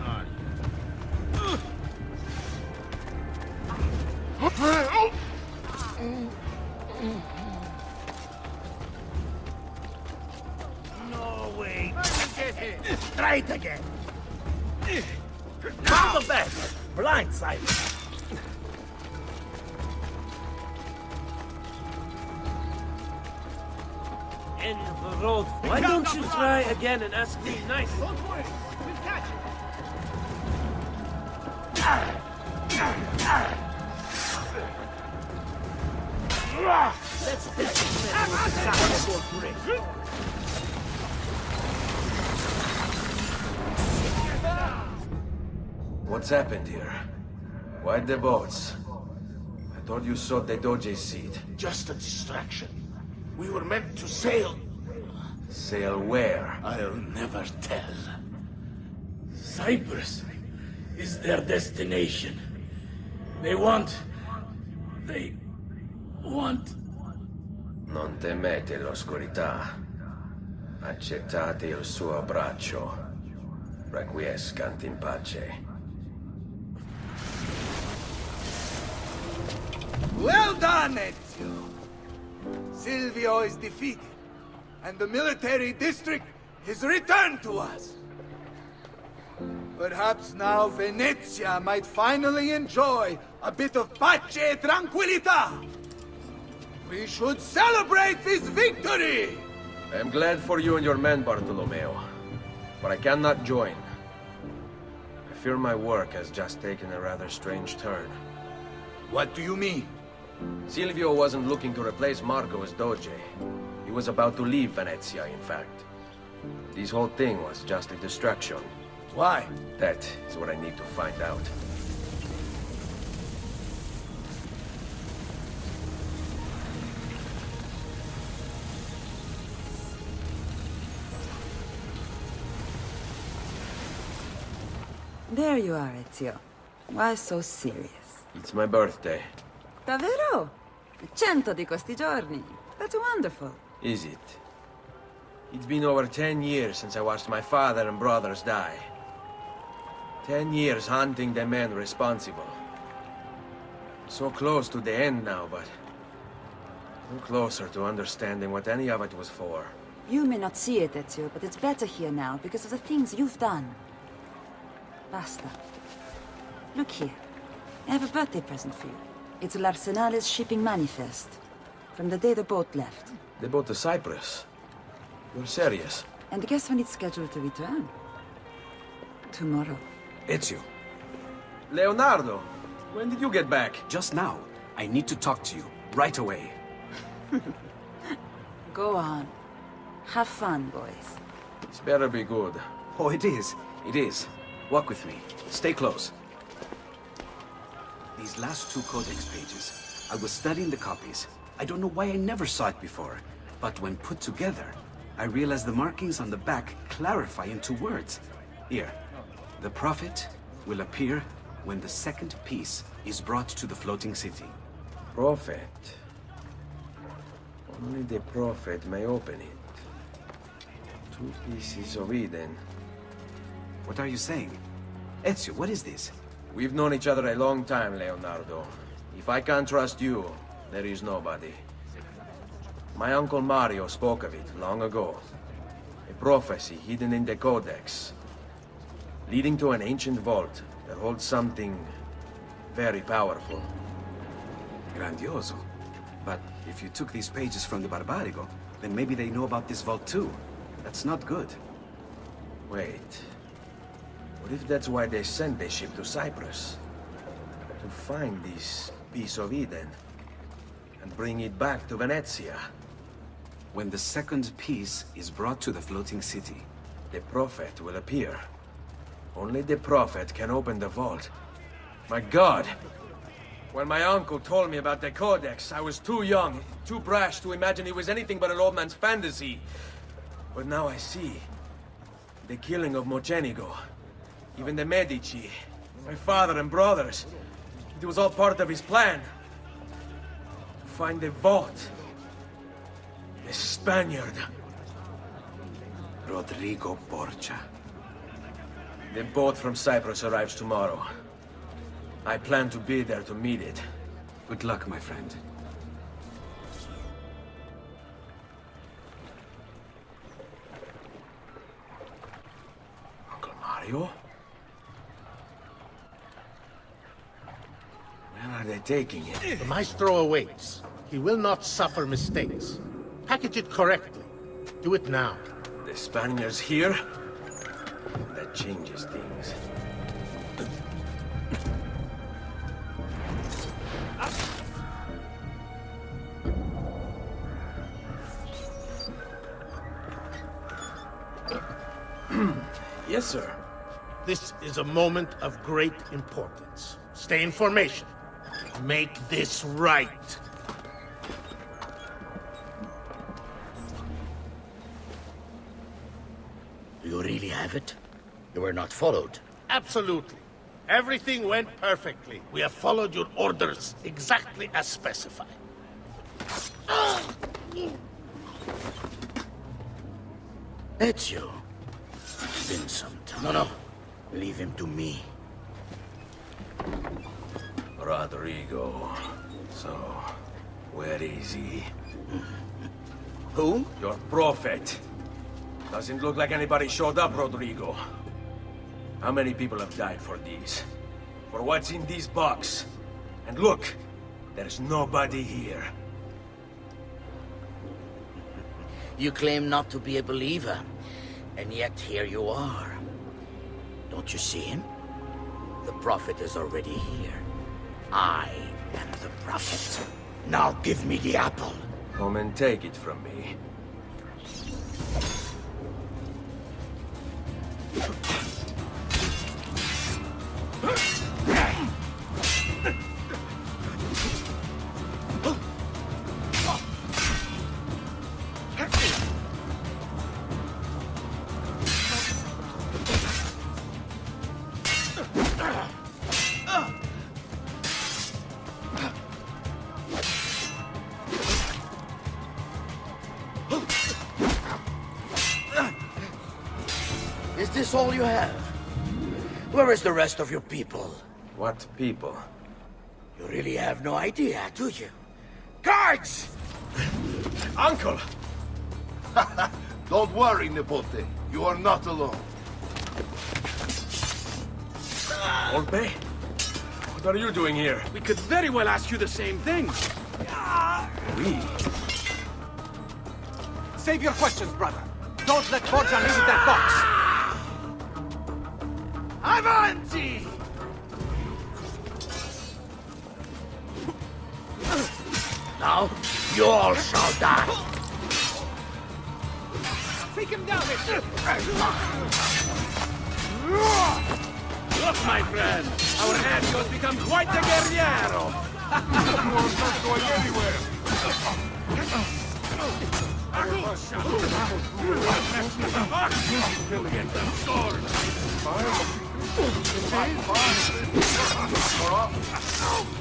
Speaker 17: No way.
Speaker 14: Try it again.
Speaker 17: From the back. Blindside. End of the road. Why don't you try again and ask me nicely?
Speaker 15: Don't worry, we'll catch him.
Speaker 17: Let's take this trick.
Speaker 2: What's happened here? Why the boats? I thought you sought the Doge's seat.
Speaker 8: Just a distraction. We were meant to sail.
Speaker 2: Sail where?
Speaker 14: I'll never tell. Cyprus is their destination. They want...
Speaker 2: Non temete l'oscurità. Accettate il suo abbraccio. Requiescant in pace.
Speaker 14: Well done, Ezio! Silvio is defeated, and the military district is returned to us. Perhaps now Venezia might finally enjoy a bit of pace e tranquillità. We should celebrate this victory!
Speaker 2: I am glad for you and your men, Bartolomeo. But I cannot join. I fear my work has just taken a rather strange turn.
Speaker 14: What do you mean?
Speaker 2: Silvio wasn't looking to replace Marco as Doge. He was about to leave Venezia, in fact. This whole thing was just a distraction.
Speaker 14: Why?
Speaker 2: That is what I need to find out.
Speaker 7: There you are, Ezio. Why so serious?
Speaker 2: It's my birthday.
Speaker 7: Davvero? 100 di questi giorni. That's wonderful.
Speaker 2: Is it? It's been over 10 years since I watched my father and brothers die. 10 years hunting the men responsible. So close to the end now, but... no closer to understanding what any of it was for.
Speaker 7: You may not see it, Ezio, but it's better here now because of the things you've done. Basta. Look here. I have a birthday present for you. It's l'Arsenale's shipping manifest. From the day the boat left.
Speaker 2: They boat to Cyprus. You're serious?
Speaker 7: And guess when it's scheduled to return? Tomorrow.
Speaker 13: Ezio.
Speaker 2: Leonardo! When did you get back?
Speaker 13: Just now. I need to talk to you. Right away.
Speaker 7: Go on. Have fun, boys.
Speaker 2: This better be good.
Speaker 19: Oh, it is. It is. Walk with me. Stay close. These last 2 codex pages, I was studying the copies. I don't know why I never saw it before, but when put together, I realized the markings on the back clarify into words. Here, the prophet will appear when the second piece is brought to the floating city.
Speaker 2: Prophet? Only the prophet may open it. 2 pieces of Eden.
Speaker 19: What are you saying? Ezio, what is this?
Speaker 2: We've known each other a long time, Leonardo. If I can't trust you, there is nobody. My uncle Mario spoke of it long ago. A prophecy hidden in the Codex, leading to an ancient vault that holds something very powerful.
Speaker 19: Grandioso. But if you took these pages from the Barbarigo, then maybe they know about this vault too. That's not good.
Speaker 2: Wait. What if that's why they sent the ship to Cyprus? To find this piece of Eden and bring it back to Venezia.
Speaker 19: When the second piece is brought to the floating city,
Speaker 2: the prophet will appear. Only the prophet can open the vault. My God! When my uncle told me about the Codex, I was too young, too brash to imagine it was anything but an old man's fantasy. But now I see. The killing of Mocenigo, even the Medici, my father and brothers. It was all part of his plan. To find the vault. The Spaniard.
Speaker 19: Rodrigo Borgia.
Speaker 2: The boat from Cyprus arrives tomorrow. I plan to be there to meet it.
Speaker 19: Good luck, my friend.
Speaker 2: Uncle Mario? Where are they taking it?
Speaker 8: The Maestro awaits. He will not suffer mistakes. Package it correctly. Do it now.
Speaker 2: The Spaniards here? That changes things. Yes, sir.
Speaker 8: This is a moment of great importance. Stay in formation. Make this right.
Speaker 20: Do you really have it? You were not followed.
Speaker 8: Absolutely. Everything went perfectly. We have followed your orders exactly as specified.
Speaker 20: Ezio. It's been some time. No. Leave him to me.
Speaker 2: Rodrigo. So, where is he?
Speaker 20: Who?
Speaker 2: Your prophet. Doesn't look like anybody showed up, Rodrigo. How many people have died for these? For what's in this box? And look, there's nobody here.
Speaker 20: You claim not to be a believer, and yet here you are. Don't you see him? The prophet is already here. I am the prophet. Now give me the apple.
Speaker 2: Come and take it from me.
Speaker 20: Is this all you have? Where is the rest of your people?
Speaker 2: What people?
Speaker 20: You really have no idea, do you? Guards!
Speaker 2: Uncle!
Speaker 3: Don't worry, Nipote. You are not alone.
Speaker 2: Olpe? What are you doing here?
Speaker 12: We could very well ask you the same thing.
Speaker 2: We?
Speaker 13: Save your questions, brother. Don't let Borgia leave with that box.
Speaker 8: Avanti!
Speaker 20: Now, you all shall die.
Speaker 17: Take him down! Look, my friend! Our Ezio's become quite a guerriero!
Speaker 8: You are not going anywhere!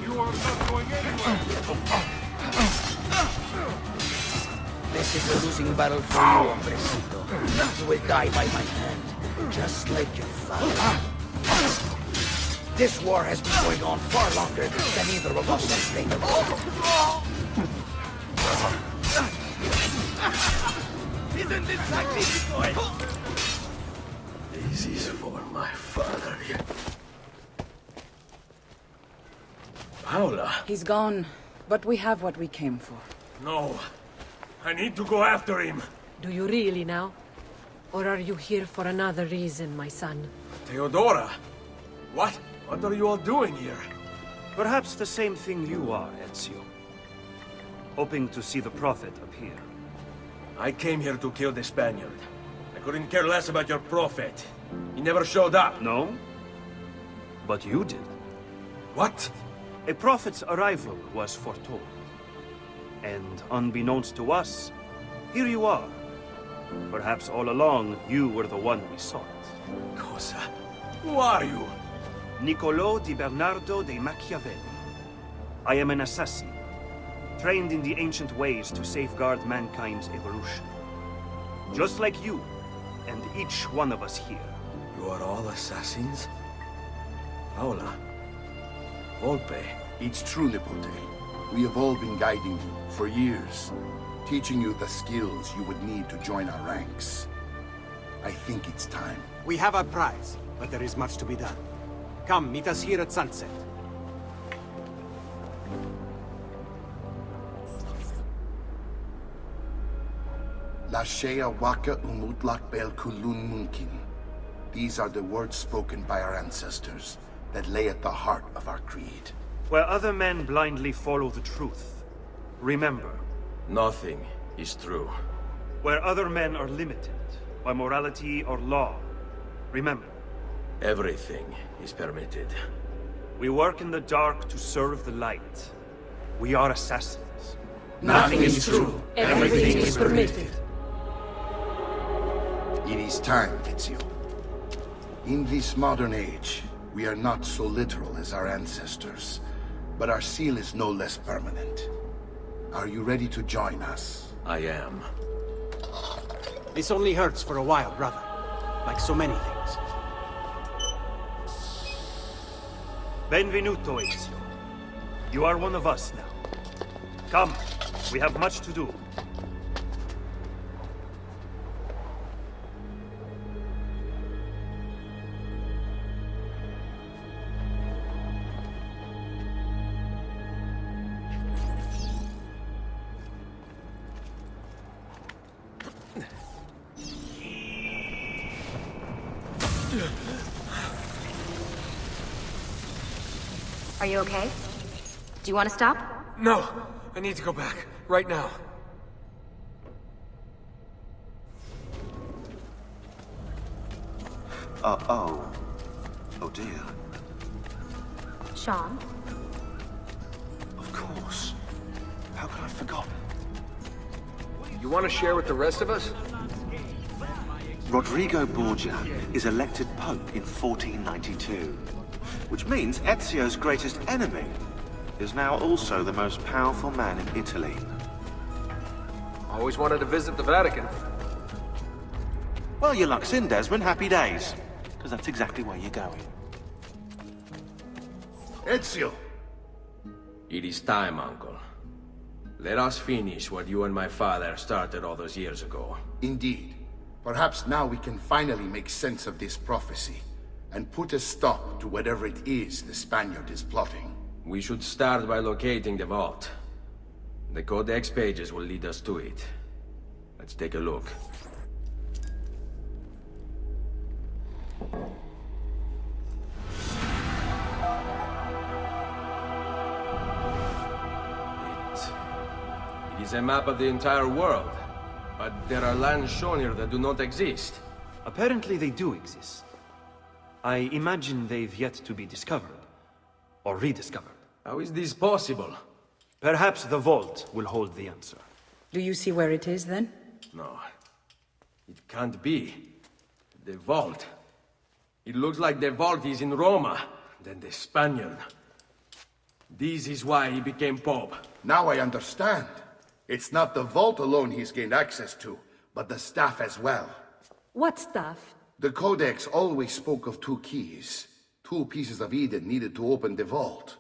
Speaker 8: You are not going anywhere!
Speaker 20: This is a losing battle for you, hombrecito. You will die by my hand, just like your father. This war has been going on far longer than either of us has think.
Speaker 17: Isn't this magnificent?
Speaker 2: This is for my father. Paula.
Speaker 7: He's gone, but we have what we came for.
Speaker 2: No. I need to go after him.
Speaker 1: Do you really now? Or are you here for another reason, my son?
Speaker 2: Theodora! What? What are you all doing here?
Speaker 18: Perhaps the same thing you are, Ezio. Hoping to see the Prophet appear.
Speaker 2: I came here to kill the Spaniard. I couldn't care less about your Prophet. He never showed up.
Speaker 18: No? But you did.
Speaker 2: What?
Speaker 18: A Prophet's arrival was foretold. And unbeknownst to us, here you are. Perhaps all along, you were the one we sought.
Speaker 2: Cosa? Who are you?
Speaker 18: Niccolò di Bernardo de Machiavelli. I am an assassin, trained in the ancient ways to safeguard mankind's evolution. Just like you, and each one of us here.
Speaker 2: You are all assassins? Paola. Volpe.
Speaker 3: It's true, Nipote. We have all been guiding you for years, teaching you the skills you would need to join our ranks. I think it's time.
Speaker 13: We have our prize, but there is much to be done. Come, meet us here at sunset.
Speaker 3: Lashea waka umutlak bel kulun munkin. These are the words spoken by our ancestors that lay at the heart of our creed.
Speaker 18: Where other men blindly follow the truth, remember.
Speaker 2: Nothing is true.
Speaker 18: Where other men are limited by morality or law, remember.
Speaker 2: Everything is permitted.
Speaker 18: We work in the dark to serve the light. We are assassins.
Speaker 3: Nothing is true.
Speaker 1: Everything is permitted.
Speaker 3: It is time, Ezio. In this modern age, we are not so literal as our ancestors, but our seal is no less permanent. Are you ready to join us?
Speaker 2: I am.
Speaker 13: This only hurts for a while, brother. Like so many things.
Speaker 18: Benvenuto, Ezio. You are one of us now. Come, we have much to do.
Speaker 21: Are you okay? Do you want to stop?
Speaker 2: No! I need to go back. Right now.
Speaker 22: Oh dear.
Speaker 21: Sean?
Speaker 22: Of course. How could I have forgotten?
Speaker 2: You want to share with the rest of us?
Speaker 22: Rodrigo Borgia is elected Pope in 1492. Which means Ezio's greatest enemy is now also the most powerful man in Italy.
Speaker 2: Always wanted to visit the Vatican.
Speaker 22: Well, your luck's in, Desmond. Happy days. Because that's exactly where you're going.
Speaker 3: Ezio!
Speaker 2: It is time, Uncle. Let us finish what you and my father started all those years ago.
Speaker 3: Indeed. Perhaps now we can finally make sense of this prophecy and put a stop to whatever it is the Spaniard is plotting.
Speaker 2: We should start by locating the vault. The Codex pages will lead us to it. Let's take a look. It is a map of the entire world. But there are lands shown here that do not exist.
Speaker 18: Apparently they do exist. I imagine they've yet to be discovered. Or rediscovered.
Speaker 2: How is this possible?
Speaker 18: Perhaps the vault will hold the answer.
Speaker 7: Do you see where it is, then?
Speaker 2: No. It can't be. The vault. It looks like the vault is in Roma, then the Spaniard. This is why he became Pope.
Speaker 3: Now I understand. It's not the vault alone he's gained access to, but the staff as well.
Speaker 1: What staff?
Speaker 3: The Codex always spoke of 2 keys. 2 pieces of Eden needed to open the vault.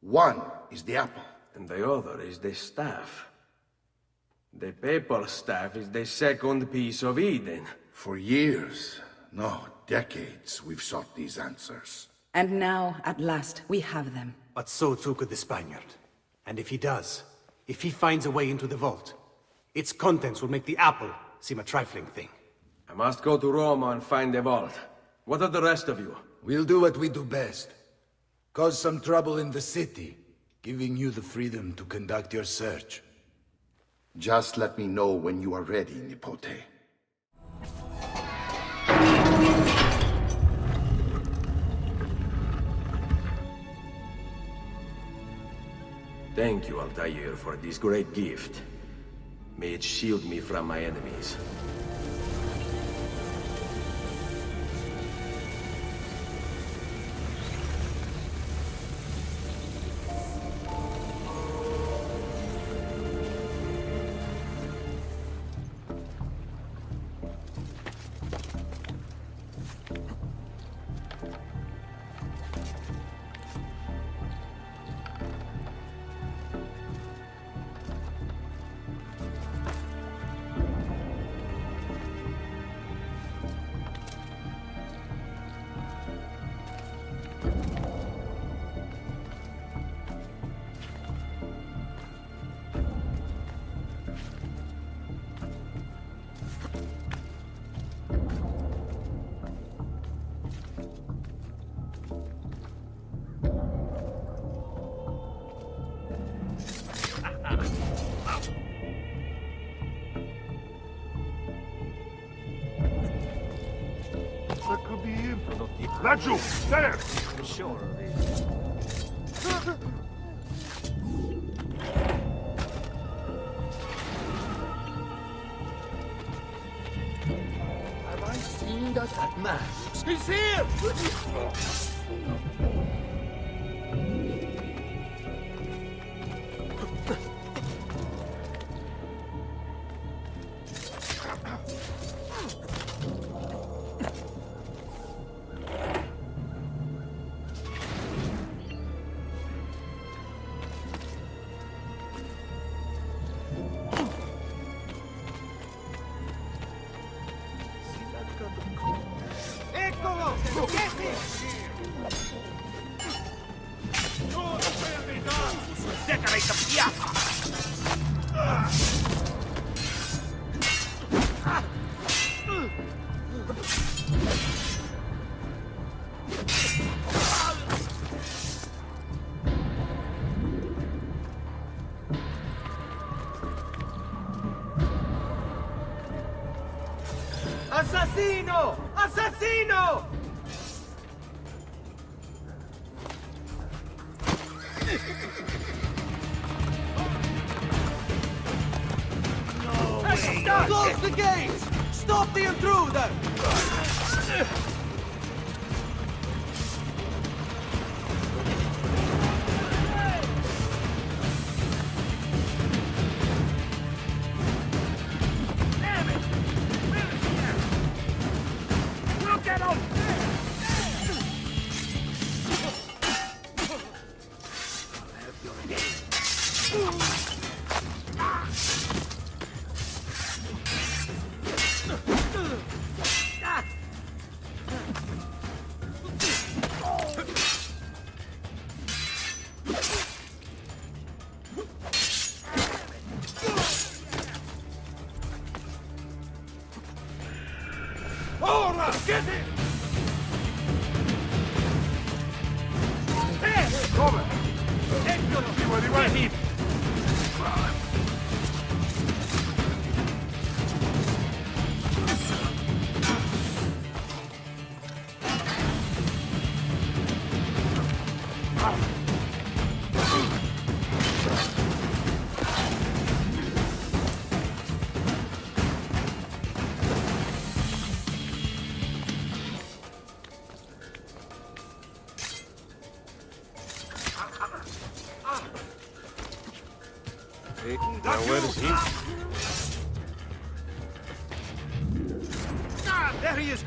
Speaker 3: One is the apple.
Speaker 2: And the other is the staff. The papal staff is the second piece of Eden.
Speaker 3: For years, no, decades, we've sought these answers.
Speaker 7: And now, at last, we have them.
Speaker 13: But so too could the Spaniard. And if he does, if he finds a way into the vault, its contents will make the apple seem a trifling thing.
Speaker 2: I must go to Roma and find the vault. What are the rest of you?
Speaker 14: We'll do what we do best. Cause some trouble in the city, giving you the freedom to conduct your search.
Speaker 3: Just let me know when you are ready, Nipote.
Speaker 2: Thank you, Altair, for this great gift. May it shield me from my enemies.
Speaker 8: That could be him. Laggiù, there!
Speaker 18: Sure.
Speaker 8: Have I seen that man? He's here!
Speaker 15: Eccolo! Get him!
Speaker 17: Decorate the piazza!
Speaker 15: Assassino! Assassino!
Speaker 17: No way!
Speaker 15: Close the gates! Stop the intruder!
Speaker 8: Ora! Get it! Dove?
Speaker 17: Eccolo!
Speaker 8: Prima di me!
Speaker 2: Now where is he?
Speaker 14: Ah, there he is!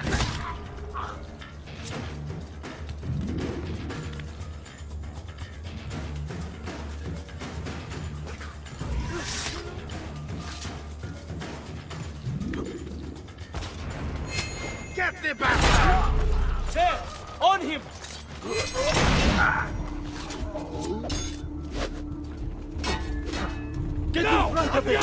Speaker 14: Get the bastard!
Speaker 17: There! On him!
Speaker 14: Get
Speaker 17: Now!
Speaker 14: in front of him!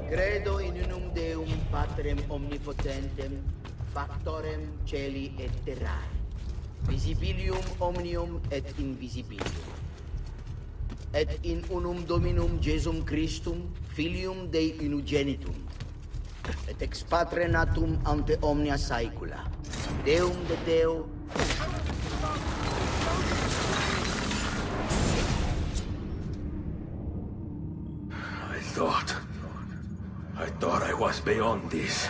Speaker 20: Credo in unum Deum Patrem omnipotentem, factorem celi et terrae, visibilium omnium et invisibilium. Et in unum Dominum Jesum Christum, Filium Dei unigenitum, et ex Patre natum ante omnia saecula, Deum de Deo.
Speaker 2: I thought I was beyond this.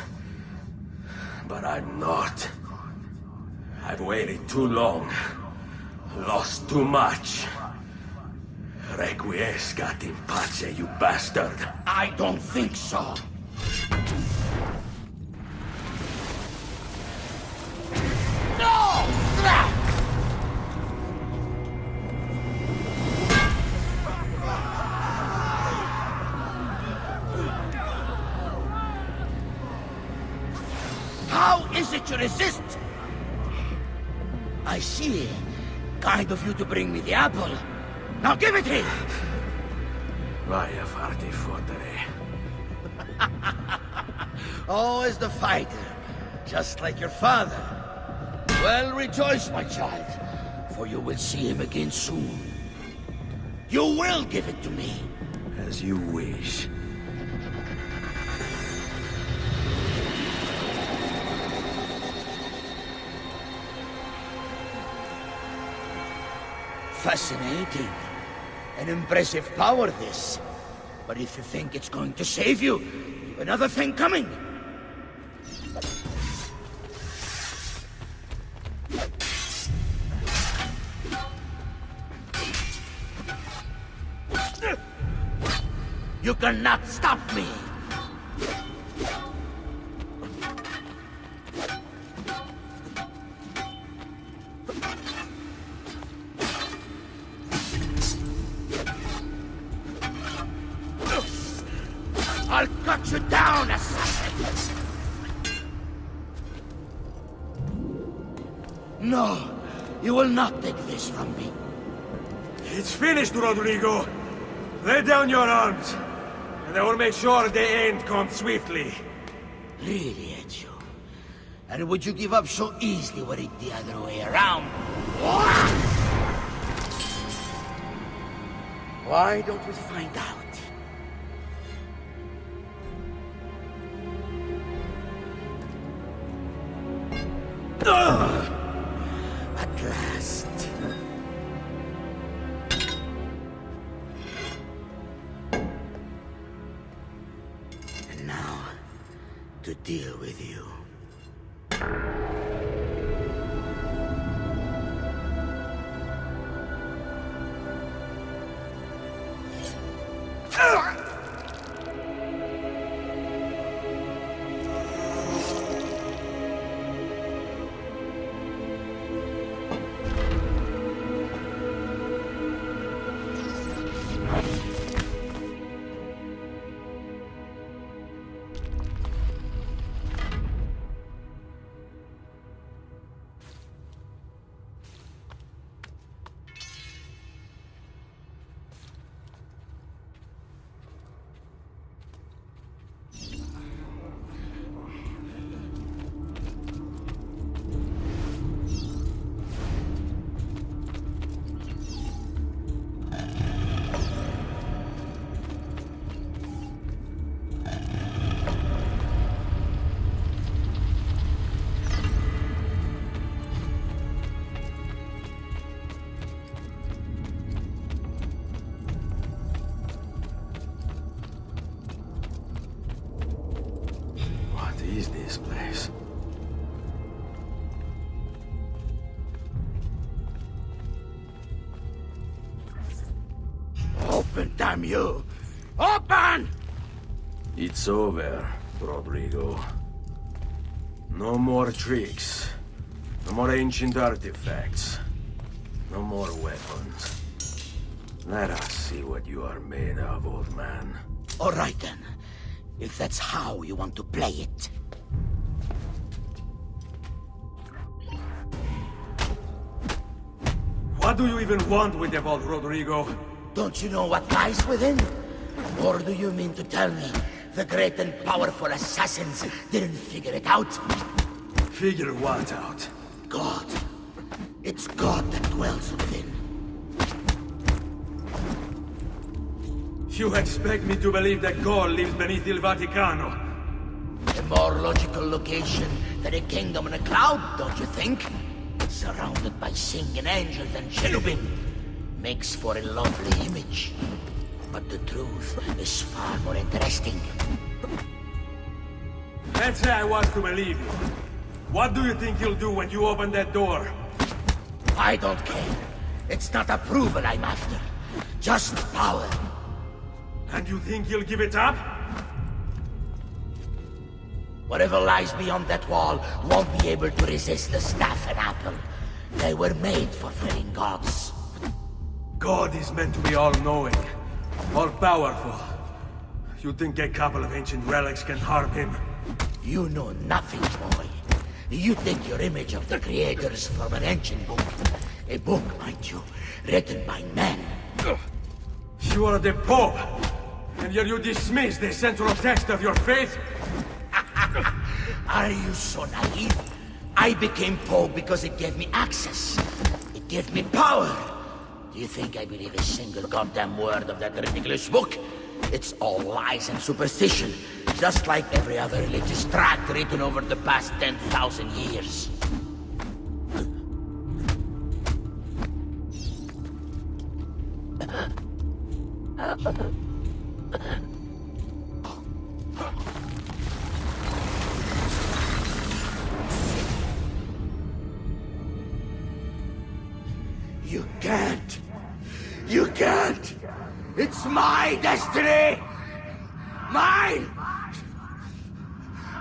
Speaker 2: But I'm not. I've waited too long. Lost too much. Requiescat in pace, you bastard.
Speaker 14: I don't think so. How is it you resist? I see. Kind of you to bring me the apple. Now give it here!
Speaker 2: Vai a farti fottere.
Speaker 14: Always the fighter, just like your father. Well, rejoice, my child, for you will see him again soon. You will give it to me.
Speaker 2: As you wish.
Speaker 14: Fascinating. An impressive power, this. But if you think it's going to save you, you've another thing coming. You cannot stop me! I'll cut you down, assassin! No, you will not take this from me.
Speaker 2: It's finished, Rodrigo. Lay down your arms, and I will make sure the end comes swiftly.
Speaker 14: Really, Ezio? And would you give up so easily were it the other way around? Why don't we find out? At last. And now, to deal with you.
Speaker 2: this place.
Speaker 14: Open, damn you! Open!
Speaker 2: It's over, Rodrigo. No more tricks. No more ancient artifacts. No more weapons. Let us see what you are made of, old man.
Speaker 20: All right then. If that's how you want to play it.
Speaker 2: What do you even want with the vault, Rodrigo?
Speaker 20: Don't you know what lies within? Or do you mean to tell me the great and powerful assassins didn't figure it out?
Speaker 2: Figure what out?
Speaker 20: God. It's God that dwells within.
Speaker 2: You expect me to believe that God lives beneath Il Vaticano?
Speaker 20: A more logical location than a kingdom in a cloud, don't you think? Surrounded by singing angels and cherubim. Makes for a lovely image. But the truth is far more interesting.
Speaker 2: Let's say I was to believe you. What do you think you'll do when you open that door?
Speaker 20: I don't care. It's not approval I'm after. Just power.
Speaker 2: And you think you'll give it up?
Speaker 20: Whatever lies beyond that wall won't be able to resist the staff and apple. They were made for felling gods.
Speaker 2: God is meant to be all-knowing, all-powerful. You think a couple of ancient relics can harm him?
Speaker 20: You know nothing, boy. You take your image of the creators from an ancient book. A book, mind you, written by men.
Speaker 2: You are the Pope, and yet you dismiss the central text of your faith?
Speaker 20: Are you so naive? I became Pope because it gave me access. It gave me power. Do you think I believe a single goddamn word of that ridiculous book? It's all lies and superstition, just like every other religious tract written over the past 10,000 years. You can't! You can't! It's my destiny! Mine!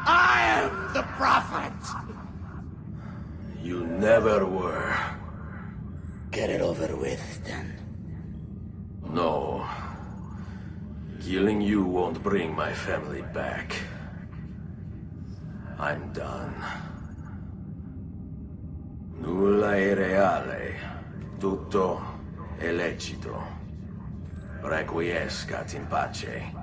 Speaker 20: I am the prophet!
Speaker 2: You never were.
Speaker 20: Get it over with, then.
Speaker 2: No. Killing you won't bring my family back. I'm done. Nulla è reale. Tutto è lecito. Requiescat in pace.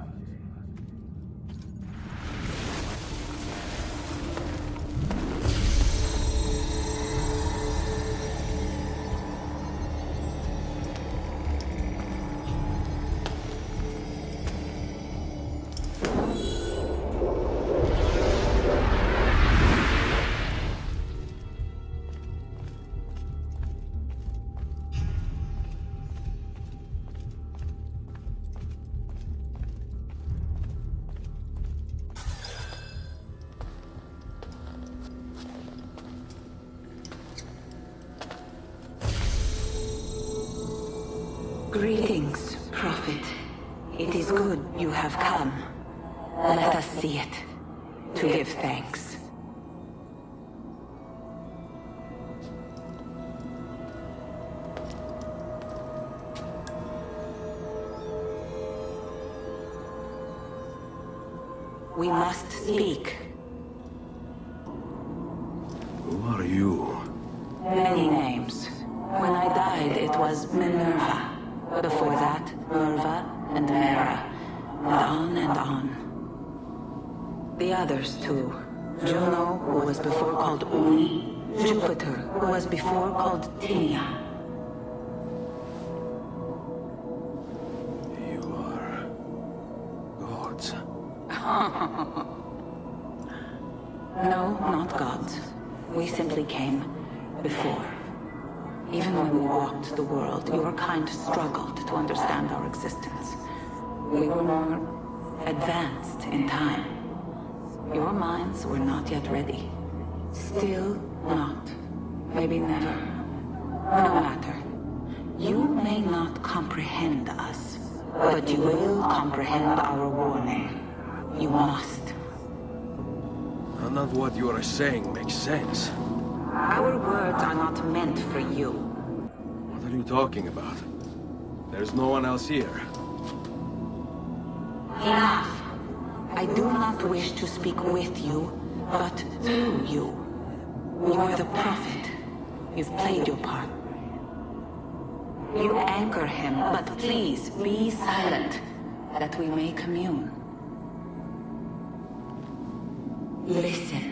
Speaker 7: Greetings, Prophet. It is good you have come. Let us see it, to give thanks. We must speak.
Speaker 2: Who are you?
Speaker 7: Many names. When I died, it was Minerva. Before that, Merva and Mera. And on and on. The others, too. Juno, who was before called Uni. Jupiter, who was before called Tinia.
Speaker 2: You are... gods.
Speaker 7: No, not gods. We simply came before. Even when we walked the world, your kind struggled to understand our existence. We were more advanced in time. Your minds were not yet ready. Still not. Maybe never. No matter. You may not comprehend us, but you will comprehend our warning. You must.
Speaker 2: None of what you are saying makes sense.
Speaker 7: Our words are not meant for you.
Speaker 2: What are you talking about? There's no one else here.
Speaker 7: Enough. I do not wish to speak with you, but through you. You are the prophet. You've played your part. You anchor him, but please be silent, that we may commune. Listen.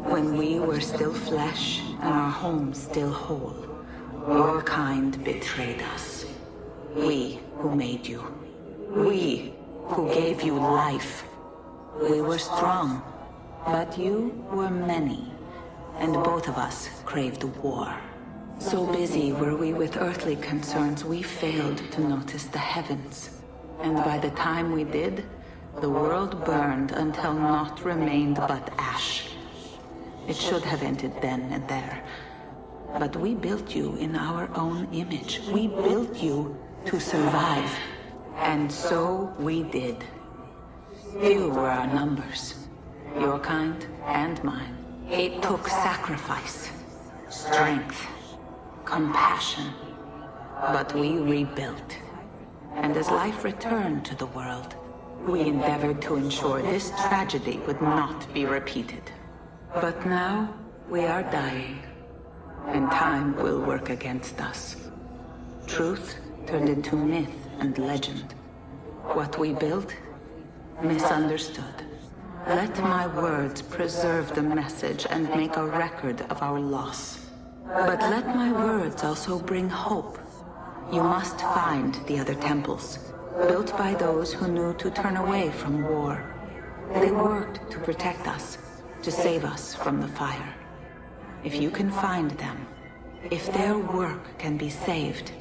Speaker 7: When we were still flesh and our home still whole, your kind betrayed us. We who made you. We who gave you life. We were strong, but you were many, and both of us craved war. So busy were we with earthly concerns, we failed to notice the heavens. And by the time we did, the world burned until naught remained but ash. It should have ended then and there. But we built you in our own image. We built you to survive. And so we did. Few were our numbers, your kind and mine. It took sacrifice, strength, compassion. But we rebuilt. And as life returned to the world, we endeavored to ensure this tragedy would not be repeated. But now, we are dying, and time will work against us. Truth turned into myth and legend. What we built, misunderstood. Let my words preserve the message and make a record of our loss. But let my words also bring hope. You must find the other temples, built by those who knew to turn away from war. They worked to protect us, to save us from the fire. If you can find them, if their work can be saved,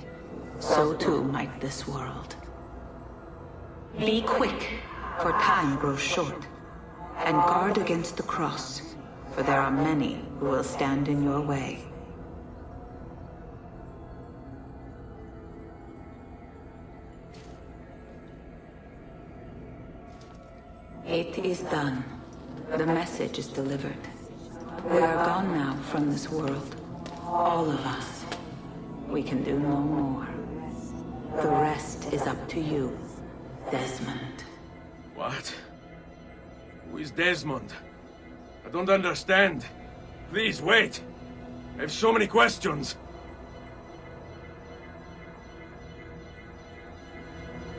Speaker 7: so too might this world. Be quick, for time grows short, and guard against the cross, for there are many who will stand in your way. It is done. The message is delivered. We are gone now from this world. All of us. We can do no more. The rest is up to you, Desmond.
Speaker 2: What? Who is Desmond? I don't understand. Please, wait. I have so many questions.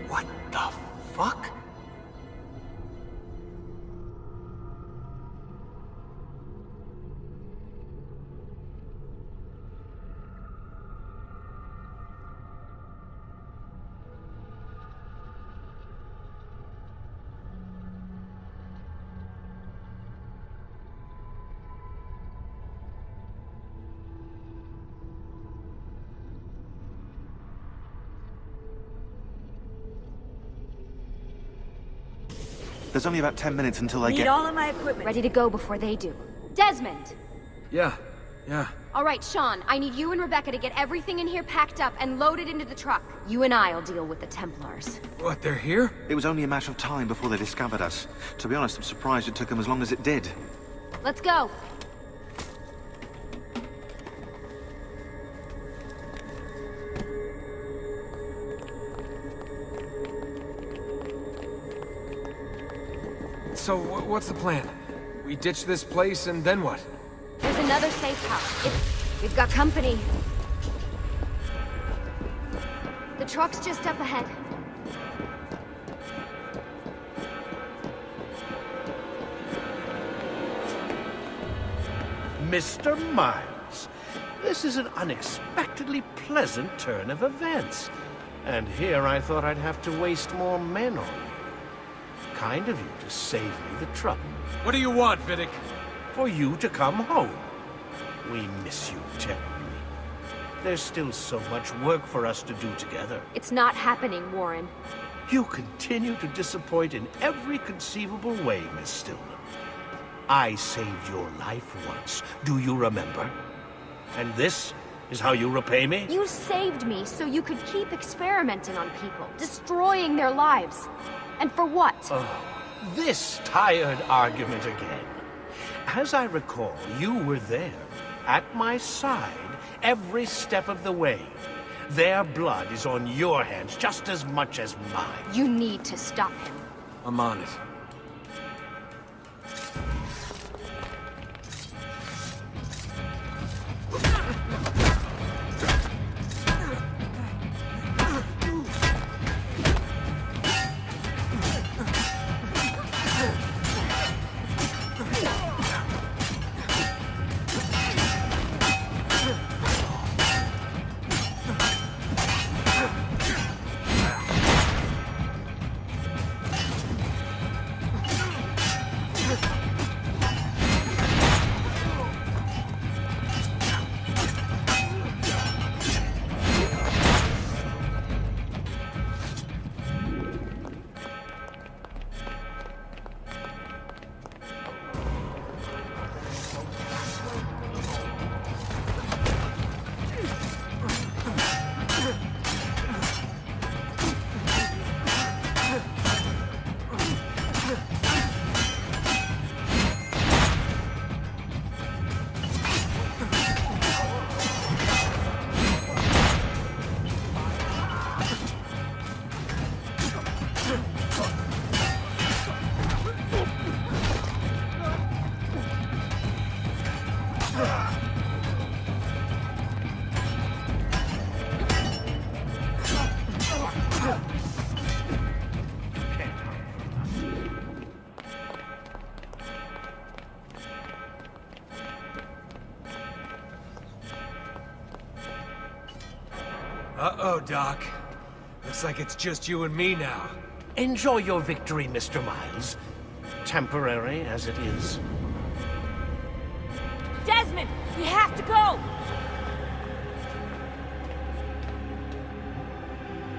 Speaker 13: What the fuck?
Speaker 22: There's only about 10 minutes until I
Speaker 21: Need
Speaker 22: get...
Speaker 21: all of my equipment. Ready to go before they do. Desmond!
Speaker 2: Yeah.
Speaker 21: All right, Sean, I need you and Rebecca to get everything in here packed up and loaded into the truck. You and I'll deal with the Templars.
Speaker 22: What, they're here? It was only a matter of time before they discovered us. To be honest, I'm surprised it took them as long as it did.
Speaker 21: Let's go.
Speaker 2: So, what's the plan? We ditch this place and then what?
Speaker 21: There's another safe house. We've got company. The truck's just up ahead.
Speaker 12: Mr. Miles, this is an unexpectedly pleasant turn of events. And here I thought I'd have to waste more men on you. Kind of you to save me the trouble.
Speaker 2: What do you want, Vidic?
Speaker 12: For you to come home. We miss you terribly. There's still so much work for us to do together.
Speaker 21: It's not happening, Warren.
Speaker 12: You continue to disappoint in every conceivable way, Miss Stillman. I saved your life once. Do you remember? And this is how you repay me?
Speaker 21: You saved me so you could keep experimenting on people, destroying their lives. And for what?
Speaker 12: Oh, this tired argument again. As I recall, you were there, at my side, every step of the way. Their blood is on your hands just as much as mine.
Speaker 21: You need to stop him.
Speaker 2: I'm on it. Uh-oh, Doc. Looks like it's just you and me now.
Speaker 12: Enjoy your victory, Mr. Miles. Temporary as it is.
Speaker 16: Desmond, we have to go!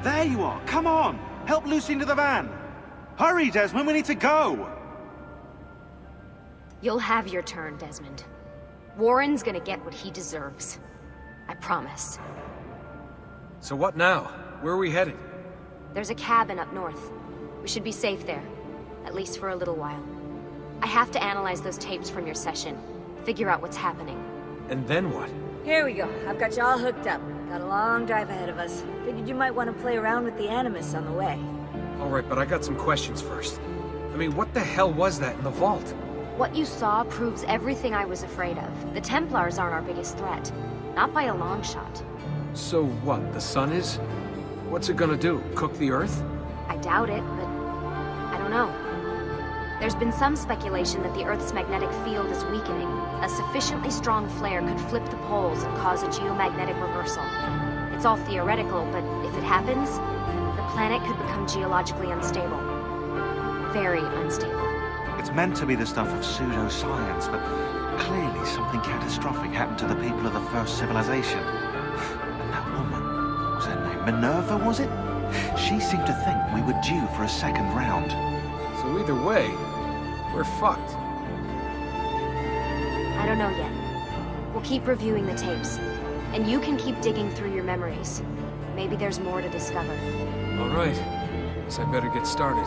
Speaker 22: There you are. Come on. Help Lucy into the van. Hurry, Desmond. We need to go.
Speaker 21: You'll have your turn, Desmond. Warren's gonna get what he deserves. I promise.
Speaker 2: So what now? Where are we heading?
Speaker 21: There's a cabin up north. We should be safe there. At least for a little while. I have to analyze those tapes from your session. Figure out what's happening.
Speaker 2: And then what?
Speaker 7: Here we go. I've got you all hooked up. Got a long drive ahead of us. Figured you might want to play around with the Animus on the way.
Speaker 2: Alright, but I got some questions first. I mean, what the hell was that in the vault?
Speaker 21: What you saw proves everything I was afraid of. The Templars aren't our biggest threat. Not by a long shot.
Speaker 2: So what, the sun is? What's it gonna do? Cook the Earth?
Speaker 21: I doubt it, but I don't know. There's been some speculation that the Earth's magnetic field is weakening. A sufficiently strong flare could flip the poles and cause a geomagnetic reversal. It's all theoretical, but if it happens, the planet could become geologically unstable. Very unstable.
Speaker 22: It's meant to be the stuff of pseudoscience, but clearly something catastrophic happened to the people of the first civilization. And that woman, what was her name? Minerva, was it? She seemed to think we were due for a second round.
Speaker 2: So either way, we're fucked.
Speaker 21: I don't know yet. We'll keep reviewing the tapes. And you can keep digging through your memories. Maybe there's more to discover.
Speaker 2: Alright. Guess I better get started.